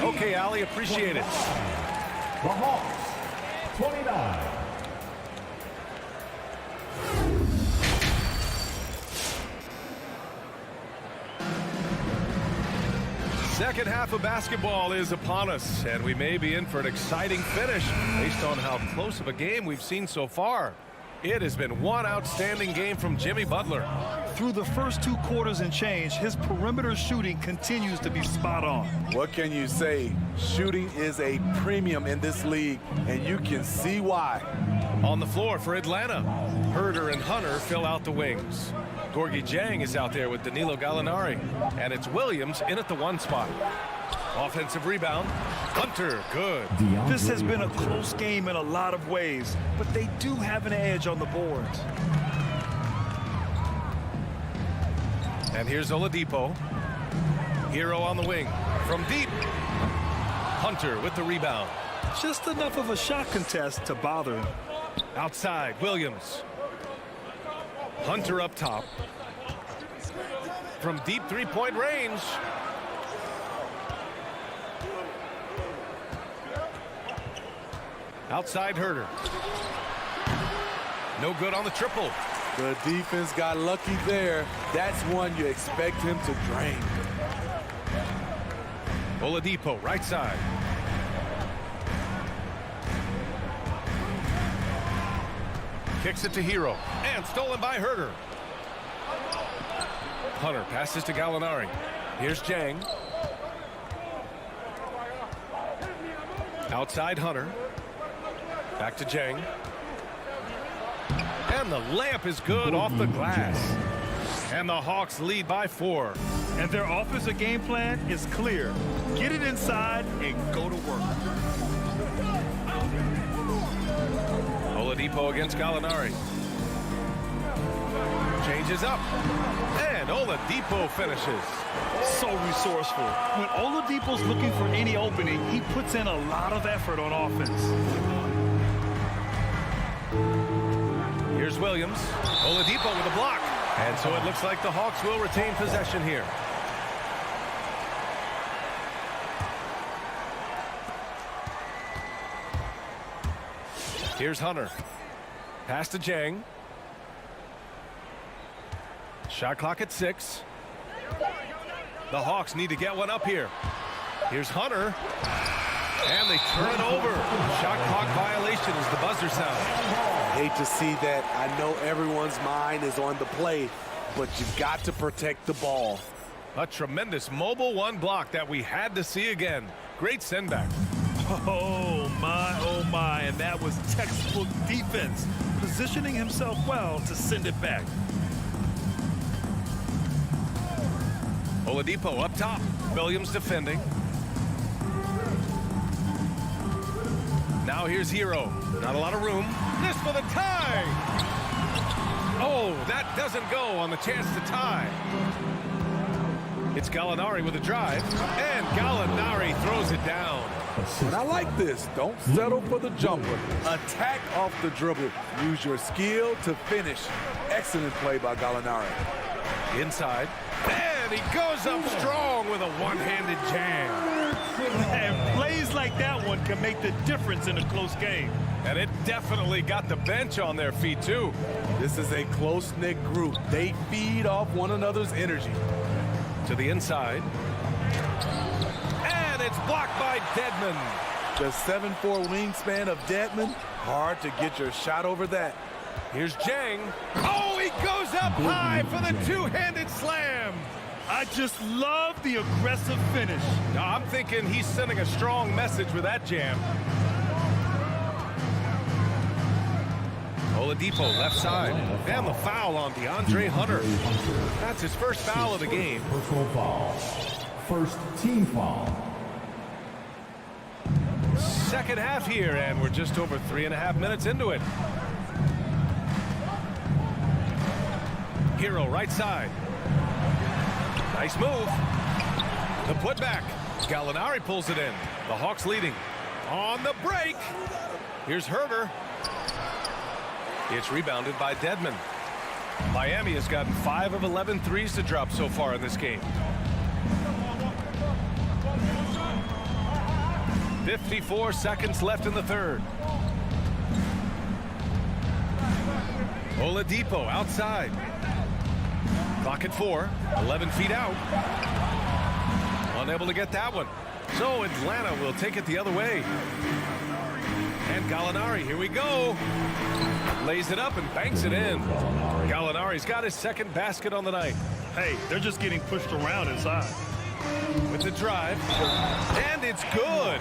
Okay, Ali, appreciate it. The Hawks, 29. Second half of basketball is upon us, and we may be in for an exciting finish based on how close of a game we've seen so far. It has been one outstanding game from Jimmy Butler. Through the first 2 quarters and change, his perimeter shooting continues to be spot on. What can you say? Shooting is a premium in this league, and you can see why. On the floor for Atlanta, Herder and Hunter fill out the wings. Gorgui Dieng is out there with Danilo Gallinari, and it's Williams in at the 1 spot. Offensive rebound. Hunter, good. This has been a close game in a lot of ways, but they do have an edge on the boards. And here's Oladipo. Hero on the wing. From deep. Hunter with the rebound. Just enough of a shot contest to bother him. Outside, Williams. Hunter up top. From deep 3-point range. Outside Herder. No good on the triple. The defense got lucky there. That's one you expect him to drain. Oladipo, right side. Kicks it to Hero. And stolen by Herder. Hunter passes to Gallinari. Here's Dieng. Outside Hunter. Back to Dieng. And the layup is good off the glass. And the Hawks lead by 4. And their offensive game plan is clear. Get it inside and go to work. Oladipo against Gallinari. Changes up. And Oladipo finishes. So resourceful. When Oladipo's looking for any opening, he puts in a lot of effort on offense. Here's Williams. Oladipo with a block. And so it looks like the Hawks will retain possession here. Here's Hunter. Pass to Jang. Shot clock at 6. The Hawks need to get one up here. Here's Hunter. And they turn it over. Shot clock violation as the buzzer sounds. Hate to see that. I know everyone's mind is on the play, but you've got to protect the ball. A tremendous mobile one block that we had to see again. Great send back. Oh my, and that was textbook defense, positioning himself well to send it back. Oladipo up top. Williams defending. Now here's Hero. Not a lot of room. This for the tie. Oh, that doesn't go on the chance to tie. It's Gallinari with a drive, and Gallinari throws it down. And I like this. Don't settle for the jumper. Attack off the dribble. Use your skill to finish. Excellent play by Gallinari. Inside, and he goes up strong with a one-handed jam. And plays like that one can make the difference in a close game. And it definitely got the bench on their feet, too. This is a close-knit group. They feed off one another's energy. To the inside. And it's blocked by Dedmon. The 7'4" wingspan of Dedmon. Hard to get your shot over that. Here's Jang. Oh, he goes up high for the two-handed slam. I just love the aggressive finish. Now, I'm thinking he's sending a strong message with that jam. Oladipo left side. And the foul on DeAndre Hunter. That's his first foul of the game. Personal foul. First team foul. Second half here, and we're just over 3.5 minutes into it. Hero right side. Nice move. The putback. Gallinari pulls it in. The Hawks leading. On the break. Here's Herter. It's rebounded by Dedmon. Miami has gotten 5 of 11 threes to drop so far in this game. 54 seconds left in the third. Oladipo outside. Clock at 4. 11 feet out. Unable to get that one. So Atlanta will take it the other way. And Gallinari, here we go. Lays it up and banks it in. Gallinari's got his second basket on the night. Hey, they're just getting pushed around inside. With the drive. And it's good.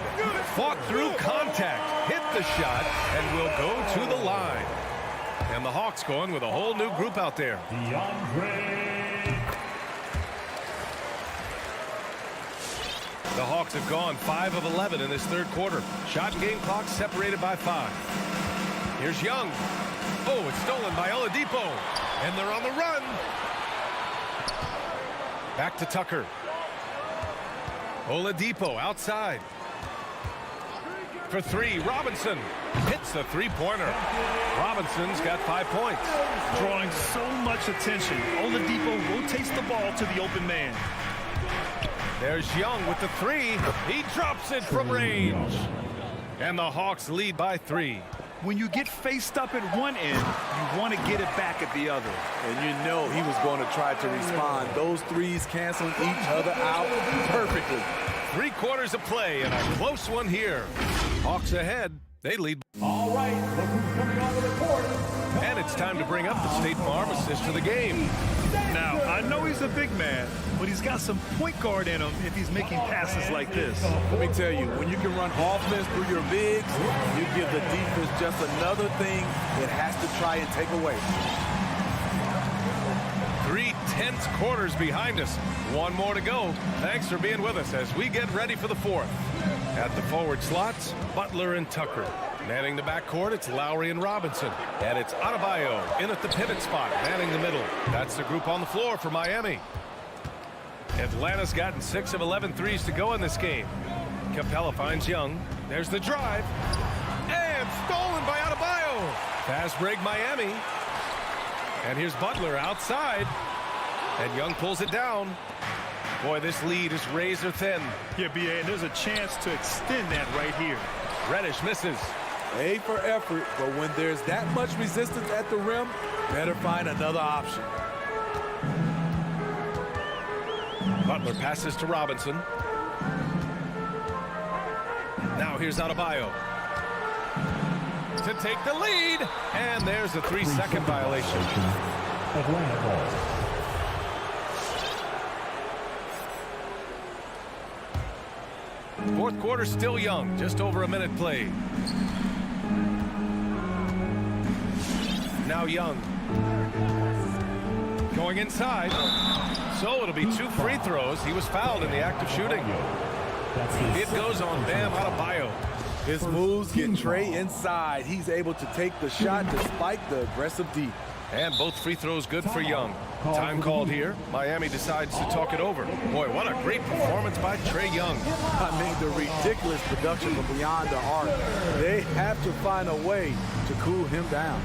Fought through contact. Hit the shot and will go to the line. And the Hawks going with a whole new group out there. The Hawks have gone 5 of 11 in this third quarter. Shot and game clock separated by 5. Here's Young. Oh, it's stolen by Oladipo. And they're on the run. Back to Tucker. Oladipo outside. For 3, Robinson hits the three-pointer. Robinson's got 5 points. Drawing so much attention, Oladipo rotates the ball to the open man. There's Young with the 3. He drops it from range. And the Hawks lead by 3. When you get faced up at one end, you want to get it back at the other. And you know he was going to try to respond. Those threes canceling each other out perfectly. 3 quarters of play and a close one here. Hawks ahead. They lead. All right, look who's coming on the court. And it's time to bring up the State Farm assist of the game. Now, I know he's a big man, but he's got some point guard in him if he's making passes like this. Let me tell you, when you can run offense through your bigs, you give the defense just another thing it has to try and take away. 3 tense quarters behind us. 1 more to go. Thanks for being with us as we get ready for the 4th. At the forward slots, Butler and Tucker. Manning the backcourt, it's Lowry and Robinson. And it's Adebayo in at the pivot spot, manning the middle. That's the group on the floor for Miami. Atlanta's gotten 6 of 11 threes to go in this game. Capella finds Young. There's the drive. And stolen by Adebayo. Fast break Miami. And here's Butler outside. And Young pulls it down. Boy, this lead is razor thin. Yeah, B.A., and there's a chance to extend that right here. Reddish misses. A for effort, but when there's that much resistance at the rim, better find another option. Butler passes to Robinson. Now here's Adebayo to take the lead, and there's a 3-second violation. Atlanta ball. Fourth quarter still young, just over a minute played. Now Young going inside, so it'll be 2 free throws. He was fouled in the act of shooting. It goes on Bam Adebayo. His moves get Trey inside. He's able to take the shot despite the aggressive D. And both free throws good for Young. Time called here. Miami decides to talk it over. Boy, what a great performance by Trae Young. I mean, the ridiculous production from beyond the arc. They have to find a way to cool him down.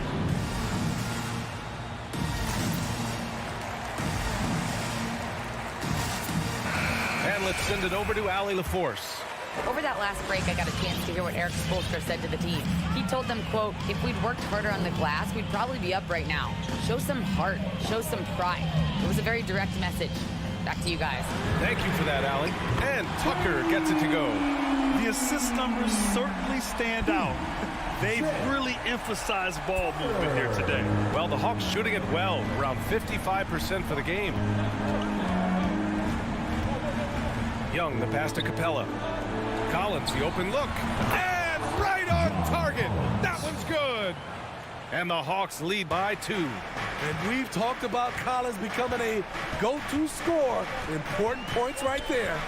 And let's send it over to Allie LaForce. Over that last break, I got a chance to hear what Eric Spoelstra said to the team. He told them, quote, if we'd worked harder on the glass, we'd probably be up right now. Show some heart. Show some pride. It was a very direct message. Back to you guys. Thank you for that, Allie. And Tucker gets it to go. The assist numbers certainly stand out. They've really emphasized ball movement here today. Well, the Hawks shooting it well, around 55% for the game. Young, the pass to Capella. Collins, the open look, and right on target. That one's good. And the Hawks lead by 2. And we've talked about Collins becoming a go-to scorer. Important points right there.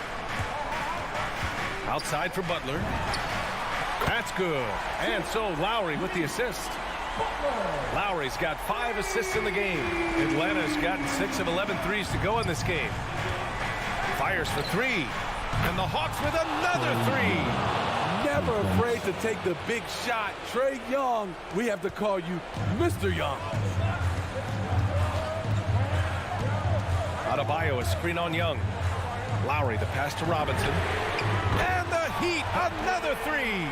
Outside for Butler. That's good. And so Lowry with the assist. Lowry's got 5 assists in the game. Atlanta's gotten 6 of 11 threes to go in this game. Fires for 3. And the Hawks with another 3. Never afraid to take the big shot. Trae Young, we have to call you Mr. Young. Adebayo, a screen on Young. Lowry, the pass to Robinson. And the Heat, another 3.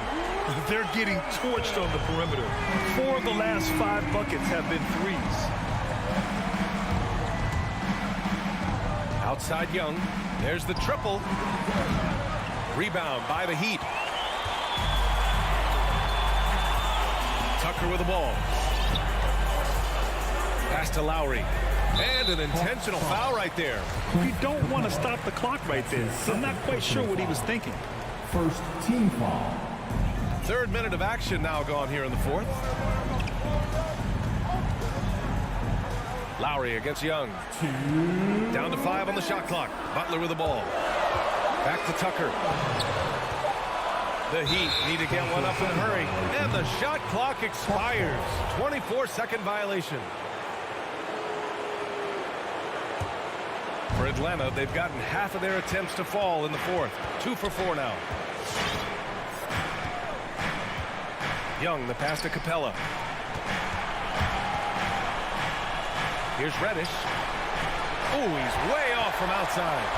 They're getting torched on the perimeter. 4 of the last 5 buckets have been threes. Outside Young. There's the triple. Rebound by the Heat. Tucker with the ball. Pass to Lowry. And an intentional foul right there. You don't want to stop the clock right there. I'm not quite sure what he was thinking. First team foul. 3rd minute of action now gone here in the 4th. Lowry against Young. Down to 5 on the shot clock. Butler with the ball. Back to Tucker. The Heat need to get one up in a hurry. And the shot clock expires. 24-second violation. For Atlanta, they've gotten half of their attempts to fall in the 4th. 2 for 4 now. Young, the pass to Capella. Here's Reddish. Oh, he's way off from outside.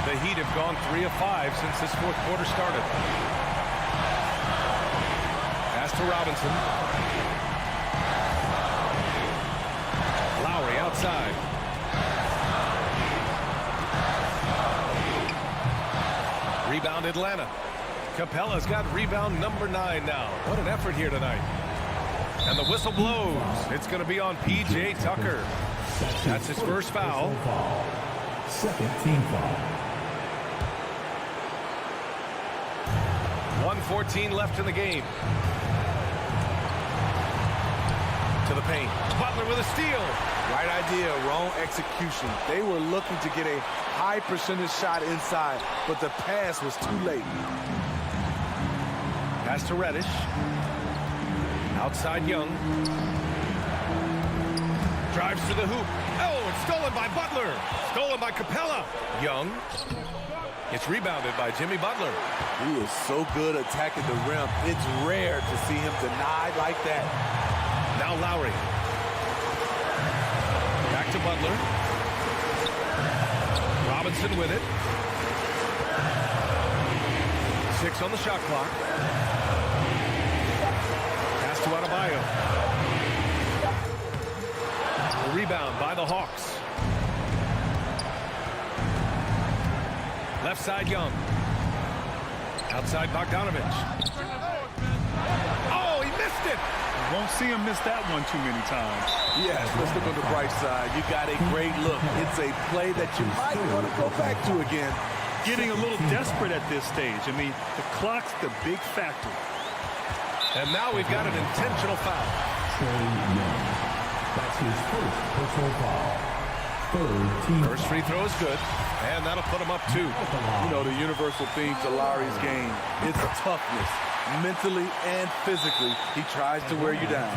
The Heat have gone 3 of 5 since this 4th quarter started. Pass to Robinson. Lowry outside. Rebound Atlanta. Capella's got rebound number 9 now. What an effort here tonight. And the whistle blows. It's going to be on P.J. Tucker. That's his first foul. Second team foul. 1:14 left in the game. To the paint. Butler with a steal. Right idea, wrong execution. They were looking to get a high percentage shot inside, but the pass was too late. Pass to Reddish. Outside Young. Drives to the hoop. Oh, it's stolen by Butler. Stolen by Capella. Young. It's rebounded by Jimmy Butler. He is so good attacking the rim. It's rare to see him denied like that. Now Lowry. Back to Butler. Robinson with it. 6 on the shot clock. Adebayo. The rebound by the Hawks. Left side, Young. Outside, Bogdanovich. Oh, he missed it. Won't see him miss that one too many times. Yes, let's look on the bright side. You got a great look. It's a play that you might want to go back to again. Getting a little desperate at this stage. I mean, the clock's the big factor. And now we've got an intentional foul. That's his first personal foul. Third team. First free throw is good, and that'll put him up 2. You know, the universal theme to Lowry's game, it's toughness. Mentally and physically, he tries to wear you down.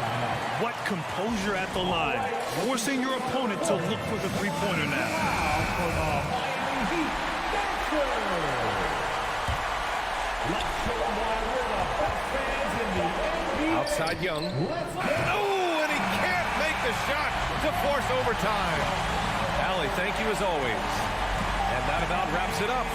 What composure at the line, forcing your opponent to look for the three-pointer now. Outside Young. Oh, and he can't make the shot to force overtime. Allie, thank you as always. And that about wraps it up.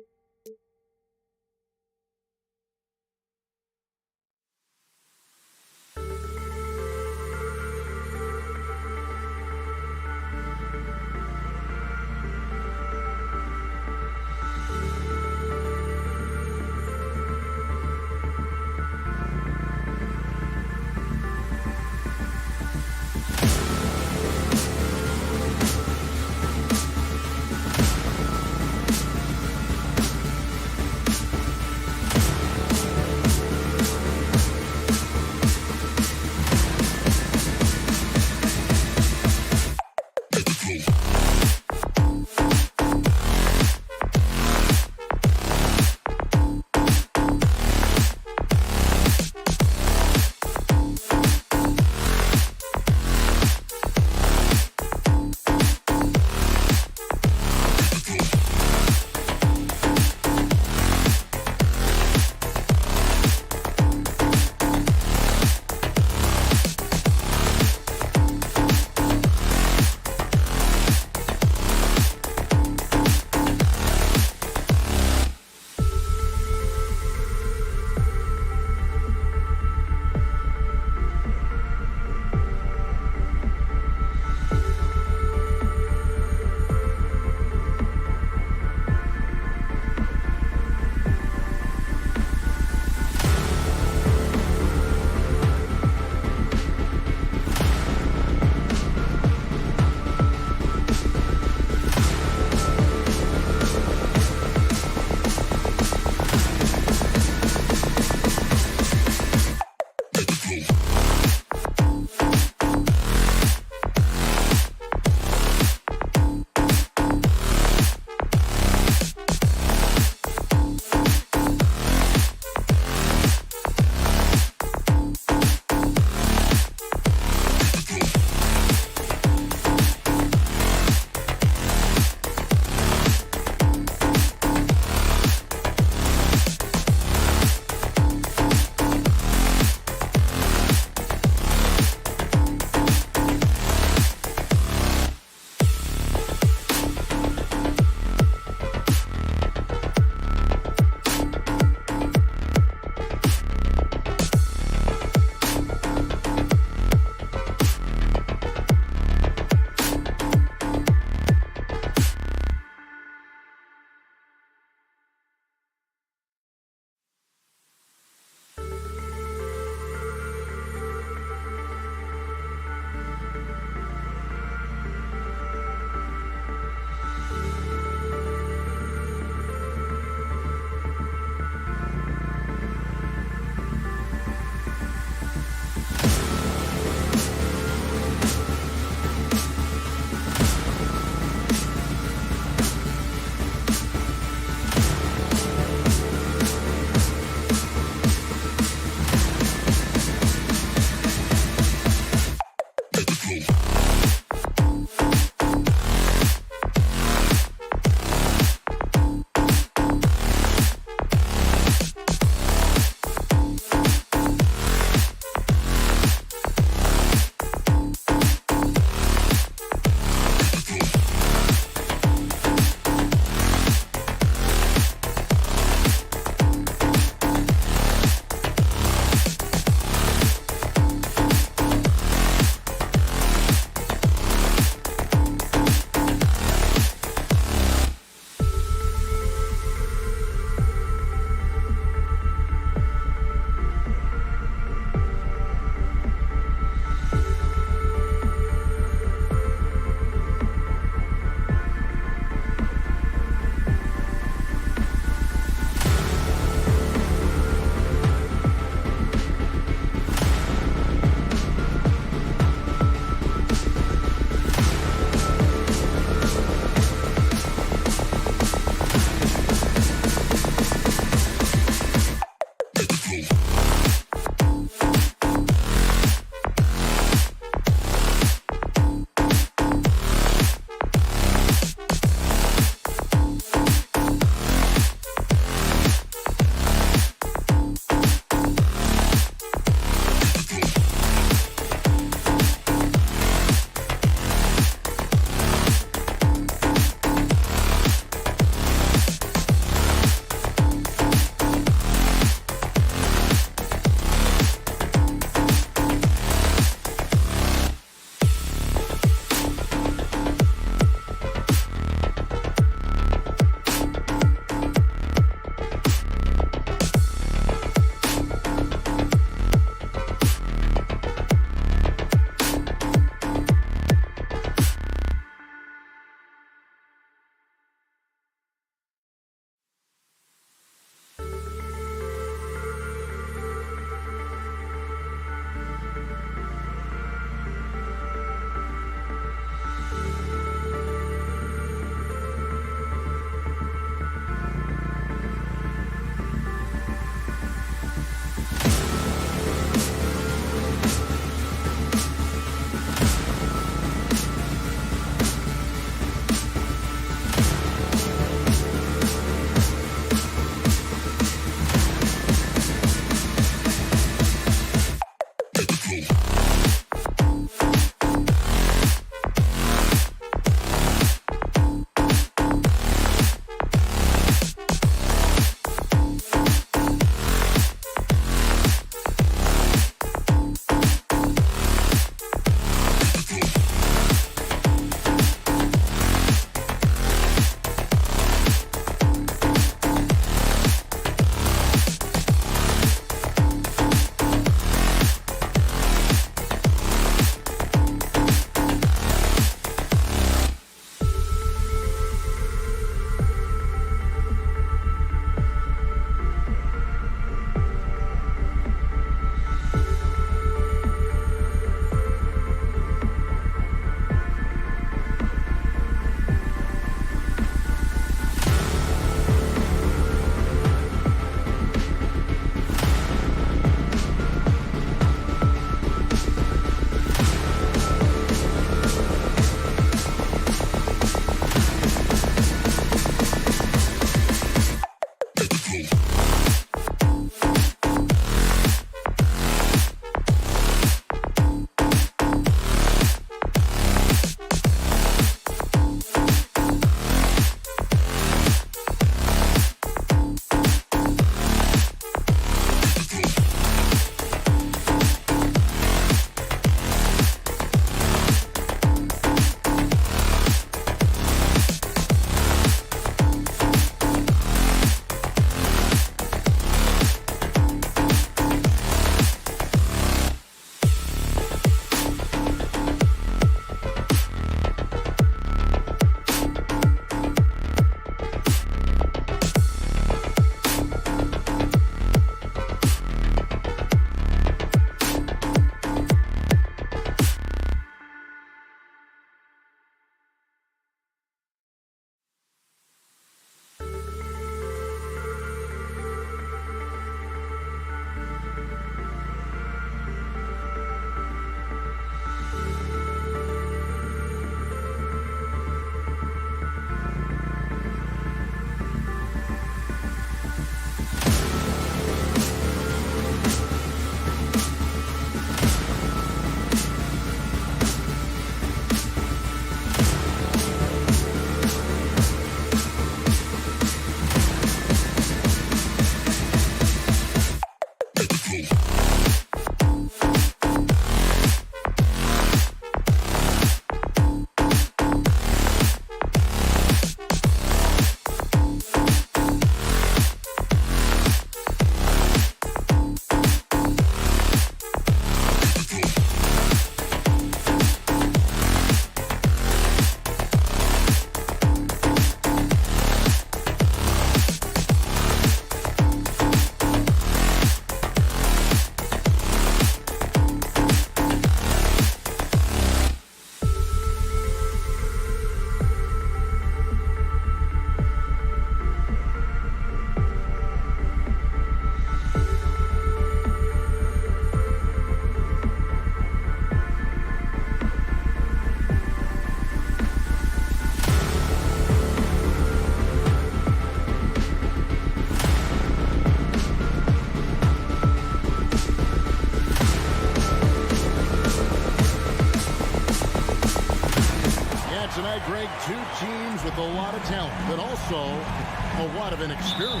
but also a lot of inexperience.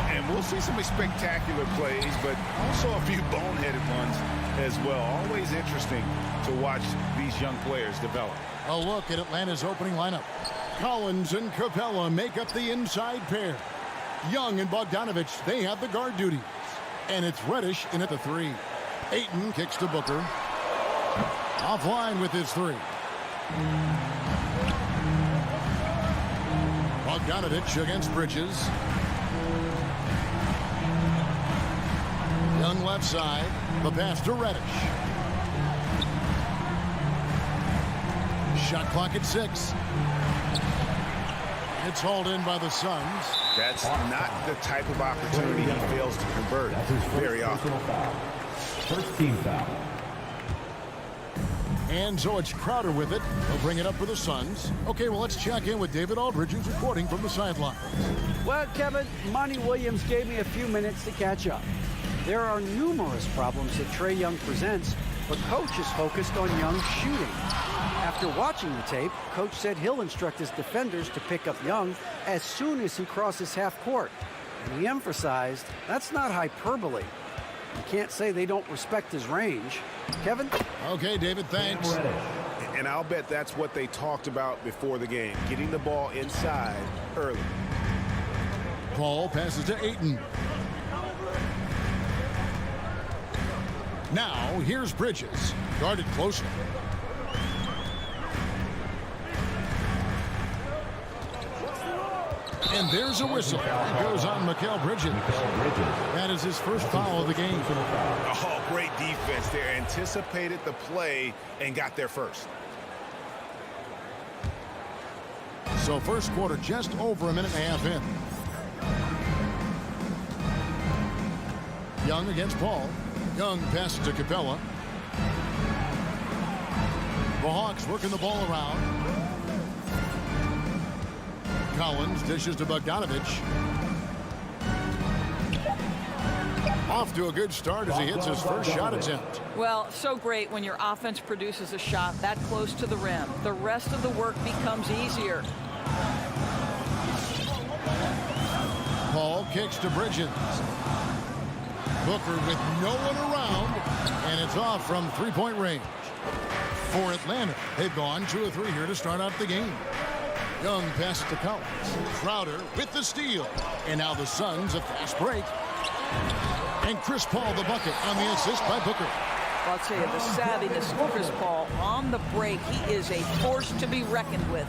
And we'll see some spectacular plays, but also a few boneheaded ones as well. Always interesting to watch these young players develop. A look at Atlanta's opening lineup. Collins and Capella make up the inside pair. Young and Bogdanovich, they have the guard duties. And it's Reddish in at the 3. Ayton kicks to Booker. Offline with his 3. Bogdanovich against Bridges. Young left side. The pass to Reddish. Shot clock at 6. It's hauled in by the Suns. That's not the type of opportunity he fails to convert very often. First team foul. And so it's Crowder with it. He'll bring it up for the Suns. Okay, well, let's check in with David Aldridge, who's reporting from the sideline. Well, Kevin, Monty Williams gave me a few minutes to catch up. There are numerous problems that Trae Young presents, but Coach is focused on Young's shooting. After watching the tape, Coach said he'll instruct his defenders to pick up Young as soon as he crosses half court. And he emphasized that's not hyperbole. You can't say they don't respect his range. Kevin? Okay, David, thanks. And I'll bet that's what they talked about before the game, getting the ball inside early. Paul passes to Ayton. Now, here's Bridges, guarded closely. And there's a whistle. It goes on Mikal Bridges. That is his first foul of the game. Oh, great defense there. Anticipated the play and got there first. So first quarter just over a minute and a half in. Young against Paul. Young passes to Capella. The Hawks working the ball around. Collins dishes to Bogdanovich. Off to a good start as he hits his first shot attempt. Well, so great when your offense produces a shot that close to the rim. The rest of the work becomes easier. Paul kicks to Bridges. Booker with no one around, and it's off from three-point range. For Atlanta, they've gone 2 of 3 here to start out the game. Young passes to Collins. Crowder with the steal. And now the Suns a fast break. And Chris Paul the bucket on the assist by Booker. I'll tell you, the savviness of Chris Paul on the break, he is a force to be reckoned with.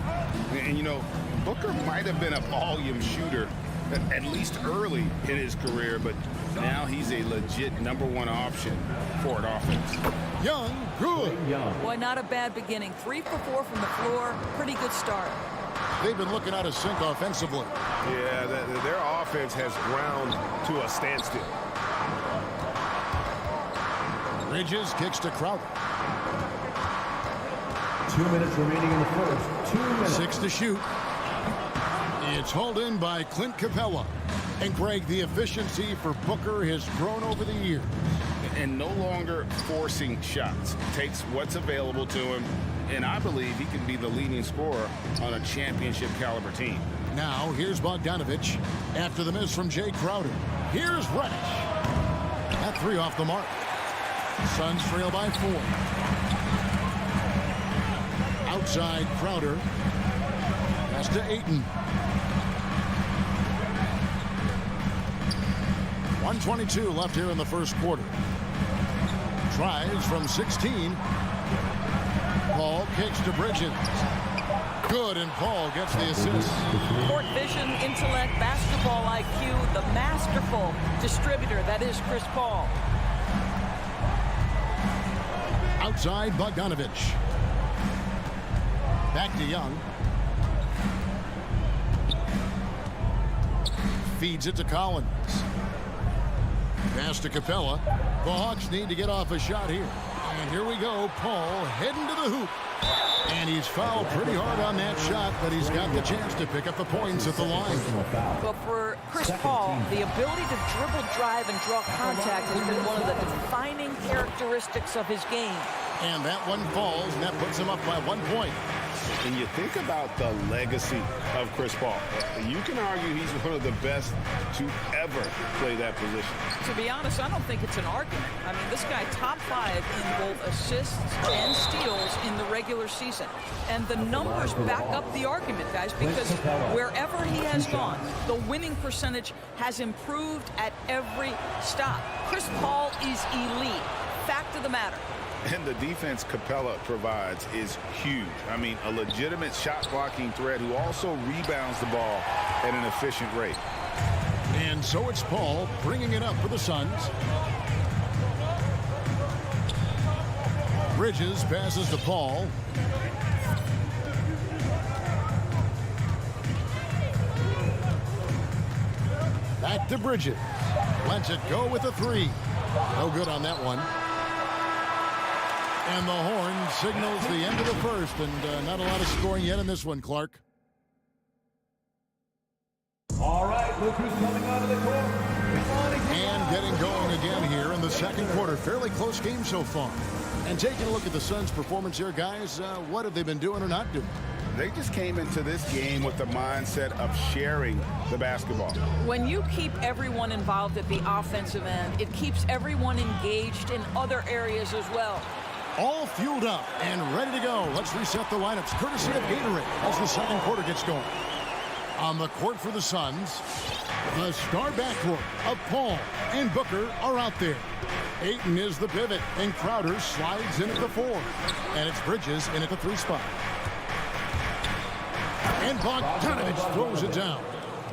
And, you know, Booker might have been a volume shooter, at least early in his career, but now he's a legit #1 option for an offense. Young, good. Boy, not a bad beginning. 3 for 4 from the floor. Pretty good start. They've been looking out of sync offensively. Yeah, their offense has ground to a standstill. Bridges kicks to Crowder. 2 minutes remaining in the first. 2 minutes. 6 to shoot. It's hauled in by Clint Capella. And Greg, the efficiency for Booker has grown over the years. And no longer forcing shots. Takes what's available to him, and I believe he can be the leading scorer on a championship caliber team. Now, here's Bogdanovich after the miss from Jay Crowder. Here's Reddish. That 3 off the mark. Suns trail by 4. Outside Crowder. Pass to Ayton. 1:22 left here in the first quarter. Tries from 16. Paul kicks to Bridges. Good, and Paul gets the assist. Court vision, intellect, basketball IQ, the masterful distributor that is Chris Paul. Outside Bogdanovich. Back to Young. Feeds it to Collins. Pass to Capella. The Hawks need to get off a shot here. And here we go. Paul heading to the hoop. And he's fouled pretty hard on that shot, but he's got the chance to pick up the points at the line. Well, for Chris Paul, the ability to dribble, drive, and draw contact has been one of the defining characteristics of his game. And that one falls, and that puts him up by 1 point. And you think about the legacy of Chris Paul. You can argue he's one of the best to ever play that position. To be honest, I don't think it's an argument. I mean, this guy top 5 in both assists and steals in the regular season. And the numbers back up the argument, guys, because wherever he has gone, the winning percentage has improved at every stop. Chris Paul is elite. Fact of the matter. And the defense Capella provides is huge. I mean, a legitimate shot blocking threat who also rebounds the ball at an efficient rate. And so it's Paul bringing it up for the Suns. Bridges passes to Paul. Back to Bridges. Lets it go with a 3. No good on that one. And the horn signals the end of the first, and not a lot of scoring yet in this one, Clark. All right, look who's coming onto the court. And getting going again here in the second quarter. Fairly close game so far. And taking a look at the Suns' performance here, guys, what have they been doing or not doing? They just came into this game with the mindset of sharing the basketball. When you keep everyone involved at the offensive end, it keeps everyone engaged in other areas as well. All fueled up and ready to go. Let's reset the lineups courtesy of Gatorade as the second quarter gets going. On the court for the Suns, the star backcourt of Paul and Booker are out there. Ayton is the pivot, and Crowder slides in at the 4. And it's Bridges in at the 3 spot. And Bogdanovich throws it down.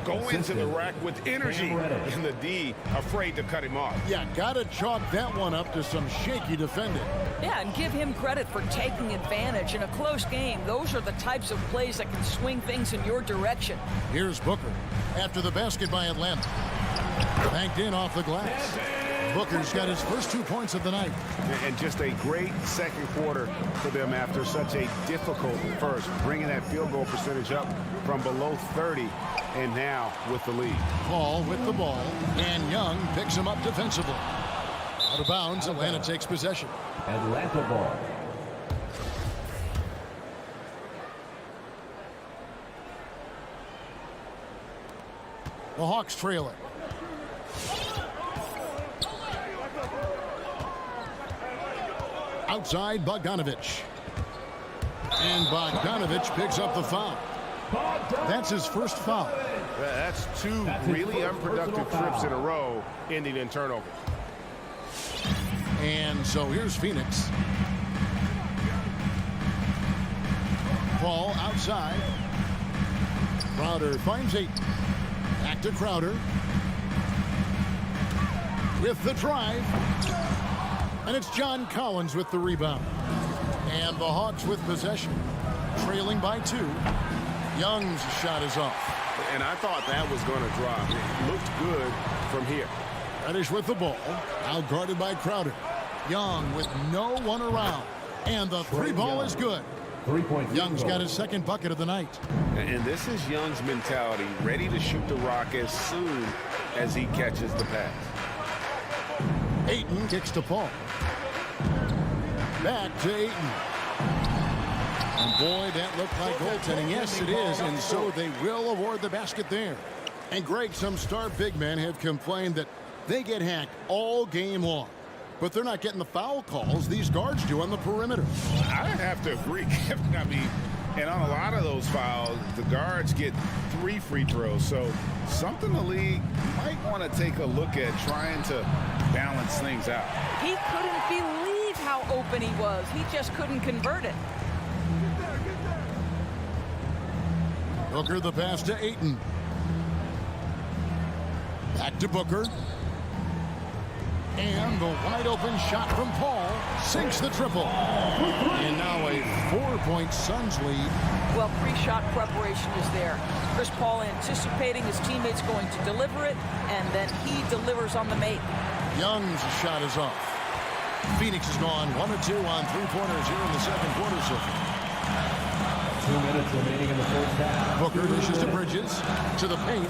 Go into the rack with energy, and the D afraid to cut him off. Yeah, gotta chalk that one up to some shaky defending. Yeah, and give him credit for taking advantage in a close game. Those are the types of plays that can swing things in your direction. Here's Booker after the basket by Atlanta. Banked in off the glass. Booker's got his first 2 points of the night. And just a great second quarter for them after such a difficult first, bringing that field goal percentage up from below 30 and now with the lead. Paul with the ball, and Young picks him up defensively. Out of bounds, Atlanta takes possession. Atlanta ball. The Hawks trail it. Outside, Bogdanovich. And Bogdanovich picks up the foul. That's his first foul. That's 2 really unproductive trips in a row, ending in turnover. And so here's Phoenix. Paul outside. Crowder finds 8. Back to Crowder. With the drive. And it's John Collins with the rebound. And the Hawks with possession. Trailing by 2. Young's shot is off. And I thought that was going to drop. It looked good from here. Reddish with the ball. Now guarded by Crowder. Young with no one around. And the 3 ball is good. 3-point. Young's got his second bucket of the night. And this is Young's mentality, ready to shoot the rock as soon as he catches the pass. Ayton kicks to Paul. Back to Ayton. And boy, that looked like goaltending. Yes, it is. And so they will award the basket there. And Greg, some star big men have complained that they get hacked all game long. But they're not getting the foul calls these guards do on the perimeter. I have to agree, Kevin. I mean, and on a lot of those fouls, the guards get 3 free throws. So something the league might want to take a look at, trying to balance things out. He couldn't believe how open he was. He just couldn't convert it. Booker the pass to Ayton. Back to Booker. And the wide open shot from Paul sinks the triple. And now a 4-point Suns lead. Well, pre-shot preparation is there. Chris Paul anticipating his teammates going to deliver it, and then he delivers on the make. Young's shot is off. Phoenix has gone 1 of 2 on 3-pointers here in the second quarter so far. 2 minutes remaining in the first half. Booker dishes to Bridges to the paint.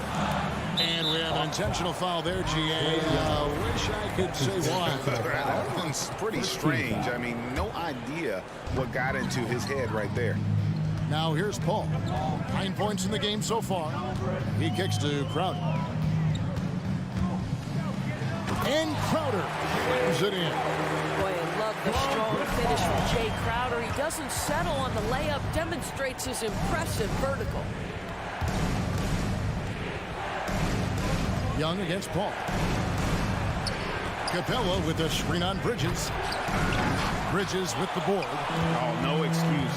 And we have an intentional foul there, GA. Wish I could say why. That one's pretty strange. I mean, no idea what got into his head right there. Now here's Paul. 9 points in the game so far. He kicks to Crowder. And Crowder slams it in. Boy, I love the strong finish from Jay Crowder. He doesn't settle on the layup, demonstrates his impressive vertical. Young against Paul. Capella with the screen on Bridges. Bridges with the board. Oh, no excuse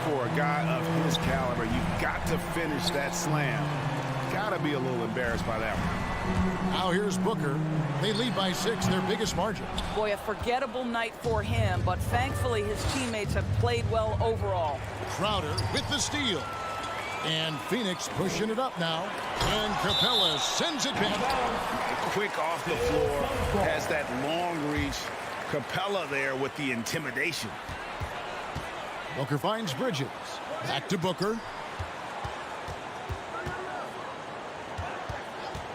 for a guy of his caliber. You've got to finish that slam. Got to be a little embarrassed by that one. Now here's Booker. They lead by 6, their biggest margin. Boy, a forgettable night for him, but thankfully his teammates have played well overall. Crowder with the steal. And Phoenix pushing it up now. And Capella sends it back. Quick off the floor. Has that long reach. Capella there with the intimidation. Booker finds Bridges. Back to Booker.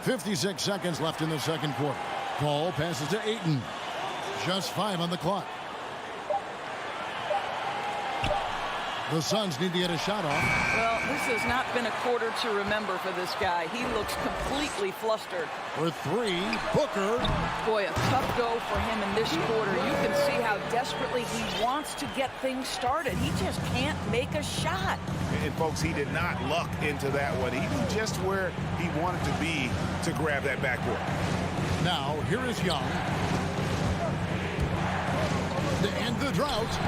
56 seconds left in the second quarter. Paul passes to Ayton. Just 5 on the clock. The Suns need to get a shot off. Well, this has not been a quarter to remember for this guy. He looks completely flustered. For 3, Booker. Boy, a tough go for him in this quarter. You can see how desperately he wants to get things started. He just can't make a shot. And folks, he did not luck into that one. He knew just where he wanted to be to grab that backboard. Now, here is Young. To end the drought.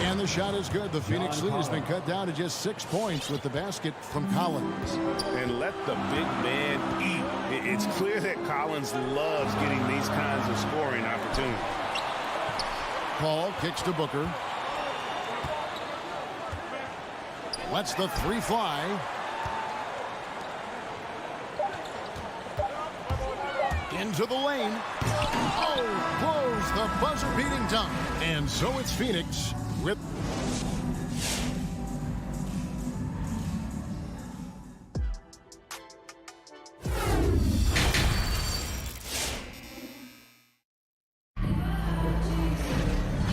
And the shot is good. The Phoenix lead has been cut down to just 6 points with the basket from Collins. And let the big man eat. It's clear that Collins loves getting these kinds of scoring opportunities. Paul kicks to Booker. Lets the 3 fly. Into the lane. Oh, blows the buzzer-beating dunk. And so it's Phoenix with...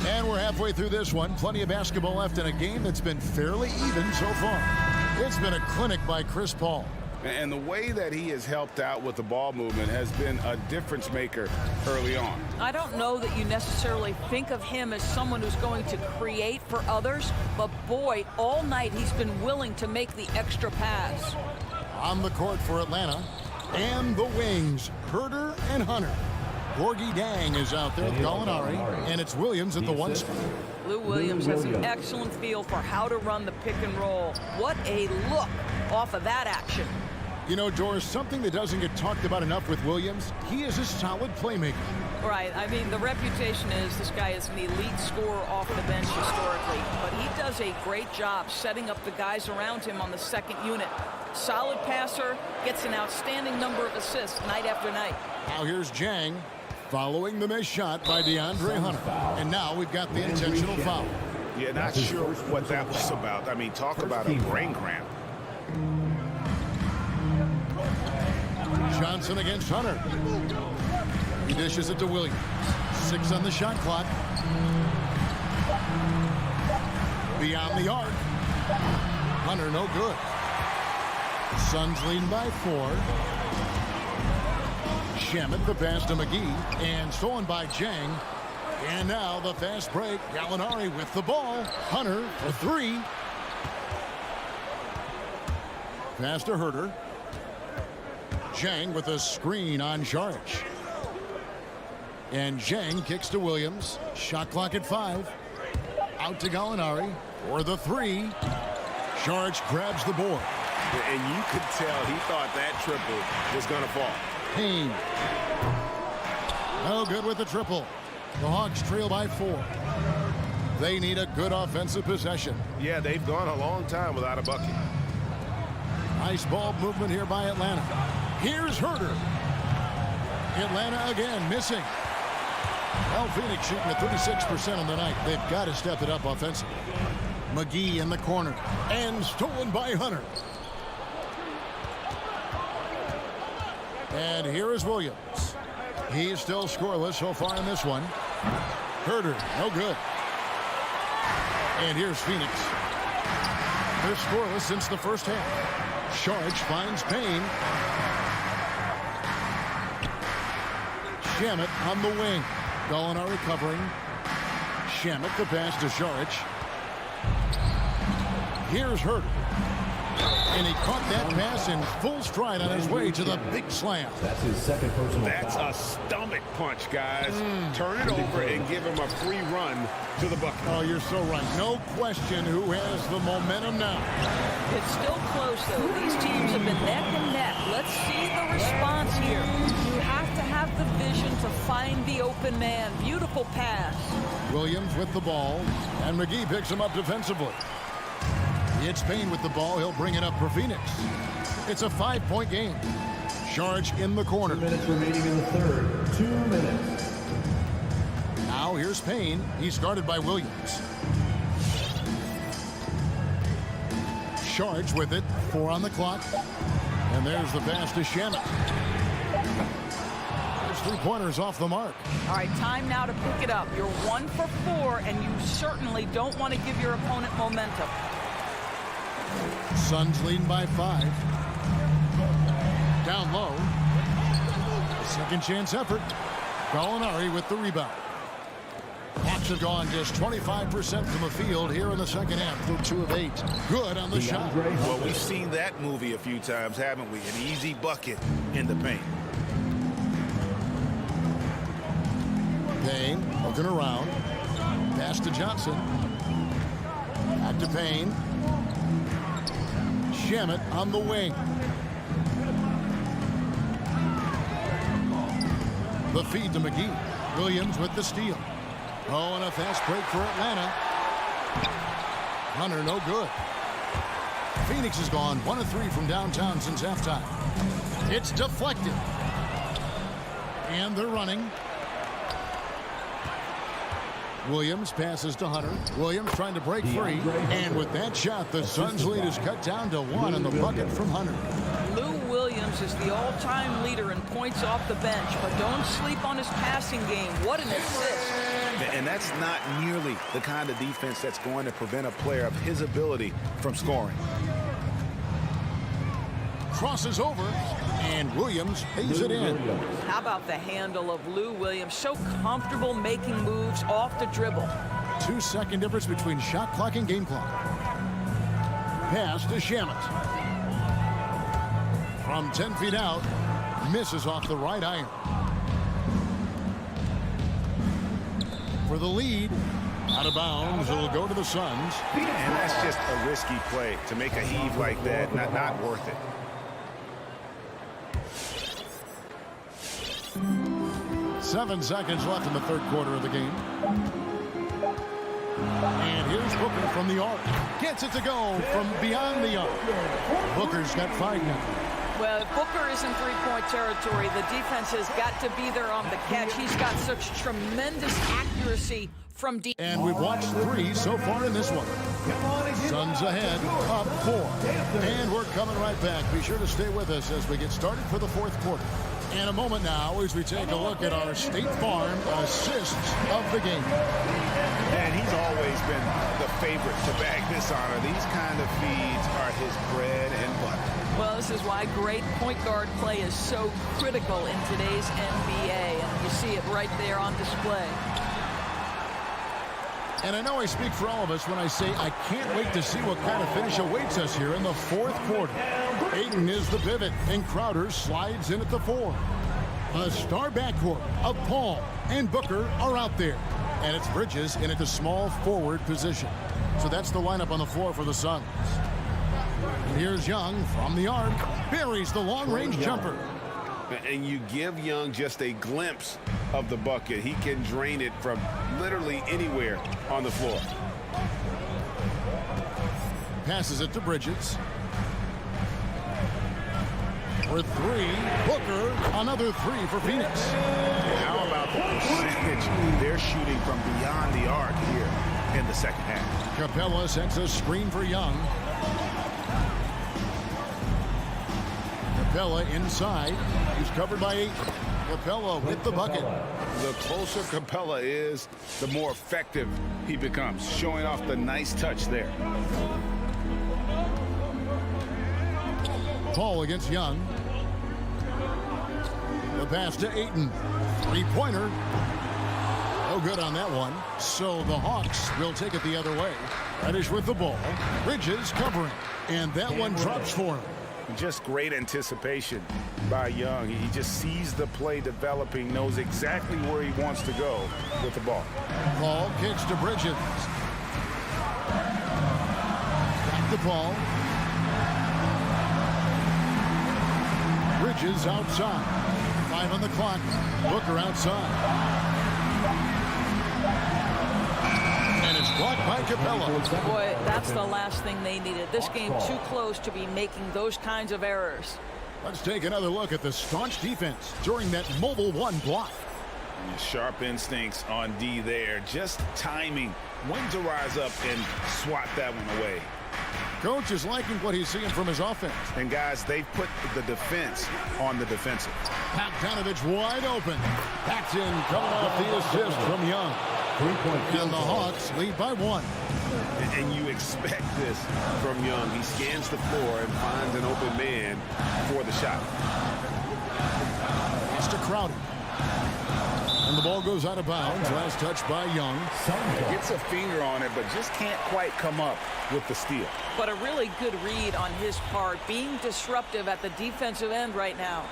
And we're halfway through this one. Plenty of basketball left in a game that's been fairly even so far. It's been a clinic by Chris Paul. And the way that he has helped out with the ball movement has been a difference maker early on. I don't know that you necessarily think of him as someone who's going to create for others, but boy, all night he's been willing to make the extra pass. On the court for Atlanta, and the wings, Herter and Hunter. Gorgie Dang is out there with Gallinari, and it's Williams at the 1 spot. Lou Williams has an excellent feel for how to run the pick and roll. What a look off of that action. You know, Doris, something that doesn't get talked about enough with Williams, he is a solid playmaker. Right. I mean, the reputation is this guy is an elite scorer off the bench historically, but he does a great job setting up the guys around him on the second unit. Solid passer, gets an outstanding number of assists night after night. Now here's Jang following the missed shot by DeAndre Hunter. And now we've got the intentional foul. Yeah, not sure what that was about. I mean, talk about a brain cramp. Johnson against Hunter. He dishes it to Williams. 6 on the shot clock. Beyond the arc. Hunter no good. Suns leading by 4. Shamet the pass to McGee. And stolen by Jang. And now the fast break. Gallinari with the ball. Hunter for 3. Pass to Herter. Jang with a screen on Saric. And Jang kicks to Williams. Shot clock at 5. Out to Gallinari for the 3. Saric grabs the board. And you could tell he thought that triple was going to fall. Payne. No good with the triple. The Hawks trail by 4. They need a good offensive possession. Yeah, they've gone a long time without a bucket. Nice ball movement here by Atlanta. Here's Herter. Atlanta again missing. Well, Phoenix shooting at 36% on the night. They've got to step it up offensively. McGee in the corner. And stolen by Hunter. And here is Williams. He's still scoreless so far in this one. Herter, no good. And here's Phoenix. They're scoreless since the first half. Sharge finds Payne. Shamet on the wing. Gallinari recovering. Shamet the pass to Sharge. Here's Herter. And he caught that pass in full stride on his way to the big slam. That's his second personal That's foul. a stomach punch, guys. Turn it over and give him a free run to the bucket. Oh, you're so right. No question who has the momentum now. It's still close, though. These teams have been neck and neck. Let's see the response here. You have to have the vision to find the open man. Beautiful pass. Williams with the ball, and McGee picks him up defensively. It's Payne with the ball. He'll bring it up for Phoenix. It's a 5-point game. Sharge in the corner. 2 minutes remaining in the third. 2 minutes. Now here's Payne. He's guarded by Williams. Sharge with it. 4 on the clock. And there's the pass to Shamet. There's 3-pointers off the mark. All right, time now to pick it up. You're 1 for 4, and you certainly don't want to give your opponent momentum. Suns leading by 5. Down low. Second chance effort. Gallinari with the rebound. Hawks have gone just 25% from the field here in the second half. They're 2 of 8. Good on the shot. Well, we've seen that movie a few times, haven't we? An easy bucket in the paint. Payne looking around. Pass to Johnson. Back to Payne. Shamet on the wing. The feed to McGee. Williams with the steal. Oh, and a fast break for Atlanta. Hunter, no good. Phoenix has gone 1 of 3 from downtown since halftime. It's deflected. And they're running. Williams passes to Hunter. Williams trying to break free. And with that shot, the Suns' lead is cut down to 1 on the bucket from Hunter. Lou Williams is the all-time leader in points off the bench, but don't sleep on his passing game. What an assist. And that's not nearly the kind of defense that's going to prevent a player of his ability from scoring. Crosses over, and Williams pays it in. How about the handle of Lou Williams? So comfortable making moves off the dribble. 2-second difference between shot clock and game clock. Pass to Shamet. From 10 feet out, misses off the right iron. For the lead, out of bounds, it'll go to the Suns. And that's just a risky play to make a heave like that. Not worth it. Seven seconds left in the third quarter of the game. And here's Booker from the arc. Gets it to go from beyond the arc. Booker's got 5 now. Well, if Booker is in three-point territory, the defense has got to be there on the catch. He's got such tremendous accuracy from deep. And we've watched 3 so far in this one. Suns ahead, up 4. And we're coming right back. Be sure to stay with us as we get started for the fourth quarter. In a moment now, as we take a look at our State Farm assists of the game. And he's always been the favorite to bag this honor. These kind of feeds are his bread and butter. Well, this is why great point guard play is so critical in today's NBA. And you see it right there on display. And I know I speak for all of us when I say I can't wait to see what kind of finish awaits us here in the fourth quarter. Ayton is the pivot, and Crowder slides in at the 4. A star backcourt of Paul and Booker are out there. And it's Bridges in at the small forward position. So that's the lineup on the floor for the Suns. And here's Young from the arc. Buries the long-range jumper. And you give Young just a glimpse of the bucket. He can drain it from literally anywhere on the floor. Passes it to Bridges. For 3, Booker, another 3 for Phoenix. How about the percentage they're shooting from beyond the arc here in the second half? Capella sets a screen for Young. Capella inside. He's covered by 8. Capella with the bucket. The closer Capella is, the more effective he becomes, showing off the nice touch there. Paul against Young. The pass to Ayton. Three-pointer. No good on that one. So the Hawks will take it the other way. Reddish with the ball. Bridges covering. And that one drops for him. Just great anticipation by Young. He just sees the play developing, knows exactly where he wants to go with the ball. Paul kicks to Bridges. Back to Paul. Bridges outside. 5 on the clock. Booker outside. And it's blocked by Capella. Boy, that's the last thing they needed. This game too close to be making those kinds of errors. Let's take another look at the staunch defense during that mobile one block. Sharp instincts on D there. Just timing when to rise up and swat that one away. Coach is liking what he's seeing from his offense. And guys, they've put the defense on the defensive. Bogdanovich wide open. That's in, coming off the assist from Young. And the Hawks lead by 1. And you expect this from Young. He scans the floor and finds an open man for the shot. It's to Crowder. And the ball goes out of bounds. Last touch by Young. Gets a finger on it, but just can't quite come up with the steal. But a really good read on his part, being disruptive at the defensive end right now.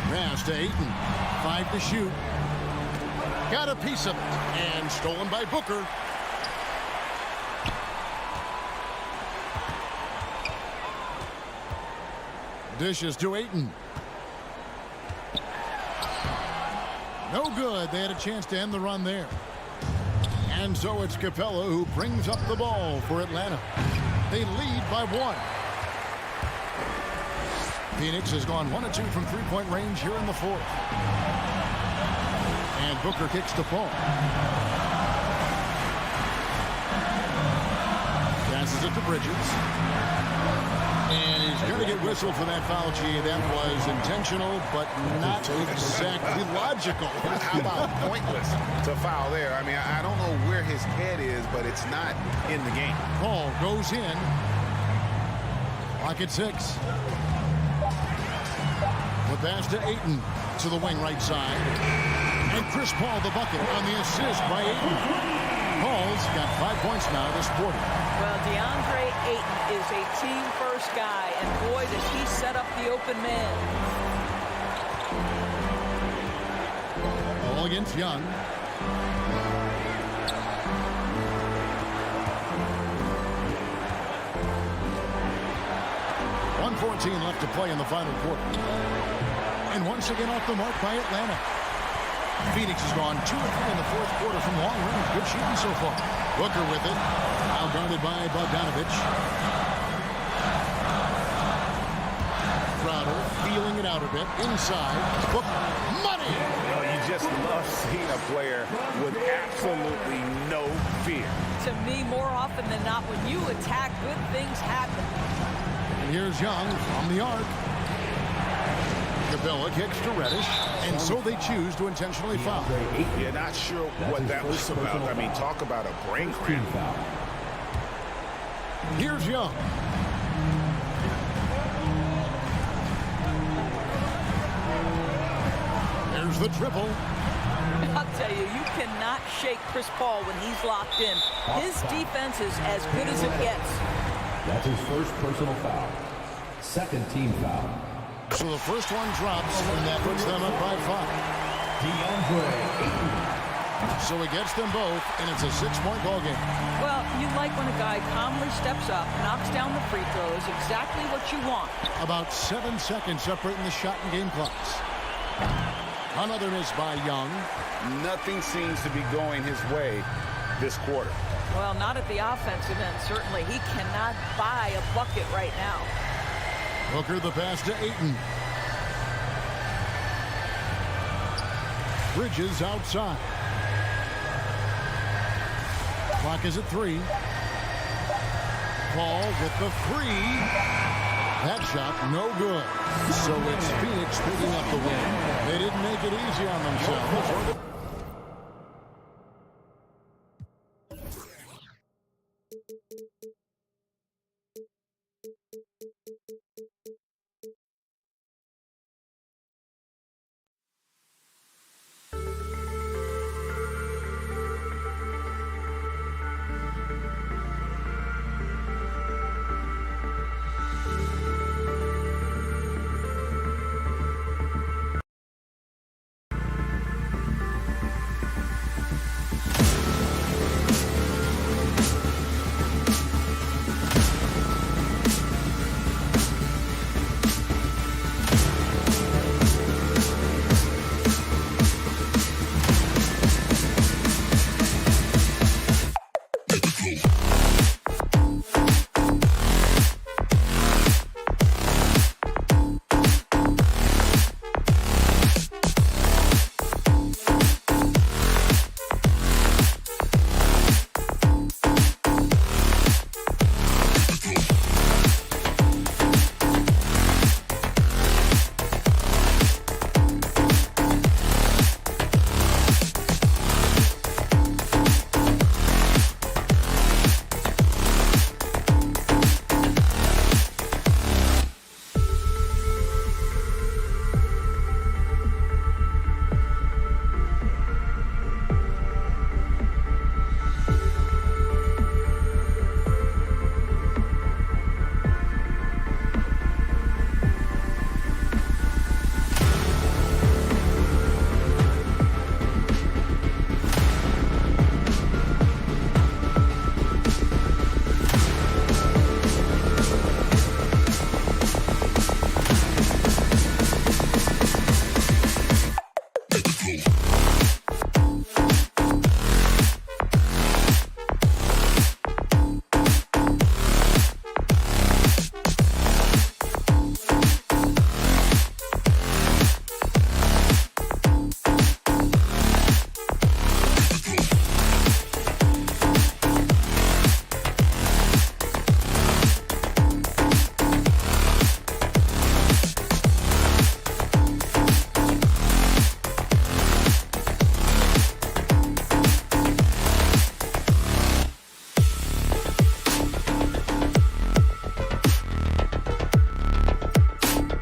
Pass to Ayton. 5 to shoot. Got a piece of it. And stolen by Booker. Dishes to Ayton. No good. They had a chance to end the run there. And so it's Capella who brings up the ball for Atlanta. They lead by 1. Phoenix has gone 1 of 2 from three-point range here in the 4th. And Booker kicks to Paul. Passes it to Bridges. And he's going to get whistled for that foul, G. That was intentional, but not exactly logical. How about pointless to foul there? I mean, I don't know where his head is, but it's not in the game. Paul goes in. Clock at 6. The pass to Ayton to the wing right side. And Chris Paul the bucket on the assist by Ayton. Paul's got 5 points now this quarter. Well, DeAndre Ayton is a team-first guy, and boy, does he set up the open man. Ball against Young. .114 left to play in the final quarter. And once again off the mark by Atlanta. Phoenix has gone 2 of 3 in the 4th quarter from long range. Good shooting so far. Booker with it. Now guarded by Bogdanovich. Crowder feeling it out a bit. Inside. Booker. Money! You just love seeing a player with absolutely no fear. To me, more often than not, when you attack, good things happen. And here's Young from the arc. Capella kicks to Reddish, and so they choose to intentionally foul. You're not sure what that was about. I mean, talk about a brain cramp. Here's Young. There's the triple. I'll tell you, you cannot shake Chris Paul when he's locked in. His defense is as good as it gets. That's his first personal foul. Second team foul. So the first one drops, and that puts them up by 5. So he gets them both, and it's a 6-point ball game. Well, you like when a guy calmly steps up, knocks down the free throws, exactly what you want. About 7 seconds separating the shot and game clocks. Another miss by Young. Nothing seems to be going his way this quarter. Well, not at the offensive end, certainly. He cannot buy a bucket right now. Booker the pass to Ayton. Bridges outside. Clock is at 3. Paul with the 3. That shot no good. So it's Phoenix picking up the win. They didn't make it easy on themselves.